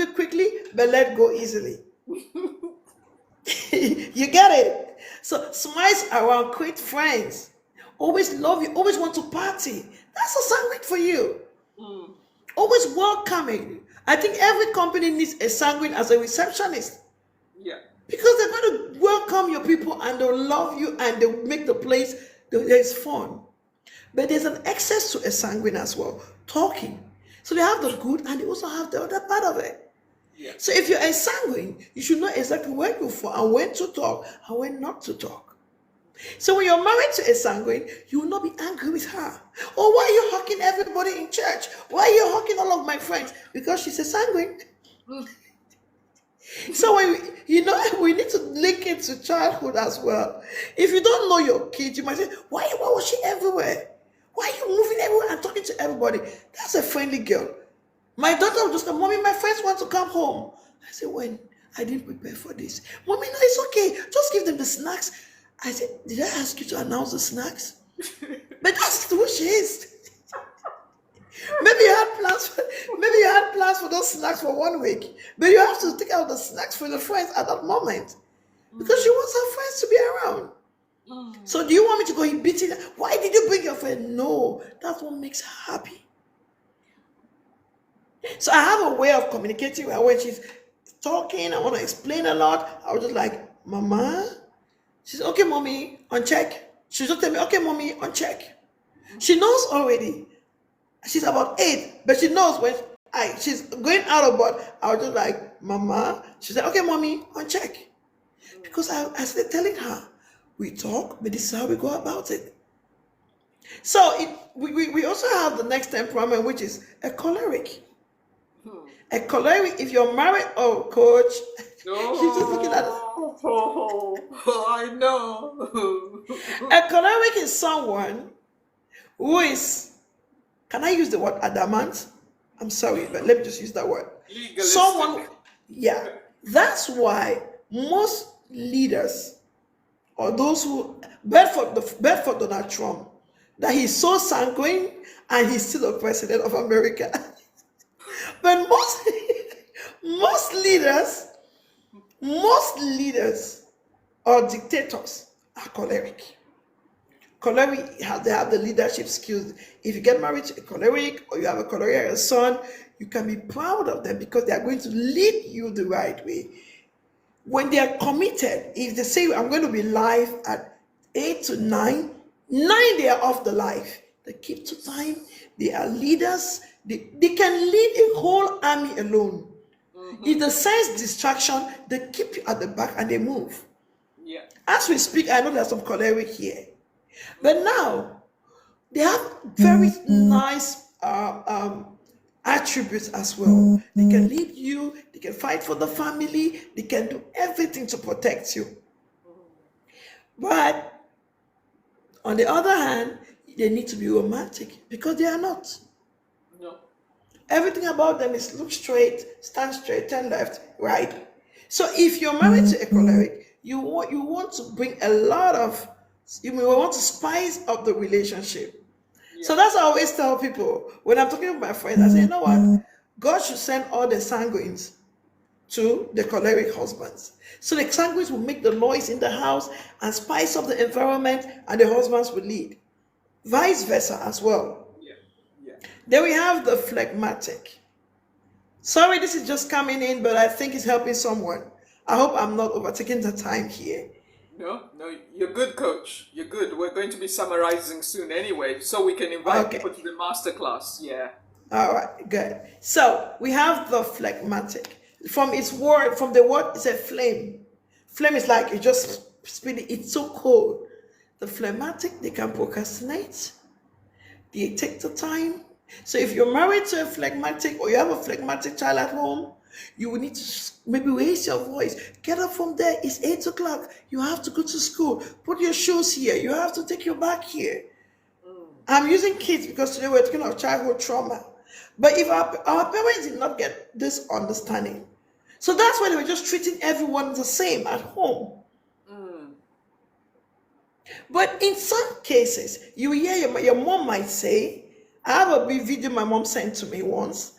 quickly, but let go easily. You get it? So smiles around, create friends, always love you, always want to party. That's a sanguine for you. Always welcoming. I think every company needs a sanguine as a receptionist.
Yeah.
Because they're going to welcome your people and they'll love you and they'll make the place, there's fun. But there's an excess to a sanguine as well, talking. So they have the good and they also have the other part of it.
Yeah.
So if you're a sanguine, you should know exactly where to fall and when to talk and when not to talk. So when you're married to a sanguine, you will not be angry with her. Oh, why are you hugging everybody in church? Why are you hugging all of my friends? Because she's a sanguine. So we need to link it to childhood as well. If you don't know your kids, you might say, why was she everywhere? Why are you moving everywhere and talking to everybody? That's a friendly girl. My daughter would just come, Mommy, my friends want to come home. I said, when? I didn't prepare for this. Mommy, no, it's okay. Just give them the snacks. I said, did I ask you to announce the snacks? But that's who she is. Maybe you had plans for those snacks for 1 week, but you have to take out the snacks for the friends at that moment because she wants her friends to be around. So do you want me to go and beat it? Why did you bring your friend? No, that's what makes her happy. So I have a way of communicating with her when she's talking. I want to explain a lot. I was just like, Mama. She's okay, mommy, on check. She'll just tell me, okay, mommy, on check. She knows already. She's about 8, but she knows when she's going out of board. I was just like, Mama. She said, okay, mommy, on check. Because I started telling her, we talk, but this is how we go about it. So we also have the next temperament, which is a choleric. A choleric, if you're married, oh, coach, she's just looking at us.
I know.
A choleric is someone who is, can I use the word adamant? I'm sorry, but let me just use that word.
Legalistic.
Someone, yeah. That's why most leaders, or those who, Bedford Donald Trump, that he's so sanguine and he's still the president of America. But most leaders or dictators are choleric. Choleric, they have the leadership skills. If you get married to a choleric or you have a choleric son, you can be proud of them because they are going to lead you the right way. When they are committed, if they say, I'm going to be live at 8 to 9, 9 they are off the live. They keep to time. They are leaders. They can lead a whole army alone. If they sense distraction, they keep you at the back and they move.
Yeah.
As we speak, I know there's some choleric here. But now, they have very nice attributes as well. They can lead you, they can fight for the family, they can do everything to protect you. But on the other hand, they need to be romantic because they are not.
No.
Everything about them is look straight, stand straight, turn left, right. So if you're married to a choleric, you want to bring a lot of, you may want to spice up the relationship. Yeah. So that's what I always tell people when I'm talking with my friends. I say, you know what? God should send all the sanguines to the choleric husbands. So the sanguines will make the noise in the house and spice up the environment, and the husbands will lead. Vice versa as well.
Yeah. Yeah.
Then we have the phlegmatic. Sorry, this is just coming in, but I think it's helping someone. I hope I'm not overtaking the time here.
No, you're good, coach. You're good. We're going to be summarizing soon anyway, so we can invite people to the masterclass. Yeah.
All right, good. So we have the phlegmatic. From the word, it's a flame. Flame is like, it just spinning. It's so cold. The phlegmatic, they can procrastinate. They take the time. So if you're married to a phlegmatic or you have a phlegmatic child at home, you will need to maybe raise your voice. Get up from there. It's 8 o'clock. You have to go to school. Put your shoes here. You have to take your bag here. I'm using kids because today we're talking about childhood trauma. But if our parents did not get this understanding, so that's why they were just treating everyone the same at home. But in some cases, you hear your mom might say, I have a video my mom sent to me once.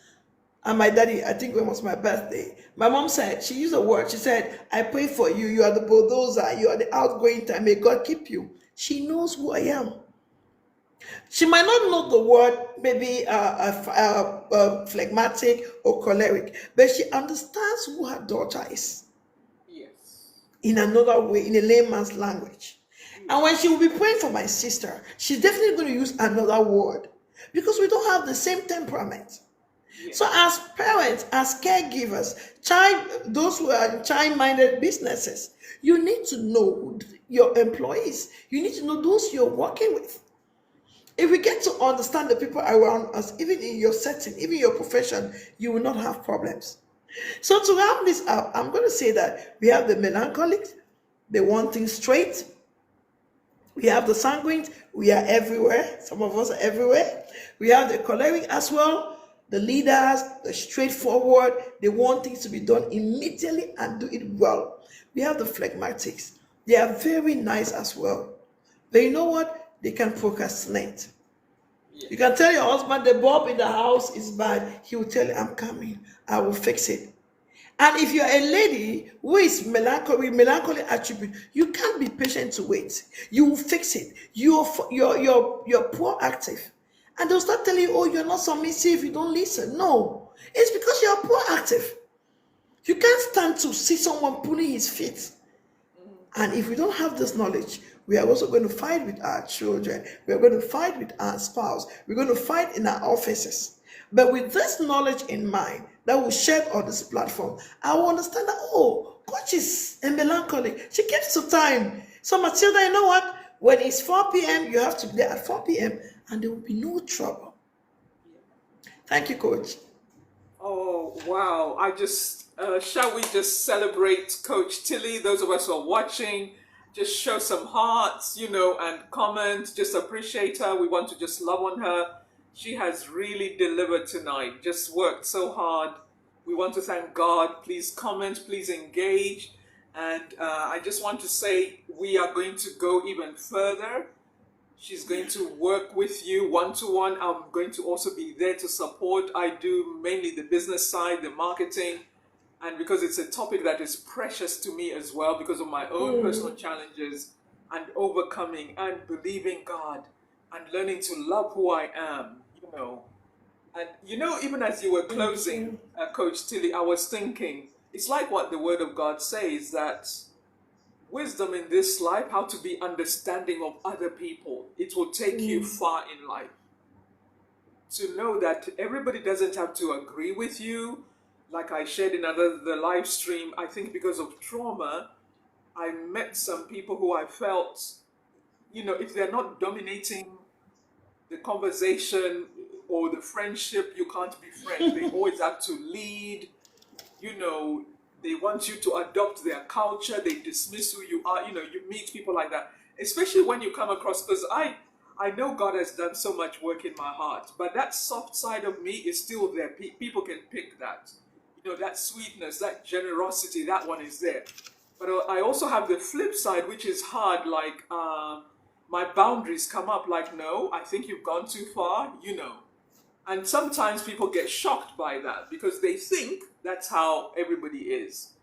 And my daddy, I think when it was my birthday, my mom said, she used a word, she said, I pray for you, you are the bulldozer, you are the outgoing time, may God keep you. She knows who I am. She might not know the word, maybe phlegmatic or choleric, but she understands who her daughter is.
Yes.
In another way, in a layman's language. And when she will be praying for my sister, she's definitely going to use another word because we don't have the same temperament. So as parents, as caregivers, those who are in child-minded businesses, you need to know your employees. You need to know those you're working with. If we get to understand the people around us, even in your setting, even your profession, you will not have problems. So to wrap this up, I'm going to say that we have the melancholics, they want things straight. We have the sanguines, we are everywhere. Some of us are everywhere. We have the choleric as well. The leaders, the straightforward, they want things to be done immediately and do it well. We have the phlegmatics, They are very nice as well. But you know what? They can procrastinate.
Yeah.
You can tell your husband the bulb in the house is bad. He will tell you, I'm coming. I will fix it. And if you're a lady who is melancholy attribute, you can't be patient to wait. You will fix it. You're proactive. And they'll start telling you, oh, you're not submissive, you don't listen. No. It's because you're proactive. You can't stand to see someone pulling his feet. And if we don't have this knowledge, we are also going to fight with our children. We are going to fight with our spouse. We're going to fight in our offices. But with this knowledge in mind that we share on this platform, I will understand that, oh, coach is a melancholic. She keeps to time. So Matilda, you know what? When it's 4 p.m., you have to be there at 4 p.m. and there will be no trouble. Thank you, coach.
Oh, wow. Shall we just celebrate Coach Tilly? Those of us who are watching, just show some hearts, and comment. Just appreciate her. We want to just love on her. She has really delivered tonight, just worked so hard. We want to thank God. Please comment, please engage. And I just want to say we are going to go even further. She's going to work with you one-to-one. I'm going to also be there to support. I do mainly the business side, the marketing, and because it's a topic that is precious to me as well because of my own personal challenges and overcoming and believing God and learning to love who I am, And even as you were closing, Coach Tilly, I was thinking, it's like what the Word of God says, that wisdom in this life, how to be understanding of other people, it will take you far in life. To know that everybody doesn't have to agree with you. Like I shared in the live stream, I think because of trauma, I met some people who I felt, if they're not dominating the conversation or the friendship, you can't be friends. They always have to lead, they want you to adopt their culture, they dismiss who you are, you meet people like that, especially when you come across, because I know God has done so much work in my heart, but that soft side of me is still there. People can pick that, that sweetness, that generosity, that one is there. But I also have the flip side, which is hard, like my boundaries come up like, no, I think you've gone too far, And sometimes people get shocked by that because they think that's how everybody is.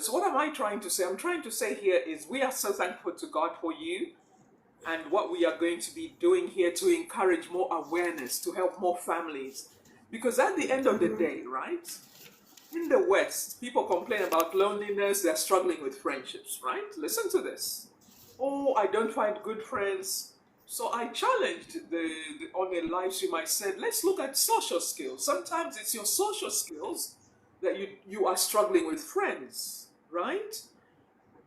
So what am I trying to say? I'm trying to say here is we are so thankful to God for you and what we are going to be doing here to encourage more awareness, to help more families. Because at the end of the day, right, in the West, people complain about loneliness, they're struggling with friendships, right? Listen to this. Oh, I don't find good friends. So I challenged on a live stream, I said, let's look at social skills. Sometimes it's your social skills that you are struggling with friends, right?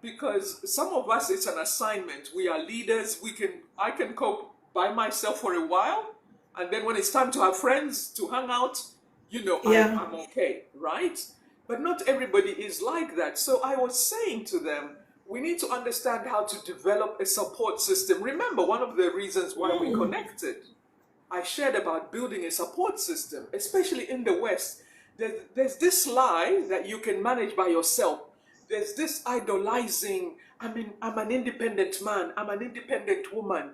Because some of us, it's an assignment. We are leaders. I can cope by myself for a while. And then when it's time to have friends, to hang out, I'm okay, right? But not everybody is like that. So I was saying to them, we need to understand how to develop a support system. Remember, one of the reasons why we connected, I shared about building a support system, especially in the West. There's this lie that you can manage by yourself. There's this idolizing, I'm an independent man, I'm an independent woman.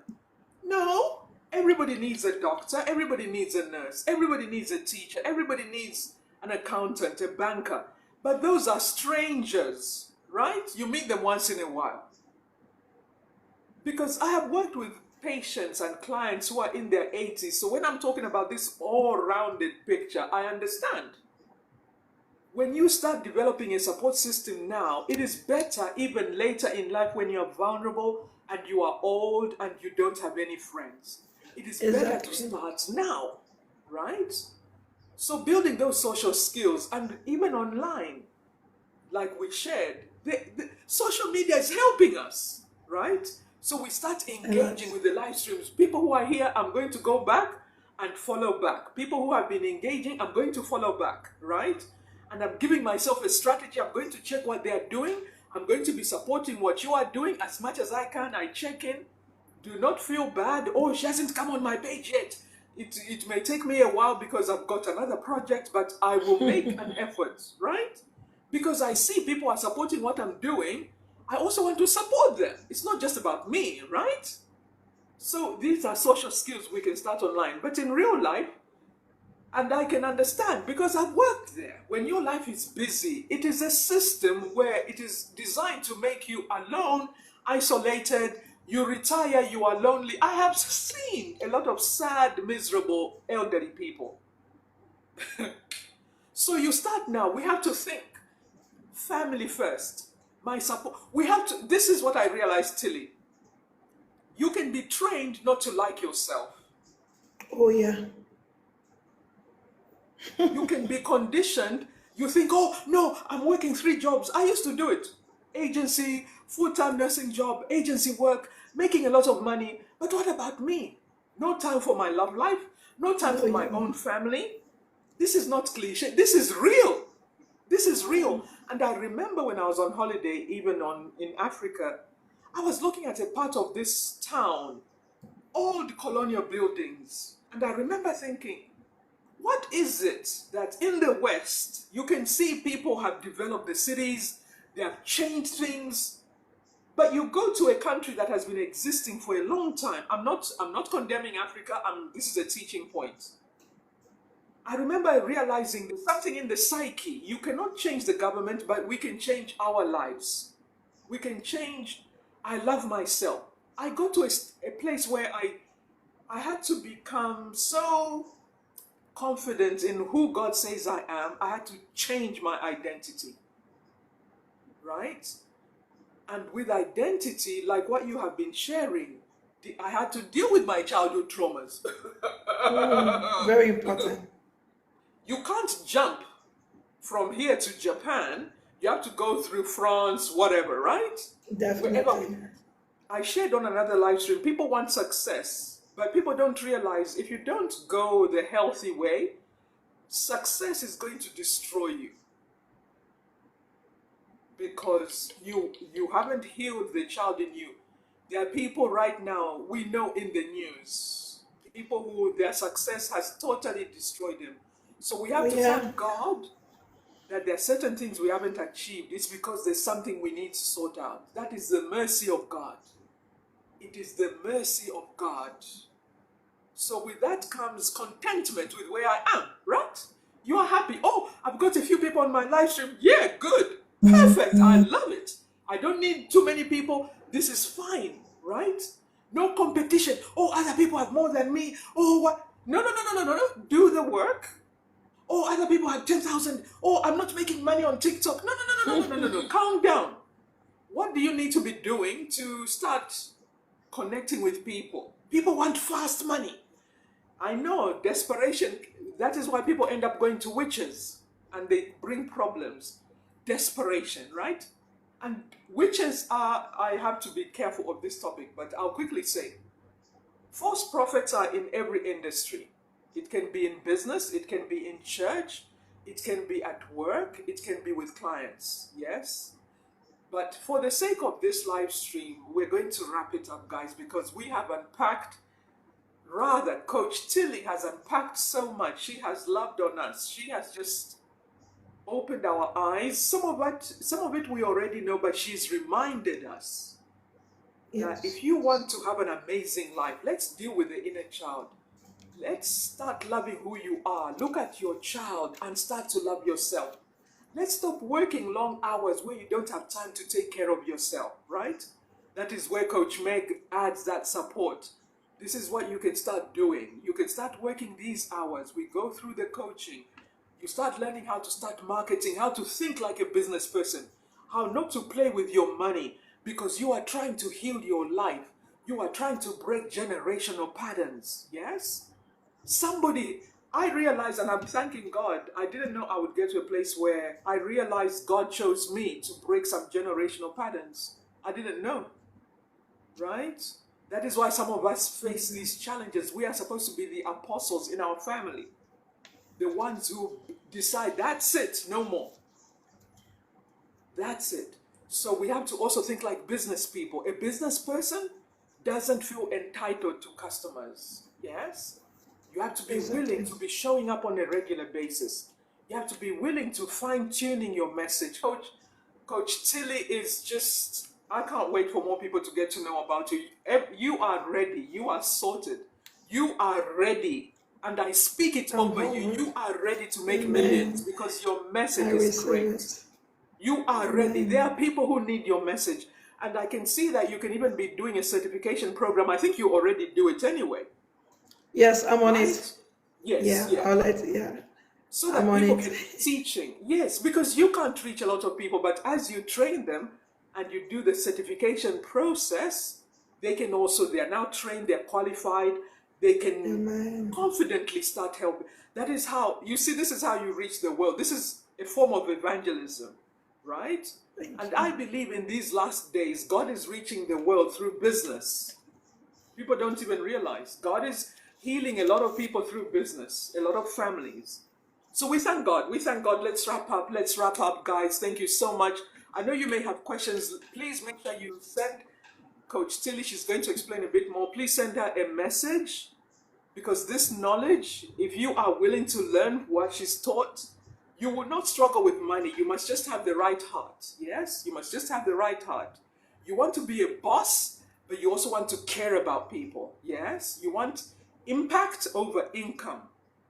No, everybody needs a doctor, everybody needs a nurse, everybody needs a teacher, everybody needs an accountant, a banker. But those are strangers, right? You meet them once in a while. Because I have worked with patients and clients who are in their 80s. So when I'm talking about this all-rounded picture, I understand. When you start developing a support system now, it is better even later in life when you're vulnerable and you are old and you don't have any friends. It is better to start now, right? So building those social skills, and even online, like we shared, the social media is helping us, right? So we start engaging with the live streams. People who are here, I'm going to go back and follow back. People who have been engaging, I'm going to follow back, right? And I'm giving myself a strategy. I'm going to check what they are doing. I'm going to be supporting what you are doing as much as I can. I check in. Do not feel bad. Oh, she hasn't come on my page yet. It may take me a while because I've got another project, but I will make an effort, right? Because I see people are supporting what I'm doing, I also want to support them. It's not just about me, right? So these are social skills we can start online. But in real life, and I can understand because I've worked there. When your life is busy, it is a system where it is designed to make you alone, isolated. You retire, you are lonely. I have seen a lot of sad, miserable elderly people. So you start now. We have to think family first. My support. We have to. This is what I realized, Tilly. You can be trained not to like yourself.
Oh yeah.
You can be conditioned. You think, oh, no, I'm working 3 jobs. I used to do it. Agency, full-time nursing job, agency work, making a lot of money. But what about me? No time for my love life. No time
No,
for my
yeah.
own family. This is not cliche. This is real. This is real. And I remember when I was on holiday, even in Africa, I was looking at a part of this town, old colonial buildings. And I remember thinking, what is it that in the West you can see people have developed the cities, they have changed things, but you go to a country that has been existing for a long time. I'm not condemning Africa. This is a teaching point. I remember realizing there's something in the psyche. You cannot change the government, but we can change our lives. We can change. I love myself. I got to a place where I had to become so confident in who God says I am. I had to change my identity, right? And with identity, like what you have been sharing, I had to deal with my childhood traumas.
Very important.
You can't jump from here to Japan. You have to go through France, whatever, right? Wherever
Definitely.
I shared on another live stream, people want success, but people don't realize if you don't go the healthy way, success is going to destroy you because you haven't healed the child in you. There are people right now we know in the news, people who their success has totally destroyed them. So we
Oh
have to
yeah.
thank God that there are certain things we haven't achieved. It's because there's something we need to sort out. That is the mercy of God. It is the mercy of God. So with that comes contentment with where I am, right? You are happy. Oh, I've got a few people on my live stream. Yeah, good. Perfect. I love it. I don't need too many people. This is fine, right? No competition. Oh, other people have more than me. Oh, what? No, no, no, no, no, no, no. Do the work. Oh, other people have 10,000. Oh, I'm not making money on TikTok. No, no, no, no, no, no, no, no, no. Calm down. What do you need to be doing to start connecting with people? People want fast money. I know, desperation. That is why people end up going to witches and they bring problems. Desperation, right? And witches are, I have to be careful of this topic, but I'll quickly say false prophets are in every industry. It can be in business, it can be in church, it can be at work, it can be with clients. Yes? But for the sake of this live stream, we're going to wrap it up, guys, because we have unpacked. Rather, Coach Tilly has unpacked so much. She has loved on us. She has just opened our eyes. Some of it we already know, but she's reminded us that
Yes.
if you want to have an amazing life, let's deal with the inner child. Let's start loving who you are. Look at your child and start to love yourself. Let's stop working long hours where you don't have time to take care of yourself, right? That is where Coach Meg adds that support. This is what you can start doing. You can start working these hours. We go through the coaching. You start learning how to start marketing, how to think like a business person, how not to play with your money because you are trying to heal your life. You are trying to break generational patterns. Yes? I realized, and I'm thanking God, I didn't know I would get to a place where I realized God chose me to break some generational patterns. I didn't know, right? That is why some of us face these challenges. We are supposed to be the apostles in our family, the ones who decide that's it, no more. That's it. So we have to also think like business people. A business person doesn't feel entitled to customers. Yes? You have to be willing
Exactly.
to be showing up on a regular basis. You have to be willing to fine-tuning your message. Coach Tilly is just I can't wait for more people to get to know about you. You are ready. You are sorted. You are ready. And I speak it
I'm
over you.
humbled.
You are ready to make millions
Amen.
because your
I
message is
receive
great.
it.
You are ready. There
Amen.
are people who need your message. And I can see that you can even be doing a certification program. I think you already do it anyway,
Yes, I'm on
right?
it.
Yes,
Yeah,
yeah.
yeah,
So
I'm
that
on
people
it.
can be teaching. Yes, because you can't reach a lot of people, but as you train them and you do the certification process, they are now trained, they're qualified, they can
Amen.
confidently start helping. That is how, you see, this is how you reach the world. This is a form of evangelism, right?
Thank
And
you.
I believe in these last days, God is reaching the world through business. People don't even realize God is healing a lot of people through business, a lot of families. So we thank God. We thank God. Let's wrap up. Let's wrap up, guys. Thank you so much. I know you may have questions. Please make sure you send Coach Tilly. She's going to explain a bit more. Please send her a message because this knowledge, if you are willing to learn what she's taught, you will not struggle with money. You must just have the right heart. Yes, you must just have the right heart. You want to be a boss, but you also want to care about people. Yes, you want impact over income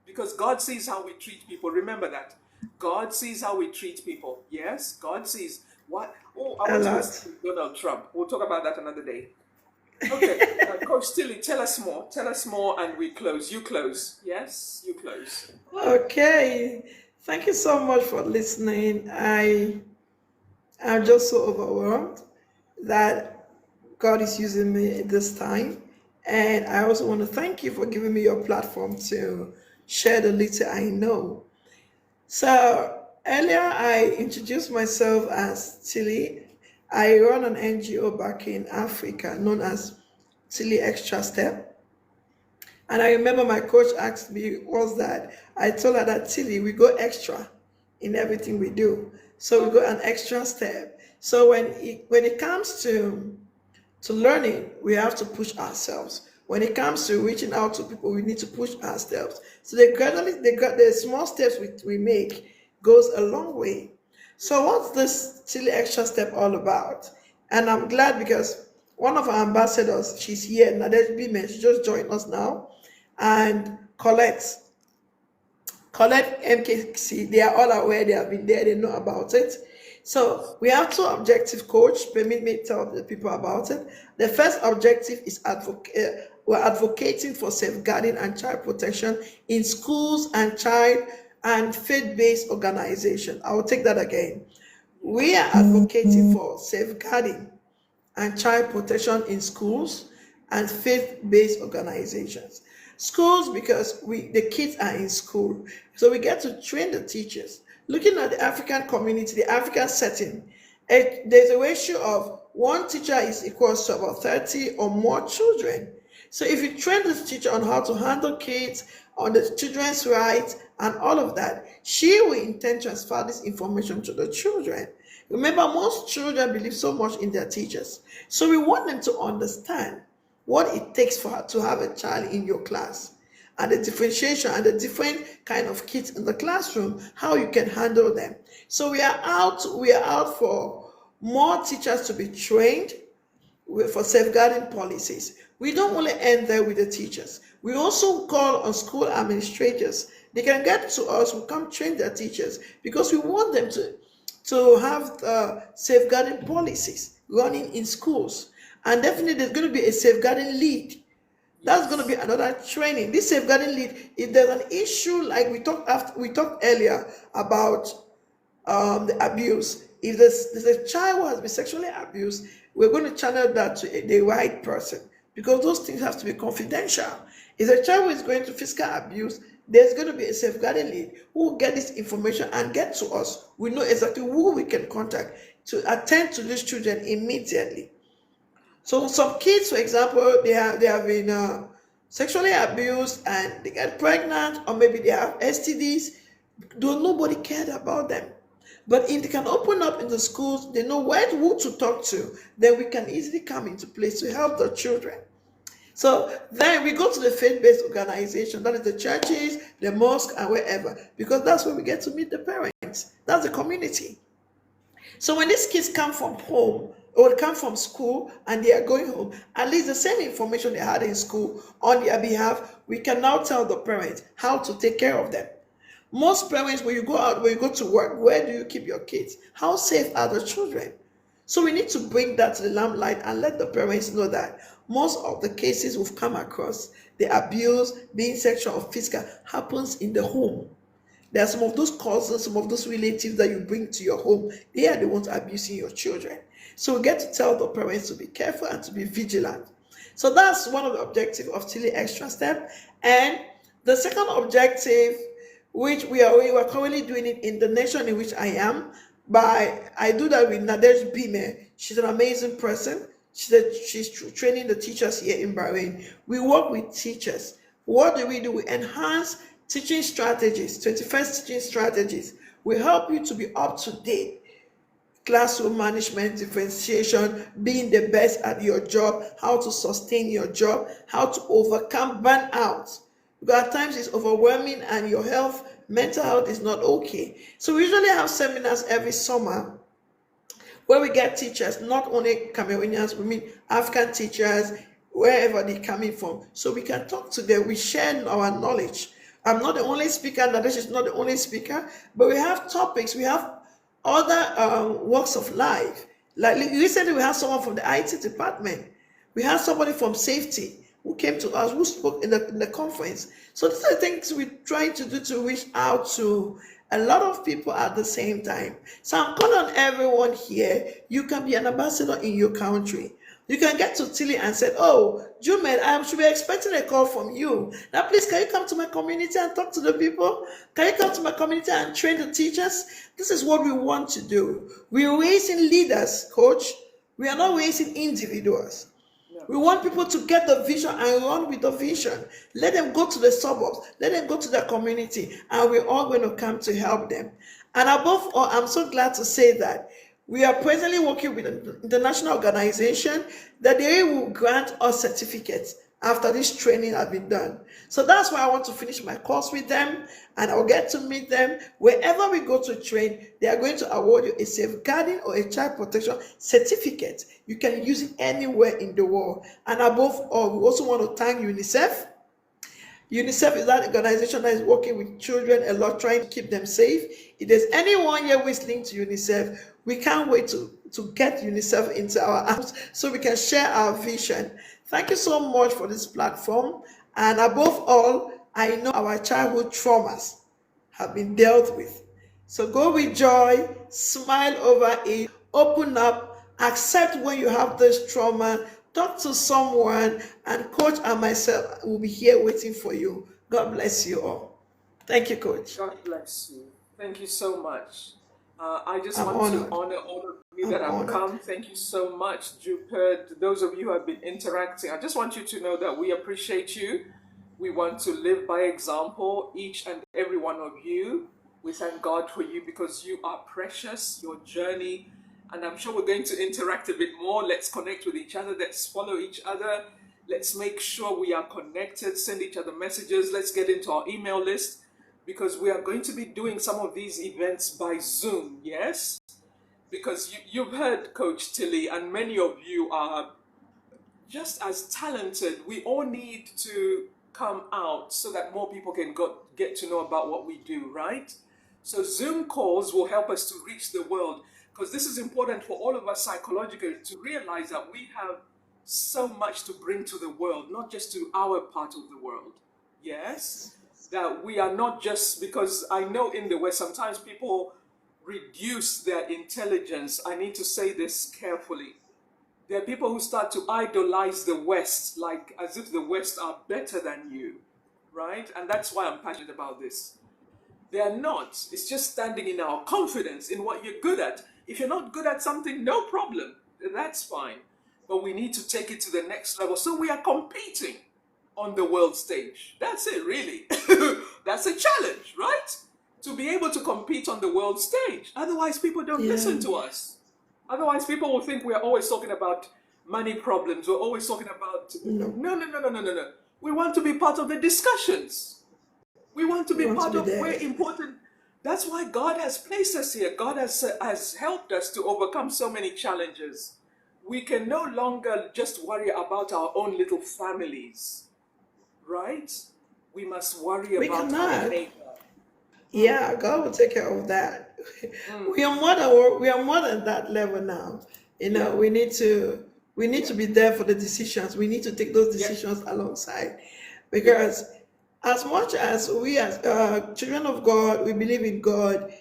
because God sees how we treat people. Remember that. God sees how we treat people. Yes, God sees what. Oh, I
A
want to listen
lot.
to Donald Trump. We'll talk about that another day. Okay, Coach Tilly, tell us more. Tell us more, and we close. You close. Yes, you close.
Okay. Thank you so much for listening. I'm just so overwhelmed that God is using me at this time. And I also want to thank you for giving me your platform to share the little I know. So earlier I introduced myself as Tilly. I run an NGO back in Africa known as Tilly Extra Step. And I remember my coach asked me, was that I told her that Tilly, we go extra in everything we do. So we go
Okay.
an extra step. So when it comes to learning, we have to push ourselves. When it comes to reaching out to people, we need to push ourselves. So the small steps we make goes a long way. So what's this Chile Extra Step all about? And I'm glad because one of our ambassadors, she's here, Nadej Bimen, she just joined us now, and Colette MKC, they are all aware, they have been there, they know about it. So we have two objective, coach. Permit me to tell the people about it. The first objective is we're advocating for safeguarding and child protection in schools and child and faith-based organization. I will take that again. We are advocating for safeguarding and child protection in schools and faith-based organizations. Schools, because the kids are in school, so we get to train the teachers. Looking at the African community, the African setting, there's a ratio of one teacher is equals to about 30 or more children. So if you train this teacher on how to handle kids, on the children's rights, and all of that, she will in turn transfer this information to the children. Remember, most children believe so much in their teachers. So we want them to understand what it takes for her to have a child in your class and the differentiation and the different kind of kids in the classroom, how you can handle them. So we are out for more teachers to be trained for safeguarding policies. We don't only end there with the teachers. We also call on school administrators. They can get to us, we come train their teachers because we want them to have safeguarding policies running in schools. And definitely there's going to be a safeguarding lead. That's going to be
Yes.
another training. This safeguarding lead, if there's an issue like we talked earlier about the abuse. If there's a child who has been sexually abused, we're going to channel that to the right person because those things have to be confidential. If a child who is going to physical abuse, there's going to be a safeguarding lead who will get this information and get to us. We know exactly who we can contact to attend to these children immediately. So some kids, for example, they have been sexually abused and they get pregnant, or maybe they have STDs. Though nobody cared about them. But if they can open up in the schools, they know who to talk to, then we can easily come into place to help the children. So then we go to the faith-based organization, that is the churches, the mosque, and wherever, because that's where we get to meet the parents. That's the community. So when these kids come from home, or come from school and they are going home, at least the same information they had in school on their behalf, we can now tell the parents how to take care of them. Most parents, when you go out, when you go to work, where do you keep your kids? How safe are the children? So we need to bring that to the limelight and let the parents know that most of the cases we've come across, the abuse, being sexual or physical, happens in the home. There are some of those cousins, some of those relatives that you bring to your home. They are the ones abusing your children. So we get to tell the parents to be careful and to be vigilant. So that's one of the objectives of Tilly Extra Step. And the second objective, which we are currently doing it in the nation in which I am, I do that with Nadesh Bime. She's an amazing person. She's training the teachers here in Bahrain. We work with teachers. What do? We enhance teaching strategies, 21st teaching strategies. We help you to be up to date. Classroom management, differentiation, being the best at your job, how to sustain your job, how to overcome burnout. Because at times it's overwhelming and your health, mental health is not okay. So we usually have seminars every summer where we get teachers, not only Cameroonians, we mean African teachers, wherever they're coming from. So we can talk to them, we share our knowledge. I'm not the only speaker, Nadesh is not the only speaker, but we have topics, we have other walks of life. Like recently we had someone from the IT department. We had somebody from safety who came to us, who spoke in the conference. So these are the things we're trying to do to reach out to a lot of people at the same time. So I'm calling on everyone here. You can be an ambassador in your country. You can get to Tilly and say, oh, Jumed, I should be expecting a call from you. Now, please, can you come to my community and talk to the people? Can you come to my community and train the teachers? This is what we want to do. We're raising leaders, coach. We are not raising individuals. We want people to get the vision and run with the vision. Let them go to the suburbs. Let them go to their community. And we're all going to come to help them. And above all, I'm so glad to say that we are presently working with an international organization that they will grant us certificates after this training has been done. So that's why I want to finish my course with them, and I'll get to meet them. Wherever we go to train, they are going to award you a safeguarding or a child protection certificate. You can use it anywhere in the world. And above all, we also want to thank UNICEF. UNICEF is that organization that is working with children a lot, trying to keep them safe. If there's anyone here who is linked to UNICEF, we can't wait to get UNICEF into our arms so we can share our vision. Thank you so much for this platform. And above all, I know our childhood traumas have been dealt with. So go with joy, smile over it, open up, accept when you have this trauma, talk to someone, and Coach and myself will be here waiting for you. God bless you all. Thank you, Coach.
God bless you. Thank you so much. I just
I'm
want
honored.
to honor all of you that have come. Thank you so much, Jupert. Those of you who have been interacting, I just want you to know that we appreciate you. We want to live by example, each and every one of you. We thank God for you because you are precious, your journey, and I'm sure we're going to interact a bit more. Let's connect with each other. Let's follow each other. Let's make sure we are connected, send each other messages. Let's get into our email list because we are going to be doing some of these events by Zoom, yes? Because you've heard Coach Tilly, and many of you are just as talented. We all need to come out so that more people can get to know about what we do, right? So Zoom calls will help us to reach the world, because this is important for all of us psychologically to realize that we have so much to bring to the world, not just to our part of the world. Yes? That we are not just, because I know in the West sometimes people reduce their intelligence. I need to say this carefully. There are people who start to idolize the West, like as if the West are better than you, right? And that's why I'm passionate about this. They are not. It's just standing in our confidence in what you're good at. If you're not good at something, no problem. That's fine. But we need to take it to the next level. So we are competing on the world stage. That's it, really. That's a challenge, right? To be able to compete on the world stage. Otherwise, people don't listen to us. Otherwise, people will think we're always talking about money problems. We're always talking about... No. We want to be part of the discussions. We want to be part of where important... That's why God has placed us here. God has helped us to overcome so many challenges. we can no longer just worry about our own little families, right? We must worry
We
about our
cannot.
neighbor.
Yeah, God will take care of that.
Mm,
We are more than that level now. You
yeah,
know, we need
yeah,
to be there for the decisions. We need to take those
yeah,
decisions alongside,
yeah,
because as much as we as children of God, we believe in God,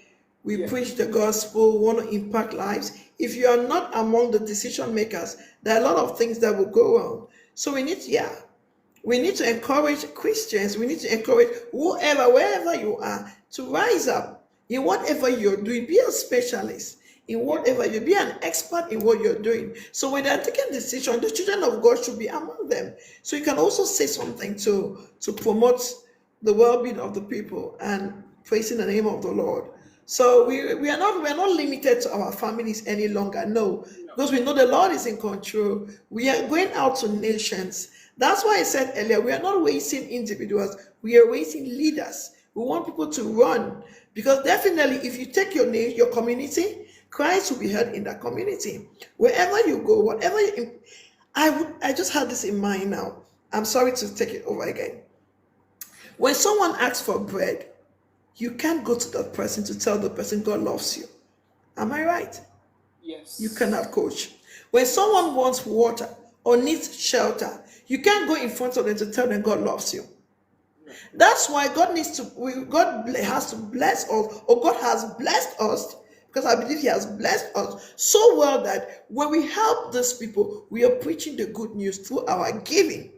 we
yeah,
preach the gospel, want to impact lives. If you are not among the decision makers, there are a lot of things that will go wrong. So we need to encourage Christians, we need to encourage whoever, wherever you are, to rise up in whatever you're doing. Be a specialist in
yeah.
whatever you be an expert in what you're doing. So when they're taking decisions, the children of God should be among them. So you can also say something to promote the well-being of the people and praising the name of the Lord. So we are not limited to our families any longer. No,
No.
because we know the Lord is in control. We are going out to nations. That's why I said earlier, we are not raising individuals, we are raising leaders. We want people to run, because definitely if you take your community, Christ will be heard in that community. Wherever you go, whatever you, I just had this in mind now. I'm sorry to take it over again. When someone asks for bread, you can't go to that person to tell the person God loves you. Am I right? You
Yes.
cannot, coach. When someone wants water or needs shelter, you can't go in front of them to tell them God loves you.
No.
That's why God needs to, God has to bless us, or God has blessed us, because I believe He has blessed us so well that when we help these people, we are preaching the good news through our giving.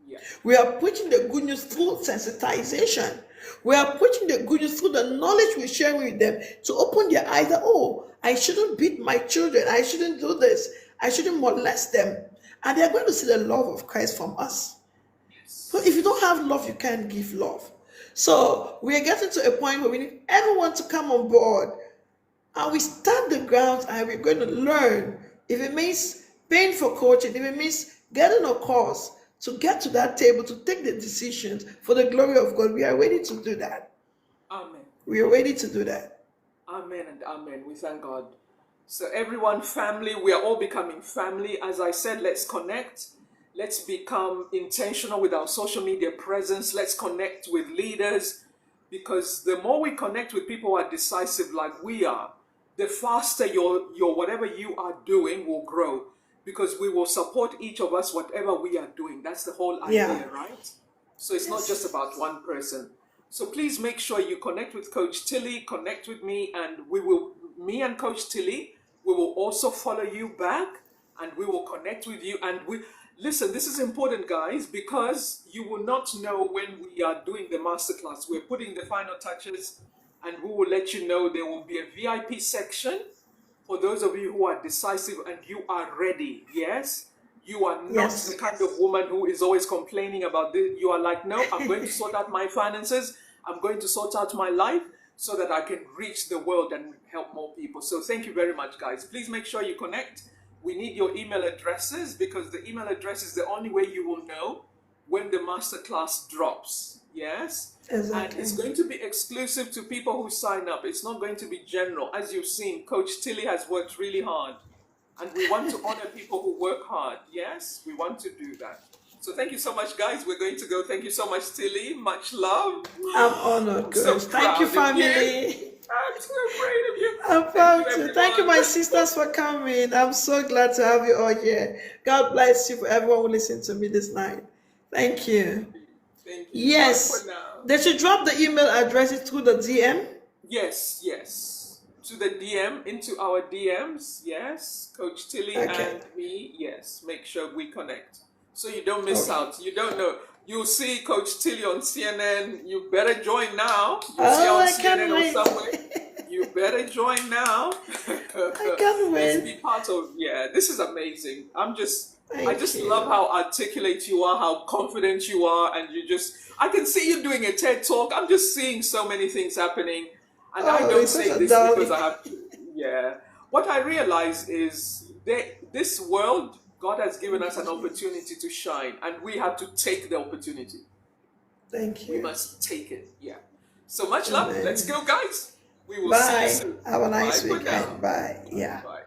Yeah.
We are preaching the good news through sensitization. We are preaching the good news through the knowledge we share with them, to open their eyes that, oh, I shouldn't beat my children. I shouldn't do this. I shouldn't molest them. And they are going to see the love of Christ from us. So if you don't
Yes.
have love, you can't give love. So we are getting to a point where we need everyone to come on board, and we stand the ground and we're going to learn. If it means paying for coaching, if it means getting a course to get to that table, to take the decisions for the glory of God, we are ready to do that.
Amen.
We are ready to do that.
Amen and amen. We thank God. So everyone, family, we are all becoming family. As I said, let's connect. Let's become intentional with our social media presence. Let's connect with leaders, because the more we connect with people who are decisive like we are, the faster your whatever you are doing will grow, because we will support each of us whatever we are doing. That's the whole
Yeah.
idea, right? So it's not just
Yes.
about one person. So please make sure you connect with Coach Tilly, connect with me, and me and Coach Tilly, we will also follow you back, and we will connect with you. And listen, this is important, guys, because you will not know when we are doing the masterclass. We're putting the final touches, and we will let you know. There will be a VIP section for those of you who are decisive and you are ready. Yes, you are not the
Yes.
kind of woman who is always complaining about this. You are like, no, I'm going to sort out my finances, I'm going to sort out my life, so that I can reach the world and help more people. So thank you very much, guys. Please make sure you connect. We need your email addresses, because the email address is the only way you will know when the masterclass drops. Yes. And
Exactly.
it's going to be exclusive to people who sign up. It's not going to be general. As you've seen, Coach Tilly has worked really hard. And we want to honor people who work hard. Yes, we want to do that. So thank you so much, guys. We're going to go. Thank you so much, Tilly. Much love.
I'm honored,
I'm so
coach. Thank you,
proud of you.
family.
I'm so proud of you.
I'm
Thank you,
proud to. Thank you, my
everyone.
sisters, for coming. I'm so glad to have you all here. God bless you for everyone who listened to me this night. Thank you.
Thank you. Bye for
Yes,
now.
they should drop the email addresses through the DM.
Yes, yes. To the DM, into our DMs. Yes. Coach Tilly
Okay.
and me. Yes. Make sure we connect, so you don't miss
Okay.
out. You don't know. You'll see Coach Tilly on CNN. You better join now. You'll see her
Oh,
on
I can't
CNN or
wait.
somewhere. You better join now.
I can't
Let's
wait.
be part of. Yeah, this is amazing. I
Thank
just love
you.
how articulate you are, how confident you are, and I can see you doing a TED talk. I'm just seeing so many things happening. And I
Oh,
don't
it's such
say
a
this because
darling.
I have to, yeah. What I realize is this world, God has given
Thank
us
you,
an opportunity
Jesus.
to shine, and we have to take the opportunity.
Thank
We
you.
must take it. Yeah. So much love. Let's
Amen.
go, guys. We will see you
Bye.
soon.
Have a
Bye
nice
for now.
weekend. Bye. Yeah.
Bye.